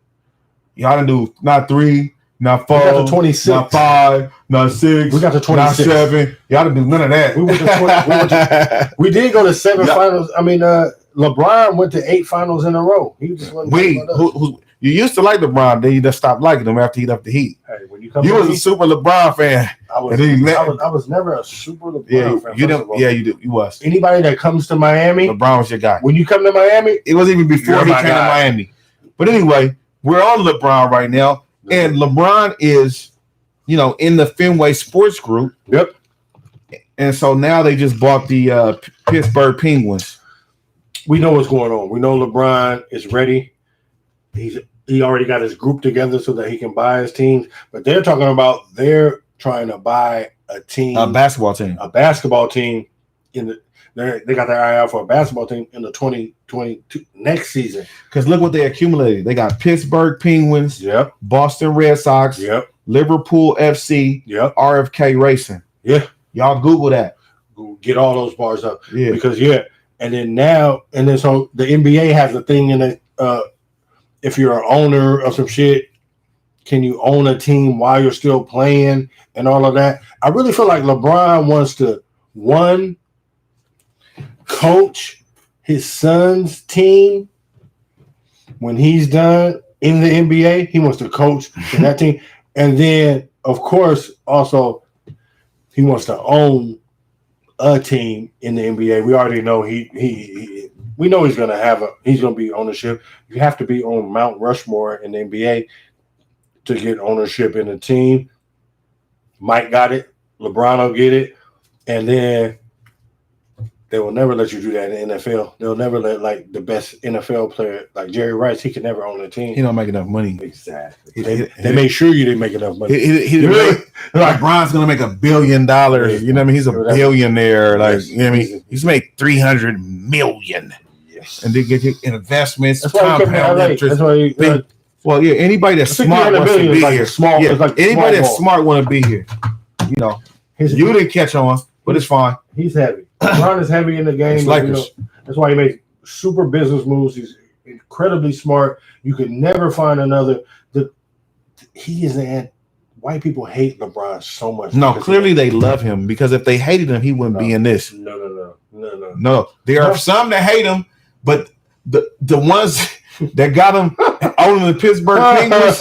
Y'all didn't do not 3, not 4, we got to 26, not 5, not 6. We got to 26, not 7. Y'all didn't do none of that. We went to we did go to 7 finals. I mean, LeBron went to 8 finals in a row. He just wasn't. You used to like LeBron, then you just stopped liking him after he left the Heat. Hey, when you come, you was a super LeBron fan. I was never a super LeBron fan. You didn't. Yeah, you did. You was. Anybody that comes to Miami, LeBron was your guy. When you come to Miami, it was even before he came to Miami. But anyway, we're on LeBron right now, and LeBron is, in the Fenway Sports Group. Yep. And so now they just bought the Pittsburgh Penguins. We know what's going on. We know LeBron is ready. He already got his group together so that he can buy his teams. But they're talking about they're trying to buy a basketball team. They got their eye out for a basketball team in the 2022 next season. Because look what they accumulated. They got Pittsburgh Penguins, Boston Red Sox, Liverpool FC, RFK Racing. Yeah. Y'all Google that. Get all those bars up. Yeah. Because and then so the NBA has a thing in it. If you're an owner of some shit, can you own a team while you're still playing and all of that? I really feel like LeBron wants to, coach his son's team when he's done in the NBA. He wants to coach that team. And then, of course, also he wants to own a team in the NBA. We already know we know he's gonna be ownership. You have to be on Mount Rushmore in the NBA to get ownership in the team. Mike got it, LeBron will get it, and then they will never let you do that in the NFL. They'll never let like the best NFL player like Jerry Rice. He can never own a team. He don't make enough money. Exactly. They make sure you didn't make enough money. LeBron's gonna make $1 billion. You know what I mean? He's a billionaire. Like you know what I mean? He's make $300 million. And they get you investments. That's why well, yeah. Anybody that's smart wants to be here. Anybody that's smart want to be here. You didn't catch on, but it's fine. He's heavy. LeBron is heavy in the game. That's why he makes super business moves. He's incredibly smart. You could never find another. White people hate LeBron so much. No, clearly they love him because if they hated him, he wouldn't be in this. No. There are some that hate him. But the ones that got him owning the Pittsburgh Penguins,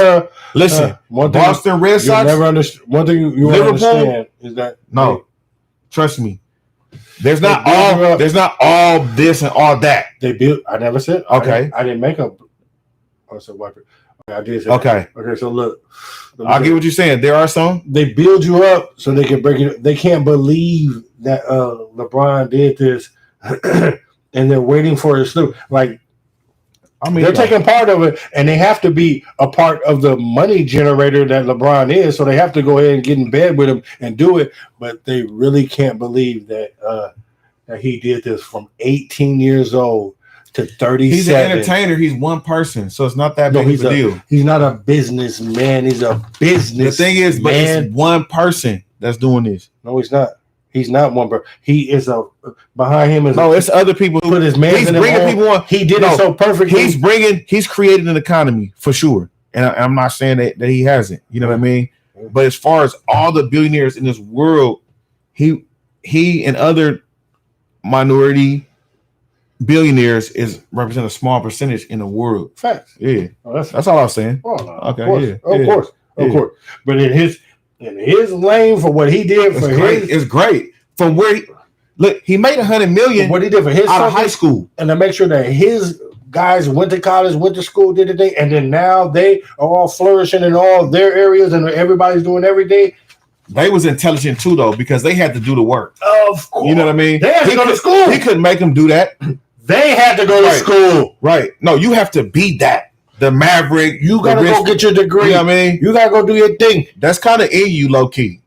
listen, Boston Red Sox, one thing you understand is that trust me, there's not all this and all that. They built. I never said okay. I didn't make up. I said wiper. I did say okay. Okay, so look. I get what you're saying. There are some. They build you up so they can break it. They can't believe that LeBron did this. And they're waiting for his sloop. Like, they're taking part of it, and they have to be a part of the money generator that LeBron is. So they have to go ahead and get in bed with him and do it. But they really can't believe that he did this from 18 years old to 37. He's an entertainer. He's one person, so it's not that big of a deal. He's not a businessman. He's a business. The thing is, but it's one person that's doing this. No, he's not. He's not one person. He is behind him is it's other people who put his man. He's bringing people on. He did it so perfectly. He's created an economy for sure. And I'm not saying that he hasn't. You know what I mean? But as far as all the billionaires in this world, he and other minority billionaires represent a small percentage in the world. Facts. Yeah. That's all I was saying. Oh, no, okay. Of course. But in his lane for what he did it's great. From where he made $100 million. What he did for his out of high school, and to make sure that his guys went to college, went to school, did the thing, and then now they are all flourishing in all their areas, and everybody's doing every day. They was intelligent too, though, because they had to do the work. Of course, you know what I mean. They had to go to school. He couldn't make them do that. They had to go to school. Right. No, you have to be that. The Maverick. You got to go get your degree. You know what I mean? You got to go do your thing. That's kind of in you, low key.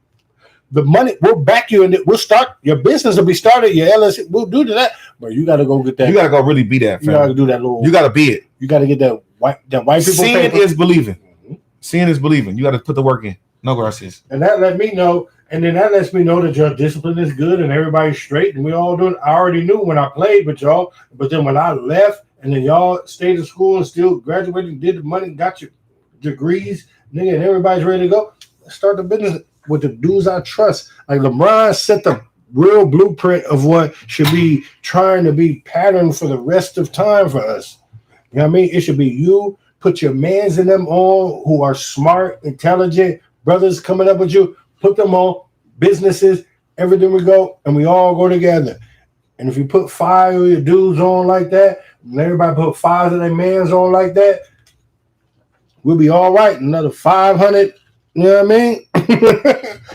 The money, we'll back you, and we'll start. Your business will be started. Your LLC, we'll do that. But you got to go get that. You got to go really be that. You got to do that little. You got to be it. You got to get that white people. Seeing is believing. Mm-hmm. Seeing is believing. You got to put the work in. No gracias. And that let me know. And then that lets me know that your discipline is good and everybody's straight and we all doing. I already knew when I played with y'all, but then when I left and then y'all stayed in school and still graduated, did the money, got your degrees, nigga, and everybody's ready to go. Let's start the business with the dudes I trust. Like LeBron set the real blueprint of what should be trying to be pattern for the rest of time for us. You know what I mean? It should be you, put your mans in them on who are smart, intelligent, brothers coming up with you. Put them on businesses, everything we go, and we all go together. And if you put 5 of your dudes on like that, and everybody put 5 of their mans on like that, we'll be all right. Another 500, you know what I mean?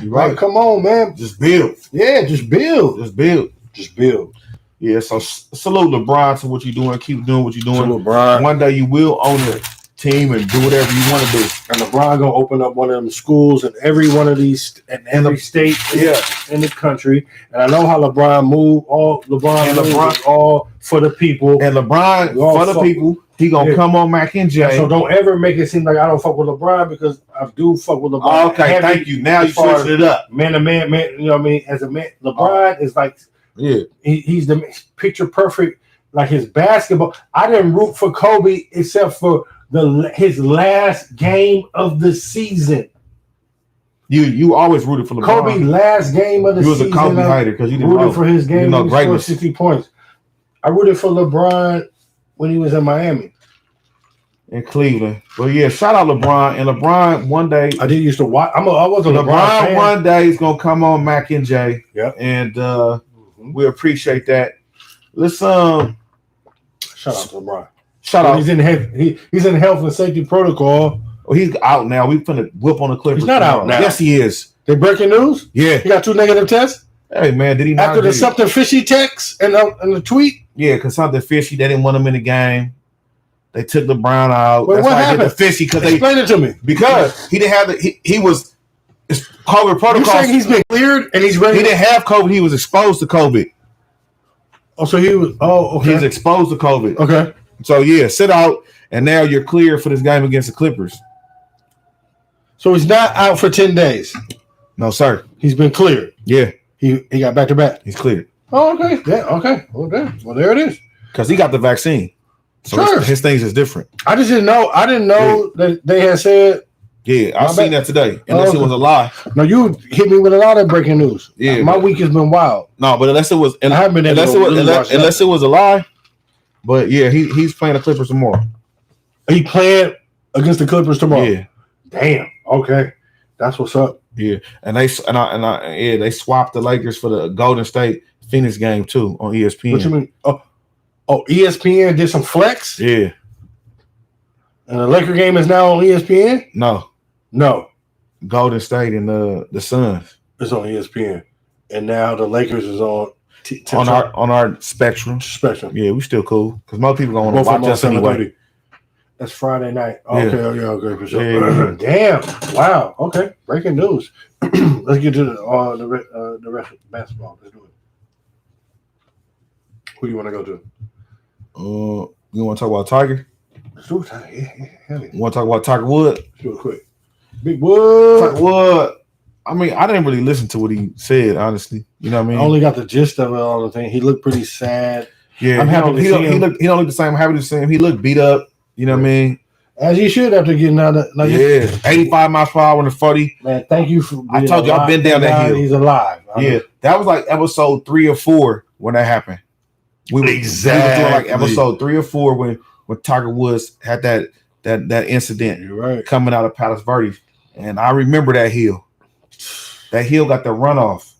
You're right. Like, come on, man. Just build. Yeah, just build. Just build. Just build. Yeah, so salute LeBron to what you're doing. Keep doing what you're doing. Salute LeBron. One day you will own it. Team and do whatever you want to do. And LeBron gonna open up one of them schools in every one of these in every state in the country. And I know how LeBron move. LeBron all for the people. And LeBron for the people. He gonna come on Mac and J. So don't ever make it seem like I don't fuck with LeBron because I do fuck with LeBron. Okay, thank you. Now you switched it up. Man to man, you know what I mean? As a man, LeBron is like he's the picture perfect, like his basketball. I didn't root for Kobe except for his last game of the season. You always rooted for LeBron. Kobe last game of the season. You was a Kobe hater because you didn't rooted for his game. You scored 60 points. I rooted for LeBron when he was in Miami. In Cleveland. But yeah, shout out LeBron. And LeBron one day. I did used to watch. I was a LeBron fan. One day is gonna come on Mac and J. Yep. And we appreciate that. Let's shout out to LeBron. Shout out. He's in health and safety protocol. Oh, he's out now. We finna whip on the Clippers. He's not out now. Yes, he is. They breaking news? Yeah. He got 2 negative tests? Hey, man, did he not? After the something fishy text and the tweet? Yeah, because something fishy. They didn't want him in the game. They took LeBron out. Wait, that's what why happened? They did the fishy because explain it to me. Because he didn't have he was COVID protocol. You saying he's been cleared and he's ready? He didn't have COVID. He was exposed to COVID. Oh, so he was. Oh, okay. He was exposed to COVID. Okay. So yeah, sit out, and now you're clear for this game against the Clippers. So he's not out for 10 days. No, sir. He's been cleared. Yeah. He got back to back. He's cleared. Oh, okay. Yeah. Okay. Well, there it is. Because he got the vaccine. So sure. his things is different. I just didn't know. I didn't know that they had said. Yeah, I seen that today. Unless it was a lie. No, you hit me with a lot of breaking news. Yeah, my week has been wild. No, but unless it was, I haven't been unless it was a lie. But yeah, he's playing the Clippers tomorrow. He playing against the Clippers tomorrow. Yeah. Damn. Okay, that's what's up. Yeah, and they swapped the Lakers for the Golden State Phoenix game too on ESPN. What you mean? Oh, ESPN did some flex. Yeah. And the Laker game is now on ESPN. No. Golden State and the Suns. It's on ESPN, and now the Lakers is on. On our spectrum. Yeah, we still cool because most people gonna want to watch us anyway. That's Friday night. Okay, yeah. Okay, for sure. Yeah. Damn! Wow. Okay, breaking news. Let's get to the rest of basketball. Let's do it. Who do you want to go to? You want to talk about Tiger? Let's do it. Yeah. You want to talk about Tiger Woods? Let's do it quick. Big Wood. Tiger Woods. I mean, I didn't really listen to what he said, honestly. You know what I mean? I only got the gist of it, all the thing. He looked pretty sad. Yeah, I'm happy to see him. He don't look the same. I'm happy to see him. He looked beat up. You know what I mean? As he should after getting out of 85 miles per hour in the 40. Man, thank you for I told you I've been down that hill. He's alive. That was like episode 3 or 4 when that happened. We were doing like episode 3 or 4 when Tiger Woods had that incident. You're right. Coming out of Palos Verdes. And I remember that hill. That hill got the runoff.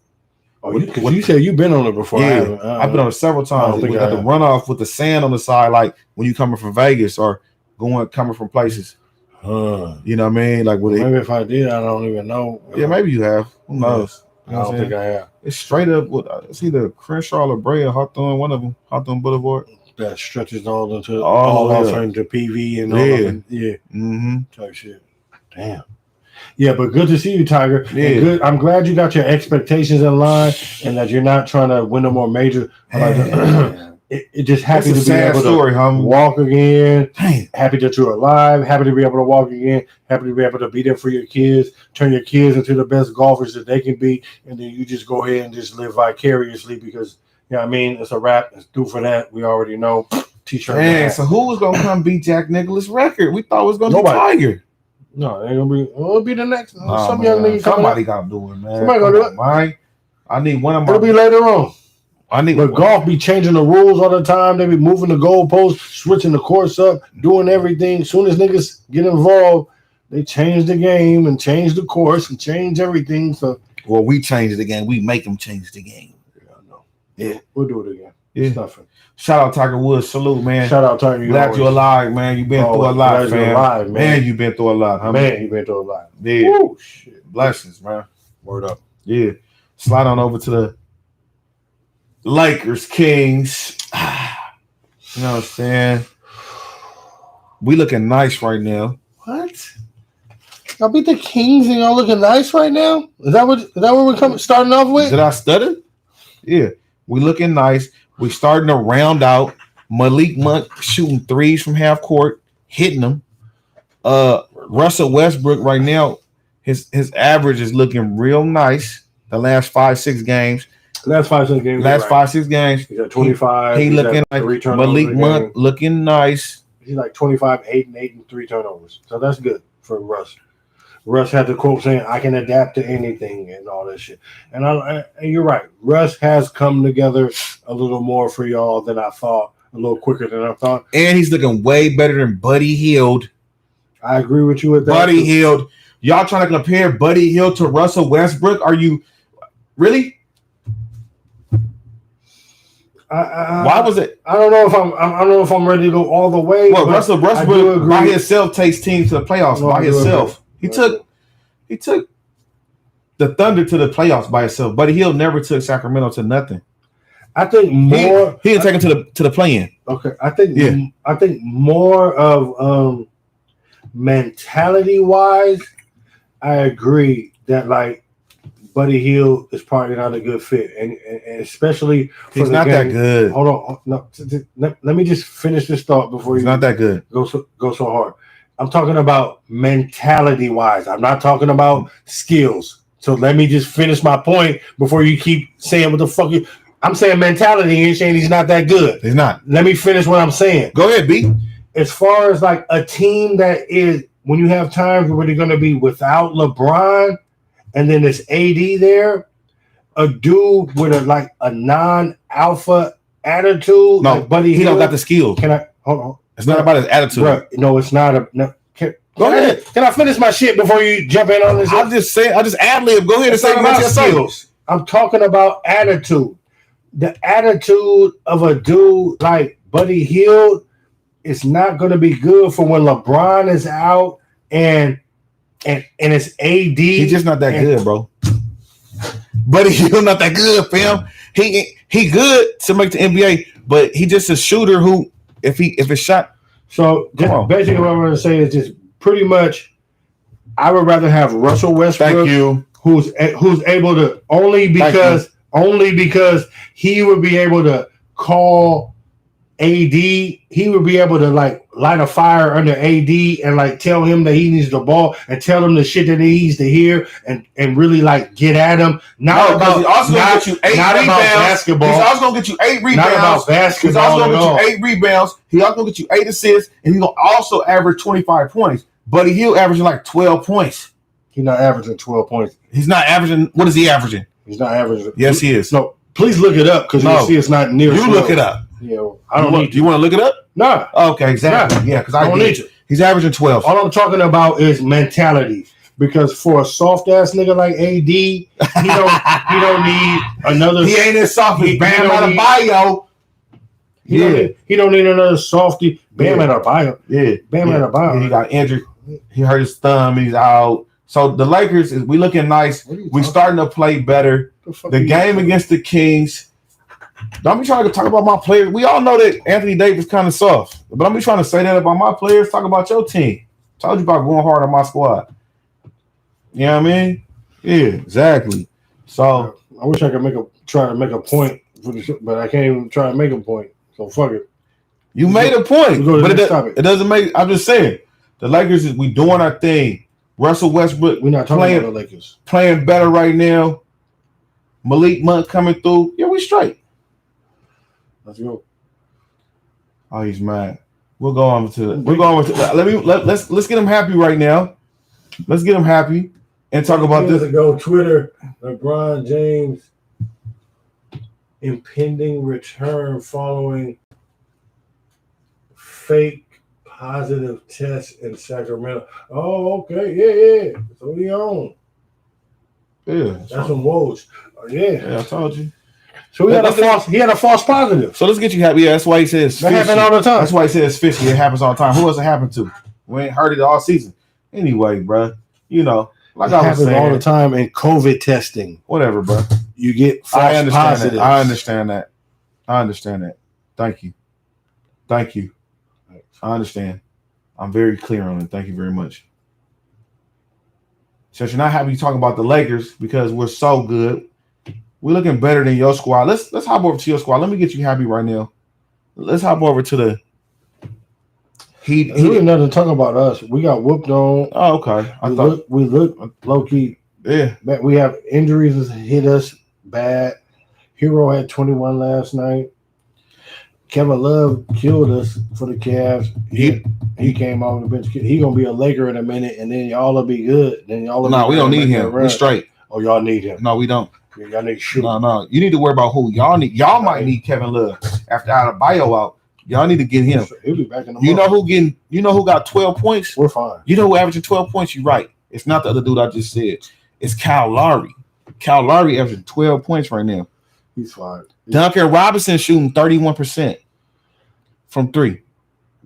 Oh, you said you've been on it before. Yeah, I've been on it several times. We got the runoff with the sand on the side, like when you coming from Vegas or coming from places. You know what I mean? Like maybe if I did, I don't even know. Yeah, maybe you have. Who knows? I don't think I have. It's straight up with it's either Crenshaw or Brea, Hawthorne, one of them, Hawthorne Boulevard. that stretches all into All off yeah. into PV and all Yeah. of it. Yeah, Mm-hmm. type shit. Damn. Yeah, but good to see you, Tiger. Yeah. And good. I'm glad you got your expectations in line and that you're not trying to win no more major. It just happy It's a to be sad able story, to homie. walk again. Damn. Happy that you're alive. Happy to be able to walk again. Happy to be able to be there for your kids. Turn your kids into the best golfers that they can be, and then you just go ahead and just live vicariously because I mean it's a wrap. It's due for that. We already know. T-shirt. Man, so who was gonna come beat Jack Nicklaus' record? We thought it was gonna Nobody. be Tiger. No, it ain't gonna be. It'll be the next. Nah, Some man. young nigga coming Somebody up. gotta do it, man. Somebody gonna do it. Man. I need one of my. It'll be later on. I need. But golf be changing the rules all the time. They be moving the goalposts, switching the course up, doing everything. As soon as niggas get involved, they change the game and change the course and change everything. So, Well, we change the game. We make them change the game. yeah, I know. Yeah. We'll do it again. Yeah. It's nothing. Shout out Tiger Woods. Salute, man. Shout out Tiger. Glad you're alive, man. You've been through a lot, Glad you're fam. alive, man. Man, you've been through a lot, huh? Man, you been through a lot. Yeah. Woo, shit. Blessings, man. Word up. Yeah. Slide on over to the Lakers, Kings. You know what I'm saying? We looking nice right now. What? Y'all beat the Kings and y'all looking nice right now? Is that what we're starting off with? Did I stutter? Yeah. We looking nice. We starting to round out. Malik Monk shooting threes from half court, hitting them. Russell Westbrook right now, his average is looking real nice. The last 5-6 games. Last 5-6 games. Last 5-6 games. He's at 25. He He's looking at like 3 turnovers Malik a Monk game. looking nice. He's like 25, 8 and 3 turnovers. So that's good for Russ. Russ had the quote saying, "I can adapt to anything" and all that shit. And you're right. Russ has come together a little more for y'all than I thought. A little quicker than I thought. And he's looking way better than Buddy Hield. I agree with you with that. Buddy Hield. Y'all trying to compare Buddy Hield to Russell Westbrook? Are you really? Why was it? I don't know if I'm ready to go all the way. Well, Russell Westbrook by agree. himself takes teams to the playoffs No, by I do himself. agree. He took the Thunder to the playoffs by himself. Buddy Hield never took Sacramento to nothing. I think more. He didn't take him to the play-in. Okay, I think more of mentality wise, I agree that like Buddy Hield is probably not a good fit, and especially for He's the not game. that good. Hold on, no. Let me just finish this thought before He's you not that good. go so hard. I'm talking about mentality wise. I'm not talking about skills. So let me just finish my point before you keep saying what the fuck you. I'm saying mentality. You're saying he's not that good. He's not. Let me finish what I'm saying. Go ahead, B. As far as like a team that is, when you have times where they're going to be without LeBron and then there's AD there, a dude with a non-alpha attitude, No, like Buddy he Hield. don't got the skills. Can I hold on? It's not about his attitude. Bro, no, it's not a. No, Go ahead. Can I finish my shit before you jump in on this? I just ad-lib. Go ahead and It's say not what about you're saying. skills. I'm talking about attitude. The attitude of a dude like Buddy Hield is not going to be good for when LeBron is out and it's AD. He's just not that good, bro. Buddy Hield not that good, fam. He good to make the NBA, but he just a shooter who, if it's shot. So basically, what I'm going to say is just pretty much, I would rather have Russell Westbrook, Thank you. who's able to only because he would be able to call AD. He would be able to like light a fire under AD and like tell him that he needs the ball and tell him the shit that he needs to hear and really like get at him. Not about he's also gonna get you 8 not rebounds. about basketball. He's also gonna get you 8 rebounds. Not about He's basketball also at gonna all. get you 8 rebounds. He's also gonna get you 8 assists, and he's gonna also average 25 points. Buddy Hield averaging like 12 points. He's not averaging 12 points. He's not averaging. What is he averaging? He's not averaging. Yes, he is. No, please look it up because you see it's not near. You look it up. I don't need. Do you want to look it up? Nah. Okay, exactly. Nah. Yeah, because I don't need to. He's averaging 12. All I'm talking about is mentality. Because for a soft ass nigga like AD, he don't need another. He ain't as soft as Bam Adebayo. He don't need another softy. Bam Adebayo. Yeah. Bam Adebayo. Yeah, he got injured. He hurt his thumb. He's out. So the Lakers we looking nice. We starting to play better. The game against the Kings, Don't be trying to talk about my players. We all know that Anthony Davis kind of soft, but don't be trying to say that about my players. Talk about your team. Told you about going hard on my squad. You know what I mean? Yeah, exactly. So I wish I could try to make a point, but I can't even try to make a point. So fuck it. you made a point, but it doesn't make. I'm just saying the Lakers we doing our thing. Russell Westbrook, We're not talking about the Lakers playing better right now. Malik Monk coming through. Yeah, we straight. Let's go. Oh, he's mad. We're going to. Let's get him happy right now. Let's get him happy and talk about this. Ago, Twitter, LeBron James impending return following fake positive test in Sacramento. Oh, okay, yeah. So he on. Yeah, that's some woes. Oh, yeah, I told you. So he had a false positive. So let's get you happy. Yeah, that's why he says that happens all the time. That's why he says fishy. It happens all the time. Who else it happened to? We ain't heard it all season. Anyway, bro, you know, like I was saying, all the time in COVID testing. Whatever, bro. You get false positives. I understand that. Thank you. I understand. I'm very clear on it. Thank you very much. Since you're not happy talking about the Lakers because we're so good, we're looking better than your squad. Let's hop over to your squad. Let me get you happy right now. Let's hop over to the Heat. There's really nothing to talk about us. We got whooped on. Oh, okay. We look low key. Yeah. We have injuries that hit us bad. Hero had 21 last night. Kevin Love killed us for the Cavs. He came off the bench. He gonna be a Laker in a minute, and then y'all will be good. Then y'all. No, we don't need him. We're straight. Oh, y'all need him. No, we don't. Y'all need to shoot. No. You need to worry about who y'all need. Y'all might need Kevin Love after Adebayo out. Y'all need to get him. He'll be back in the You know who got 12 points? We're fine. You know who averaging 12 points? You're right. It's not the other dude I just said. It's Kyle Lowry. Kyle Lowry averaging 12 points right now. He's fine. Duncan Robinson shooting 31% from three.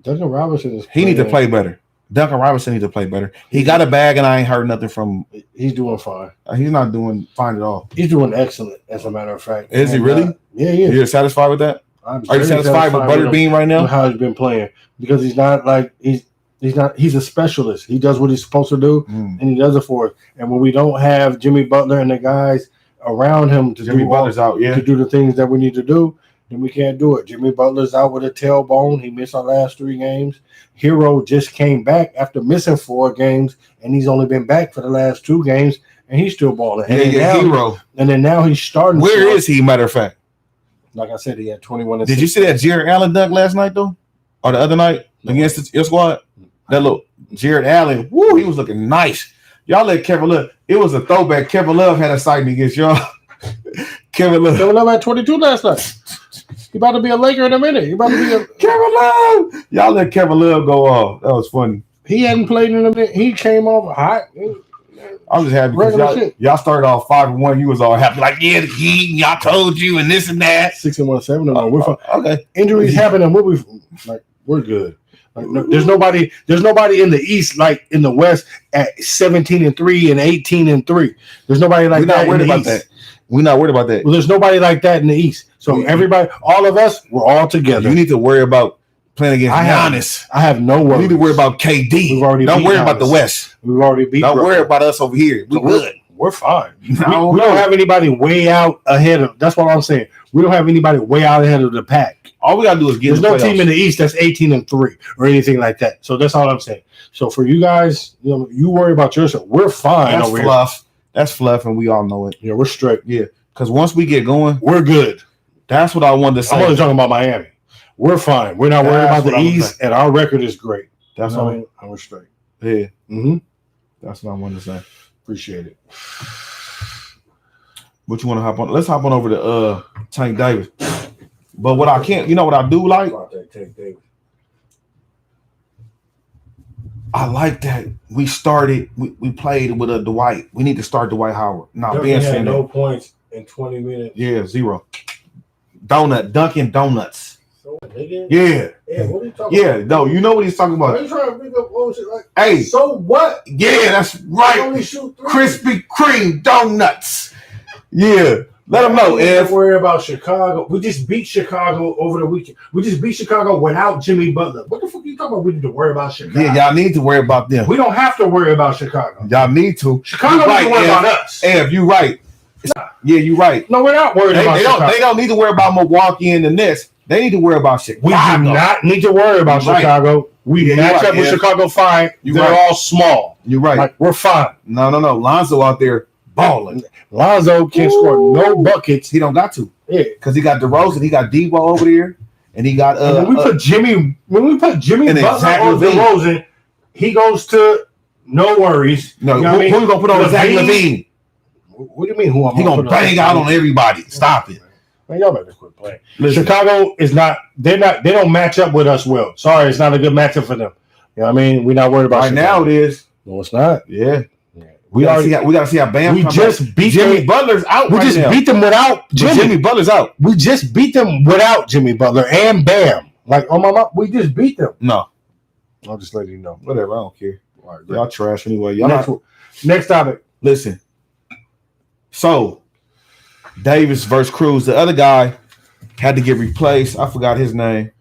Duncan Robinson is. He need to play better. Duncan Robinson needs to play better. He got a bag, and I ain't heard nothing from. He's doing fine. He's not doing fine at all. He's doing excellent, as a matter of fact. Is he really? Yeah. You're satisfied with that? Are you satisfied with Butterbean right now? How he's been playing, because he's not like he's a specialist. He does what he's supposed to do, and he does it for us. And when we don't have Jimmy Butler and the guys around him to do the things that we need to do, then we can't do it. Jimmy Butler's out with a tailbone. He missed our last 3 games. Hero just came back after missing 4 games, and he's only been back for the last 2 games, and he's still balling. Hero. And then now he's starting. Where is he, matter of fact? Like I said, he had 21. Did you see that Jared Allen dunk last night, though? Or the other night against your squad? That little Jared Allen, woo, he was looking nice. Y'all let Kevin Love. It was a throwback. Kevin Love had a sighting against y'all. Kevin Love had 22 last night. He about to be a Laker in a minute. He about to be a Kevin Love. Y'all let Kevin Love go off. That was funny. He hadn't played in a minute. He came off hot. I'm just happy because y'all started off 5-1. You was all happy, like, yeah, the Heat, y'all told you, and this and that. 6-1, 7-1. We're fine. Okay. Injuries happen, and we're good. Like, no, there's nobody in the East like in the West at 17-3 and 18-3. There's nobody like that. We're not worried about that. Well, there's nobody like that in the East. So everybody, all of us, we're all together. You need to worry about playing against Giannis. I have no worries. You need to worry about KD. Don't worry about the West. We've already beat. Don't worry about us over here. We're good. We're fine. We don't have anybody way out ahead of. That's what I'm saying. We don't have anybody way out ahead of the pack. All we gotta do is get. There's no team in the East that's 18-3 or anything like that. So that's all I'm saying. So for you guys, you worry about yourself. We're fine. That's fluff. That's fluff, and we all know it. Yeah, we're straight. Yeah, because once we get going, we're good. That's what I wanted to say. I'm only talking about Miami. We're fine. We're not worried about the East, and our record is great. That's what I mean. We're straight. Yeah. Mm-hmm. That's what I wanted to say. Appreciate it. What you want to hop on? Let's hop on over to Tank Davis. But what I can't, what I do like? I like that we started. We played with a Dwight. We need to start Dwight Howard. Ben had no points in 20 minutes. Yeah, 0. Dunkin' Donuts. So, nigga? Yeah, what are you talking about? No, you know what he's talking about. Are you trying to bring up bullshit like? Hey, so what? Yeah, that's right. Only shoot 3. Krispy Kreme donuts. Yeah, Let them know if worry about Chicago. We just beat Chicago over the weekend. We just beat Chicago without Jimmy Butler. What the fuck are you talking about? We need to worry about Chicago. Yeah, y'all need to worry about them. We don't have to worry about Chicago. Y'all need to. Chicago needs to worry about us. If you're right. Yeah, you're right. No, we're not worried about Chicago. They don't need to worry about Milwaukee and the Nets. They need to worry about Chicago. We do not need to worry about Chicago. We match up with Chicago fine. They're all small. You're right. Like, we're fine. No. Lonzo out there balling. Lonzo can't score no buckets. He don't got to. Yeah, because he got DeRozan, he got Debo over there, and he got when we put Jimmy Butler on DeRozan, he goes to no worries. No, who you gonna put on Zach LaVine? What do you mean? Who I'm he gonna bang out on everybody? Stop it, man! Y'all better quit playing. Listen, Chicago is not. They don't match up with us well. Sorry, it's not a good matchup for them. You know what I mean? We're not worried about right Chicago. now. It is. No, it's not. Yeah. We gotta see how Bam. We just beat Jimmy Butler's out. We just beat them without Jimmy Butler's out. We just beat them without Jimmy Butler and Bam. Like, oh my God, we just beat them. No, I'll just let you know. Whatever, I don't care. All right, y'all trash anyway. Y'all next topic. Listen. So, Davis versus Cruz. The other guy had to get replaced. I forgot his name.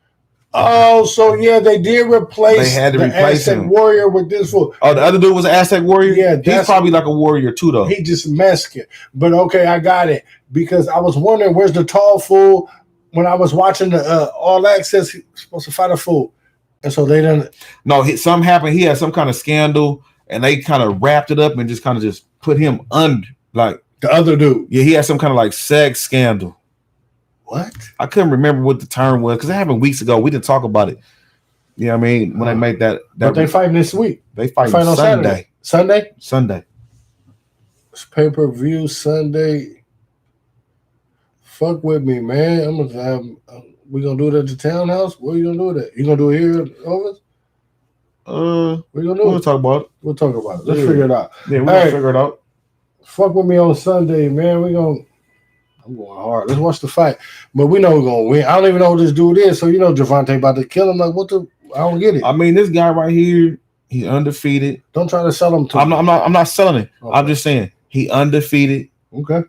Oh, so yeah, they did replace. They had to replace Aztec him. Warrior with this fool. Oh, the other dude was an Aztec Warrior? Yeah, he's probably like a warrior too, though. He just Mexican. But okay, I got it. Because I was wondering where's the tall fool when I was watching the All Access, he was supposed to fight a fool. And so they didn't. No, something happened. He had some kind of scandal, and they kind of wrapped it up and just kind of just put him under, like the other dude. Yeah, he had some kind of like sex scandal. What? I couldn't remember what the term was because it happened weeks ago. We didn't talk about it. You know what I mean? When they made that but they fighting this week. They fighting on Sunday. Sunday. It's pay-per-view Sunday. Fuck with me, man. I'm gonna have. We gonna do it at the Townhouse. Where you gonna do it at? You gonna do it here at Overs? We're gonna do We'll talk about it. We'll talk about it. Let's figure it out. Yeah, we're gonna figure it out. Fuck with me on Sunday, man. I'm going hard. Let's watch the fight. But we know we're gonna win. I don't even know who this dude is. So you know Javante about to kill him. Like, what the? I don't get it. I mean, this guy right here, he's undefeated. Don't try to sell him to I'm not selling it. Okay. I'm just saying he undefeated. Okay.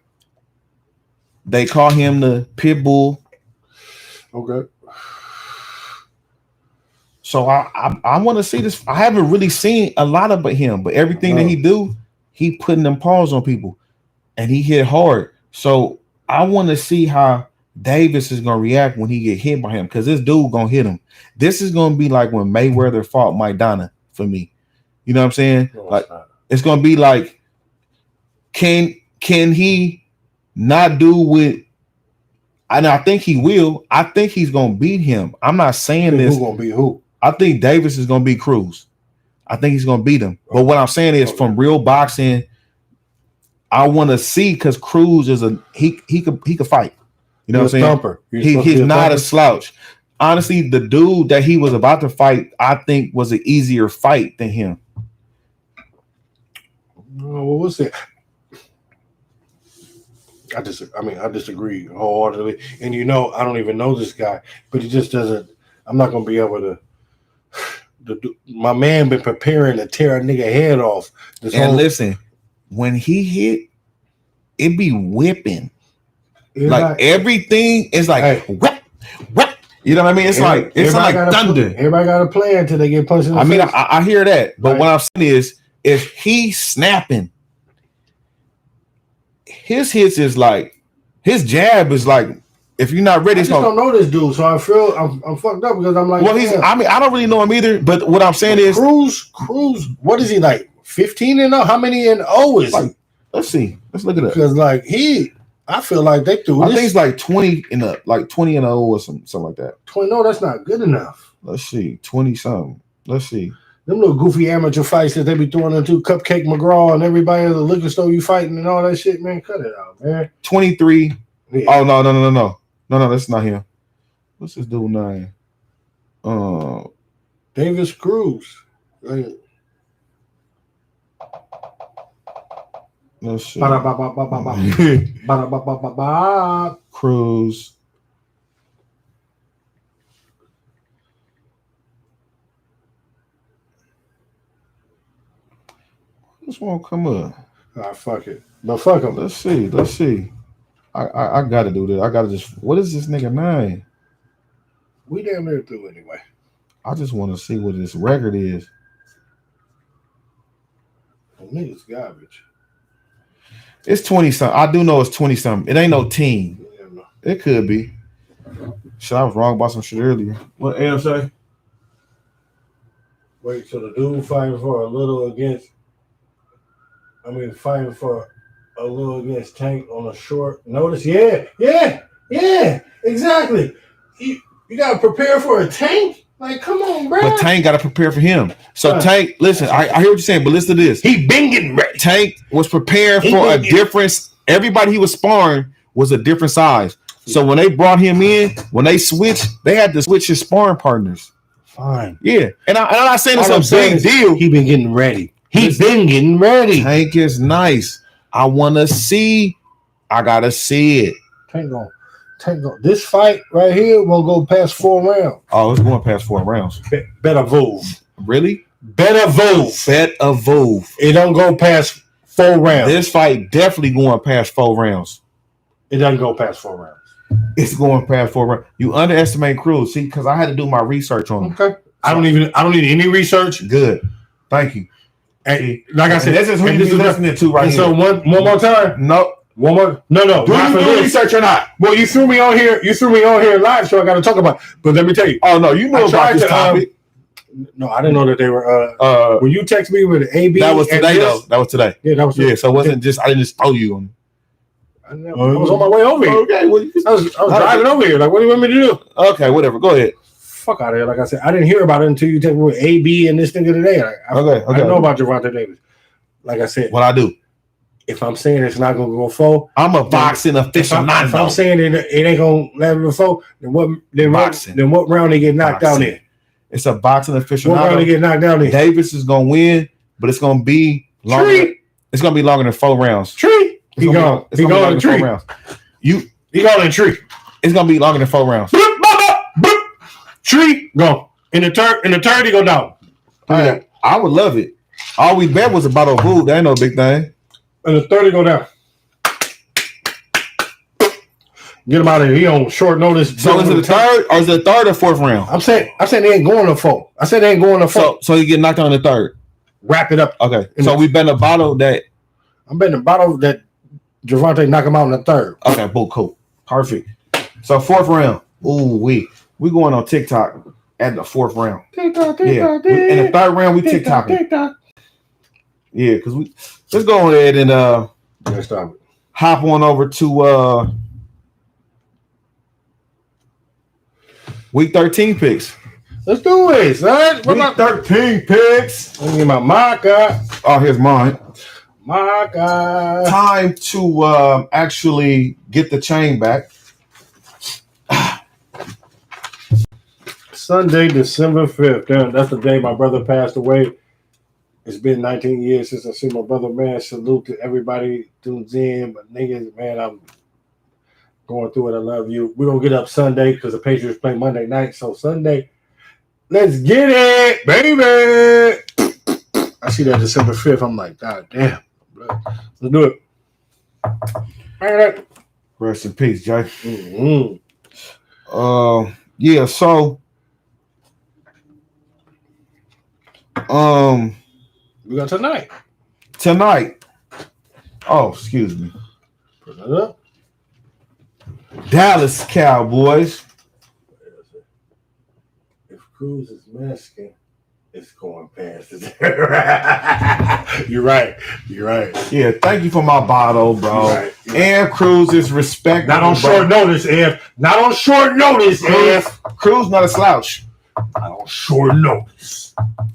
They call him the pit bull. Okay. So I want to see this. I haven't really seen a lot of him, but everything that he do, he putting them paws on people, and he hit hard. So I want to see how Davis is gonna react when he get hit by him, because this dude gonna hit him. This is gonna be like when Mayweather fought Mike Donna for me. You know what I'm saying? No, like it's gonna be like, can he not do with? And I think he will. I think he's gonna beat him. I'm not saying this. Who's gonna beat who? I think Davis is gonna beat Cruz. I think he's gonna beat him. But what I'm saying is, from real boxing, I want to see, because Cruz is he could fight. You know what I'm saying? Thumper. He's not a slouch. Honestly, the dude that he was about to fight, I think, was an easier fight than him. Well, we'll see. I disagree wholeheartedly. And I don't even know this guy, but he just doesn't. I'm not gonna be able to. My man been preparing to tear a nigga head off. Listen, when he hit, it be whipping. Like everything is like whip. You know what I mean? It's like thunder. Everybody got a plan until they get punched in the face. I hear that, but what I'm saying is, if he's snapping, his hits is like, his jab is like, if you're not ready, I just don't know this dude, so I feel I'm fucked up because I'm like, well, I don't really know him either. But what I'm saying is, Cruz, what is he like? 15-0? How many in O is he? Let's see. Let's look it up. Because I feel like they threw. I think it's like 20-0 or something like that. 20? No, that's not good enough. Let's see, 20 something. Let's see. Them little goofy amateur fights that they be throwing into Cupcake McGraw and everybody at the liquor store you fighting and all that shit, man. Cut it out, man. 23. Yeah. Oh no, that's not him. What's this dude name? Davis Cruz. Let's see. Cruz. This won't come up. Fuck it. But fuck him. Let's see. I gotta do this. I gotta just. What is this nigga name? We damn near through anyway. I just want to see what this record is. Nigga's garbage. It's 20 something. I do know it's 20 something. It ain't no team. Yeah, no. It could be. Shit, I was wrong about some shit earlier. What AM say? Wait, so the dude fighting for a little against. Fighting for a little against Tank on a short notice. Yeah, exactly. You gotta prepare for a Tank. Like, come on, bro. But Tank got to prepare for him. So Tank, listen, I hear what you're saying, but listen to this. He been getting ready. Tank was prepared for a difference. Everybody he was sparring was a different size. So when they brought him in, when they switched, they had to switch his sparring partners. Fine. Yeah. And I'm not saying it's a big deal. He been getting ready. He been getting ready. Tank is nice. I want to see. I got to see it. Tank go. This fight right here won't go past 4 rounds. Oh, it's going past 4 rounds. Better move. Really? Better move. It don't go past 4 rounds. This fight definitely going past 4 rounds. It doesn't go past 4 rounds. It's going past 4 rounds. You underestimate Cruz. See, because I had to do my research on him. Okay. I don't need any research. Good. Thank you. And like I said, this is who you're listening to right here. So one more time. No. One more. No. Do you do research or not? Well, you threw me on here live, so I got to talk about it. But let me tell you. Oh, no, you know about this topic. No, I didn't know that they were. When you text me with AB. That was today, though. That was today. Yeah, that was today. Yeah, so it wasn't just, I didn't just throw you on. I was on my way over here. Okay. Well, I was driving over here. Like, what do you want me to do? Okay, whatever. Go ahead. Fuck out of here. Like I said, I didn't hear about it until you text me with AB and this thing of the day. I didn't know about Gervonta Davis. Like I said. What I do? If I'm saying it's not going to go 4, I'm a boxing aficionado. If I'm saying it ain't going to level 4, then what round they get knocked down in? It's a boxing aficionado. What round they get knocked down in? Davis is going to win, but it's going to be longer. It's going to be longer than 4 rounds. Tree. He going in tree. He going in tree. It's going to be longer than 4 rounds. Tree go. In the third, he go down. Right. I would love it. All we bet was a bottle of food. That ain't no big thing. And the 30 go down. Get him out of here. He on short notice. So is it the third or is it the 3rd or 4th round? I'm saying they ain't going to 4. I said they ain't going to 4. So you get knocked out in the 3rd. Wrap it up. Okay. So we bet a bottle that. I'm betting a bottle that Gervonta knock him out in the 3rd. Okay, bull cool. Perfect. So 4th round. Ooh, we going on TikTok at the 4th round. TikTok. In the 3rd round, we TikToking. Yeah, because let's go ahead and hop on over to week 13 picks. Let's do it, son. Week 13 picks. Let me get my marker. Oh, here's mine. Marker. Time to actually get the chain back. Sunday, December 5th. Damn, that's the day my brother passed away. It's been 19 years since I seen my brother, man. Salute to everybody tunes in. But niggas, man, I'm going through it. I love you. We're going to get up Sunday because the Patriots play Monday night. So Sunday, let's get it, baby. I see that December 5th. I'm like, God damn. Let's do it. All right. Rest in peace, Jay. Mm-hmm. Yeah, so we got tonight. Oh, excuse me. Put that up. Dallas Cowboys. If Cruz is Mexican, it's going past it. You're right. Yeah, thank you for my bottle, bro. You're right. And Cruz is respected. Not on short notice, F. Cruz not a slouch. Not on short notice.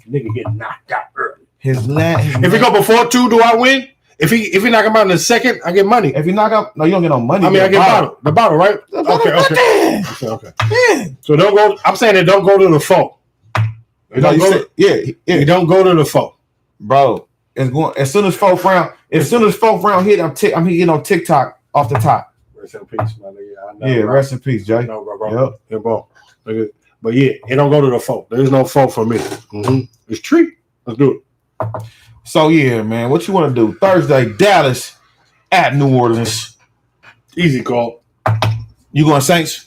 Nigga get knocked out early. If he go before 2, do I win? If he knock him out in the 2nd, I get money. If he knock out, no, you don't get no money. I get bottle. The bottle, right? Okay. Yeah. So don't go. I'm saying it don't go to the 4. You don't go to the 4, bro. It's going as soon as 4th round. As soon as 4th round hit, I'm hitting on TikTok off the top. Rest in peace, my nigga. I know, yeah, bro. Rest in peace, Jay. No, bro. Yep. Yeah, bro. But yeah, it don't go to the 4. There is no 4 for me. Mm-hmm. It's treat. Let's do it. So yeah, man, what you want to do? Thursday, Dallas at New Orleans. Easy call. You going Saints?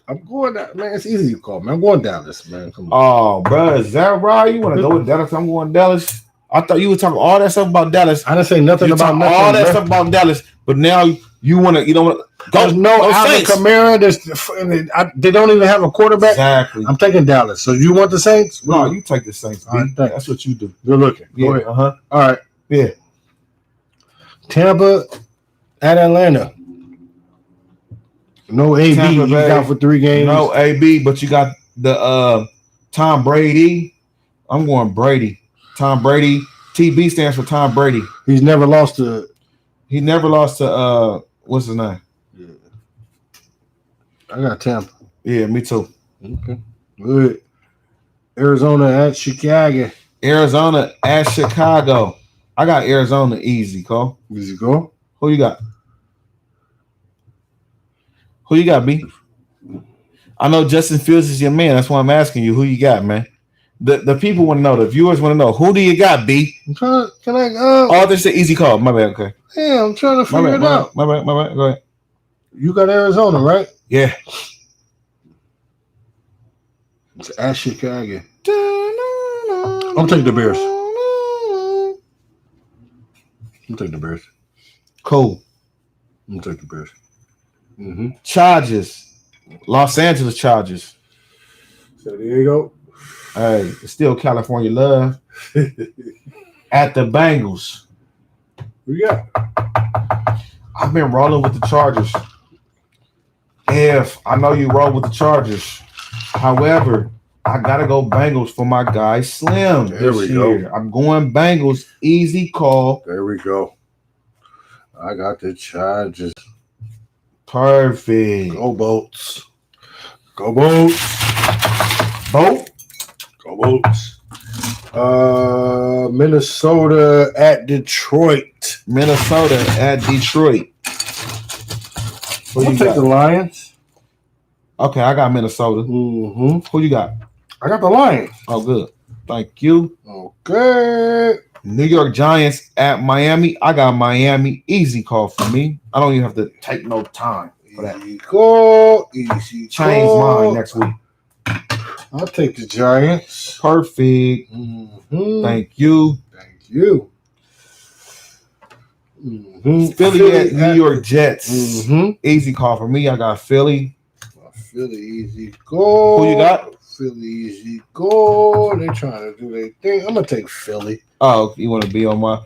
I'm going that man. It's easy to call, man. I'm going Dallas, man. Come on. Oh, bro, is that right? You want to go with Dallas? I'm going Dallas. I thought you were talking all that stuff about Dallas. I didn't say nothing about nothing. All that stuff about Dallas, but now you want to. You don't want to go. There's no Alvin Saints. Kamara. They don't even have a quarterback. Exactly. I'm taking Dallas. So you want the Saints? No, you take the Saints. B. Right, That's what you do. Good looking. Yeah. Go ahead. Uh-huh. All right. Yeah. Tampa at Atlanta. No AB. He's out for 3 games. No AB, but you got the Tom Brady. I'm going Brady. Tom Brady. TB stands for Tom Brady. He's never lost to. He never lost to what's his name? Yeah. I got Tampa. Yeah, me too. Okay. Good. Arizona at Chicago. Arizona at Chicago. I got Arizona easy, Cole. Easy go. Who you got? Who you got, B? I know Justin Fields is your man. That's why I'm asking you. Who you got, man? The people want to know. The viewers want to know. Who do you got, B? Can I Oh, this is an easy call. My bad. Okay. Yeah, I'm trying to figure it out. My bad. Go ahead. You got Arizona, right? Yeah. It's at Chicago. I'm taking the Bears. I'm taking the Bears. Cool. I'm taking the Bears. Chargers. Los Angeles Chargers. San Diego. Hey, it's still California love. At the Bengals. Who you got? I've been rolling with the Chargers. If I know you roll with the Chargers. However, I got to go Bengals for my guy Slim. There we go. I'm going Bengals. Easy call. There we go. I got the Chargers. Perfect. Go Bolts. Go Bolts. Boat. Go Bolts. Minnesota at Detroit. Minnesota at Detroit. Who I'll you take got? the Lions. Okay, I got Minnesota. Mm-hmm. Who you got? I got the Lions. Oh, good. Thank you. Okay. New York Giants at Miami. I got Miami. Easy call for me. I don't even have to take no time for that. Easy call. Easy Change call. mine next week. I'll take the Giants. Perfect. Mm-hmm. Thank you. Thank you. Mm-hmm. Philly at New York Jets. Mm-hmm. Easy call for me. I got Philly. Philly easy go. Who you got? Philly easy go. They trying to do their thing. I'm gonna take Philly. Oh, you want to be on my? I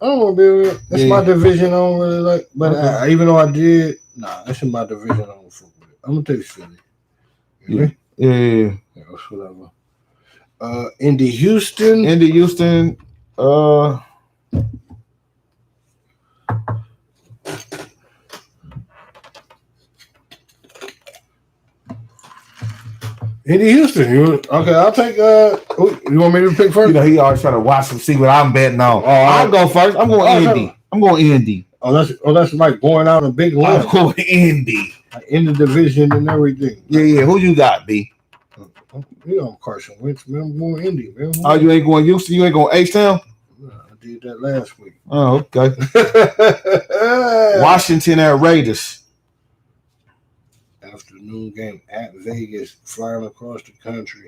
don't want to be with it. That's my division. I don't really like. But Okay. even though I did, that's in my division. I don't fuck with it. I'm gonna take Philly. Yeah. Yeah. Whatever. Indy Houston. Indy Houston. Indy Houston. Okay, I'll take. You want me to pick first? You know, he always trying to watch and see what I'm betting on. I'll go first. I'm going Indy. I'm going Indy. That's like going out a big limb. I'm going Indy. Like in the division and everything. Yeah. Who you got, B? You know, Carson Wentz, man. I'm going Indy, man. Oh, you ain't going Houston? You ain't going H-Town? I did that last week. Oh, okay. Washington at Raiders. Afternoon game at Vegas, flying across the country.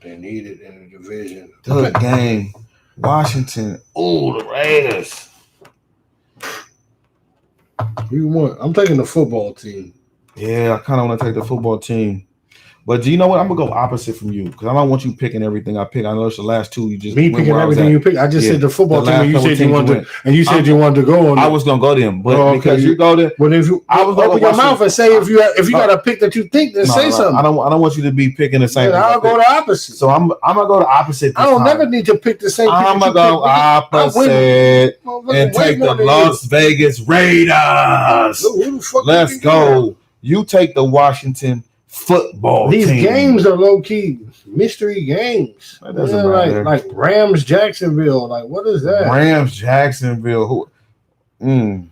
They need it in the division. Good game. Washington. Oh, the Raiders. Who you want? I'm taking the football team. Yeah, I kind of want to take the football team. But do you know what? I'm going to go opposite from you because I don't want you picking everything I pick. I know it's the last two. You just Me picking everything you pick. I just said the football team, and you said you wanted to, and you said you wanted to go on. I was going to go to them, but because you go there. But if you open your mouth and say if you got a pick that you think, then say something. I don't want you to be picking the same. I'll go the opposite. So I'm gonna go the opposite. I don't never need to pick the same. I'm gonna go opposite and take the Las Vegas Raiders. Let's go. You take the Washington football These team. Games are low key mystery games. That doesn't matter. Like Rams Jacksonville. Like what is that? Rams Jacksonville. I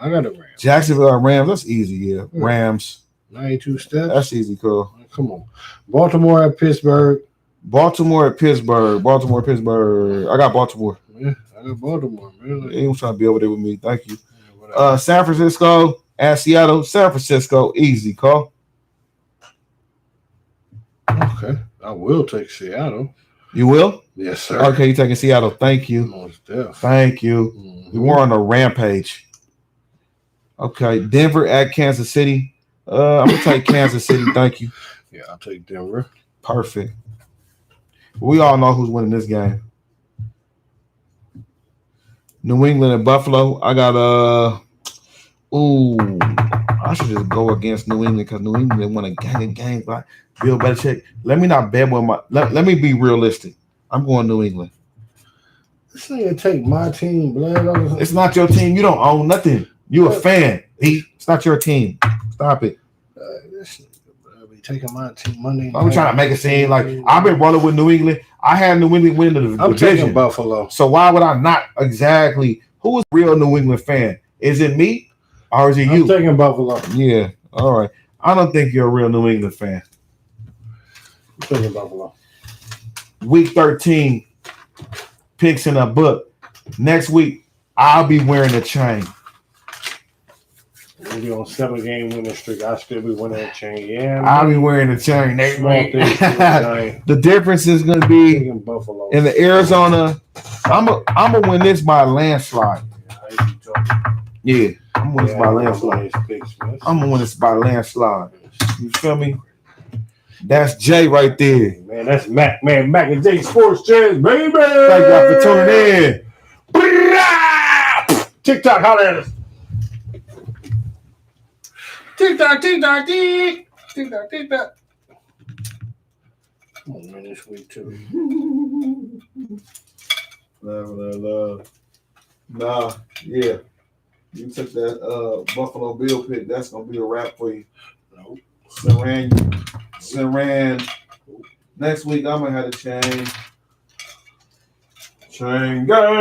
got a Rams. Jacksonville or Rams. That's easy. Yeah, Rams. 92 steps. That's easy, cool. Come on. Baltimore at Pittsburgh. Baltimore at Pittsburgh. I got Baltimore. Yeah, I got Baltimore, man. You ain't trying to be over there with me. Thank you. Yeah, San Francisco at Seattle. San Francisco, easy call. okay. I will take Seattle. You will? Yes, sir. Okay, you taking Seattle. Thank you. Most definitely. Thank you. Mm-hmm. We're on a rampage. Okay, Denver at Kansas City. I'm gonna take Kansas City. Thank you. Yeah, I'll take Denver. Perfect. We all know who's winning this game. New England and Buffalo. I got I should just go against New England because New England won a gang of games by Bill Belichick. Let me not bet with my. Let me be realistic. I'm going New England. This nigga take my team, blood. It's not your team. You don't own nothing. You a fan. It's not your team. Stop it. This nigga, be taking my team Monday. I'm trying to make it seem like I've been rolling with New England. I had New England winning the I'm division. taking Buffalo. So why would I not exactly? Who is a real New England fan? Is it me or is it you? I'm taking Buffalo. Yeah. All right. I don't think you're a real New England fan. I'm taking Buffalo. Week 13 picks in a book. Next week, I'll be wearing a chain. We'll be on 7-game winning streak. I'll still be winning a chain. Yeah, I'll be wearing a chain next small week. things. The difference is going to be Taking Buffalo. in the Arizona. I'm gonna win this by a landslide. Yeah, I'm gonna win this by a landslide. I'm gonna win this by a landslide. You feel me? That's Jay right there. Man, that's Mac. Man, Mac and J Sports Chairs, baby. Thank y'all for tuning in. TikTok, holla at us. TikTok, TikTok, TikTok, TikTok. Come on, man, this week too. Love. Nah, yeah. You took that Buffalo Bill pick. That's gonna be a wrap for you. Nope. Saran. Next week I'm gonna have to change. Chain gang.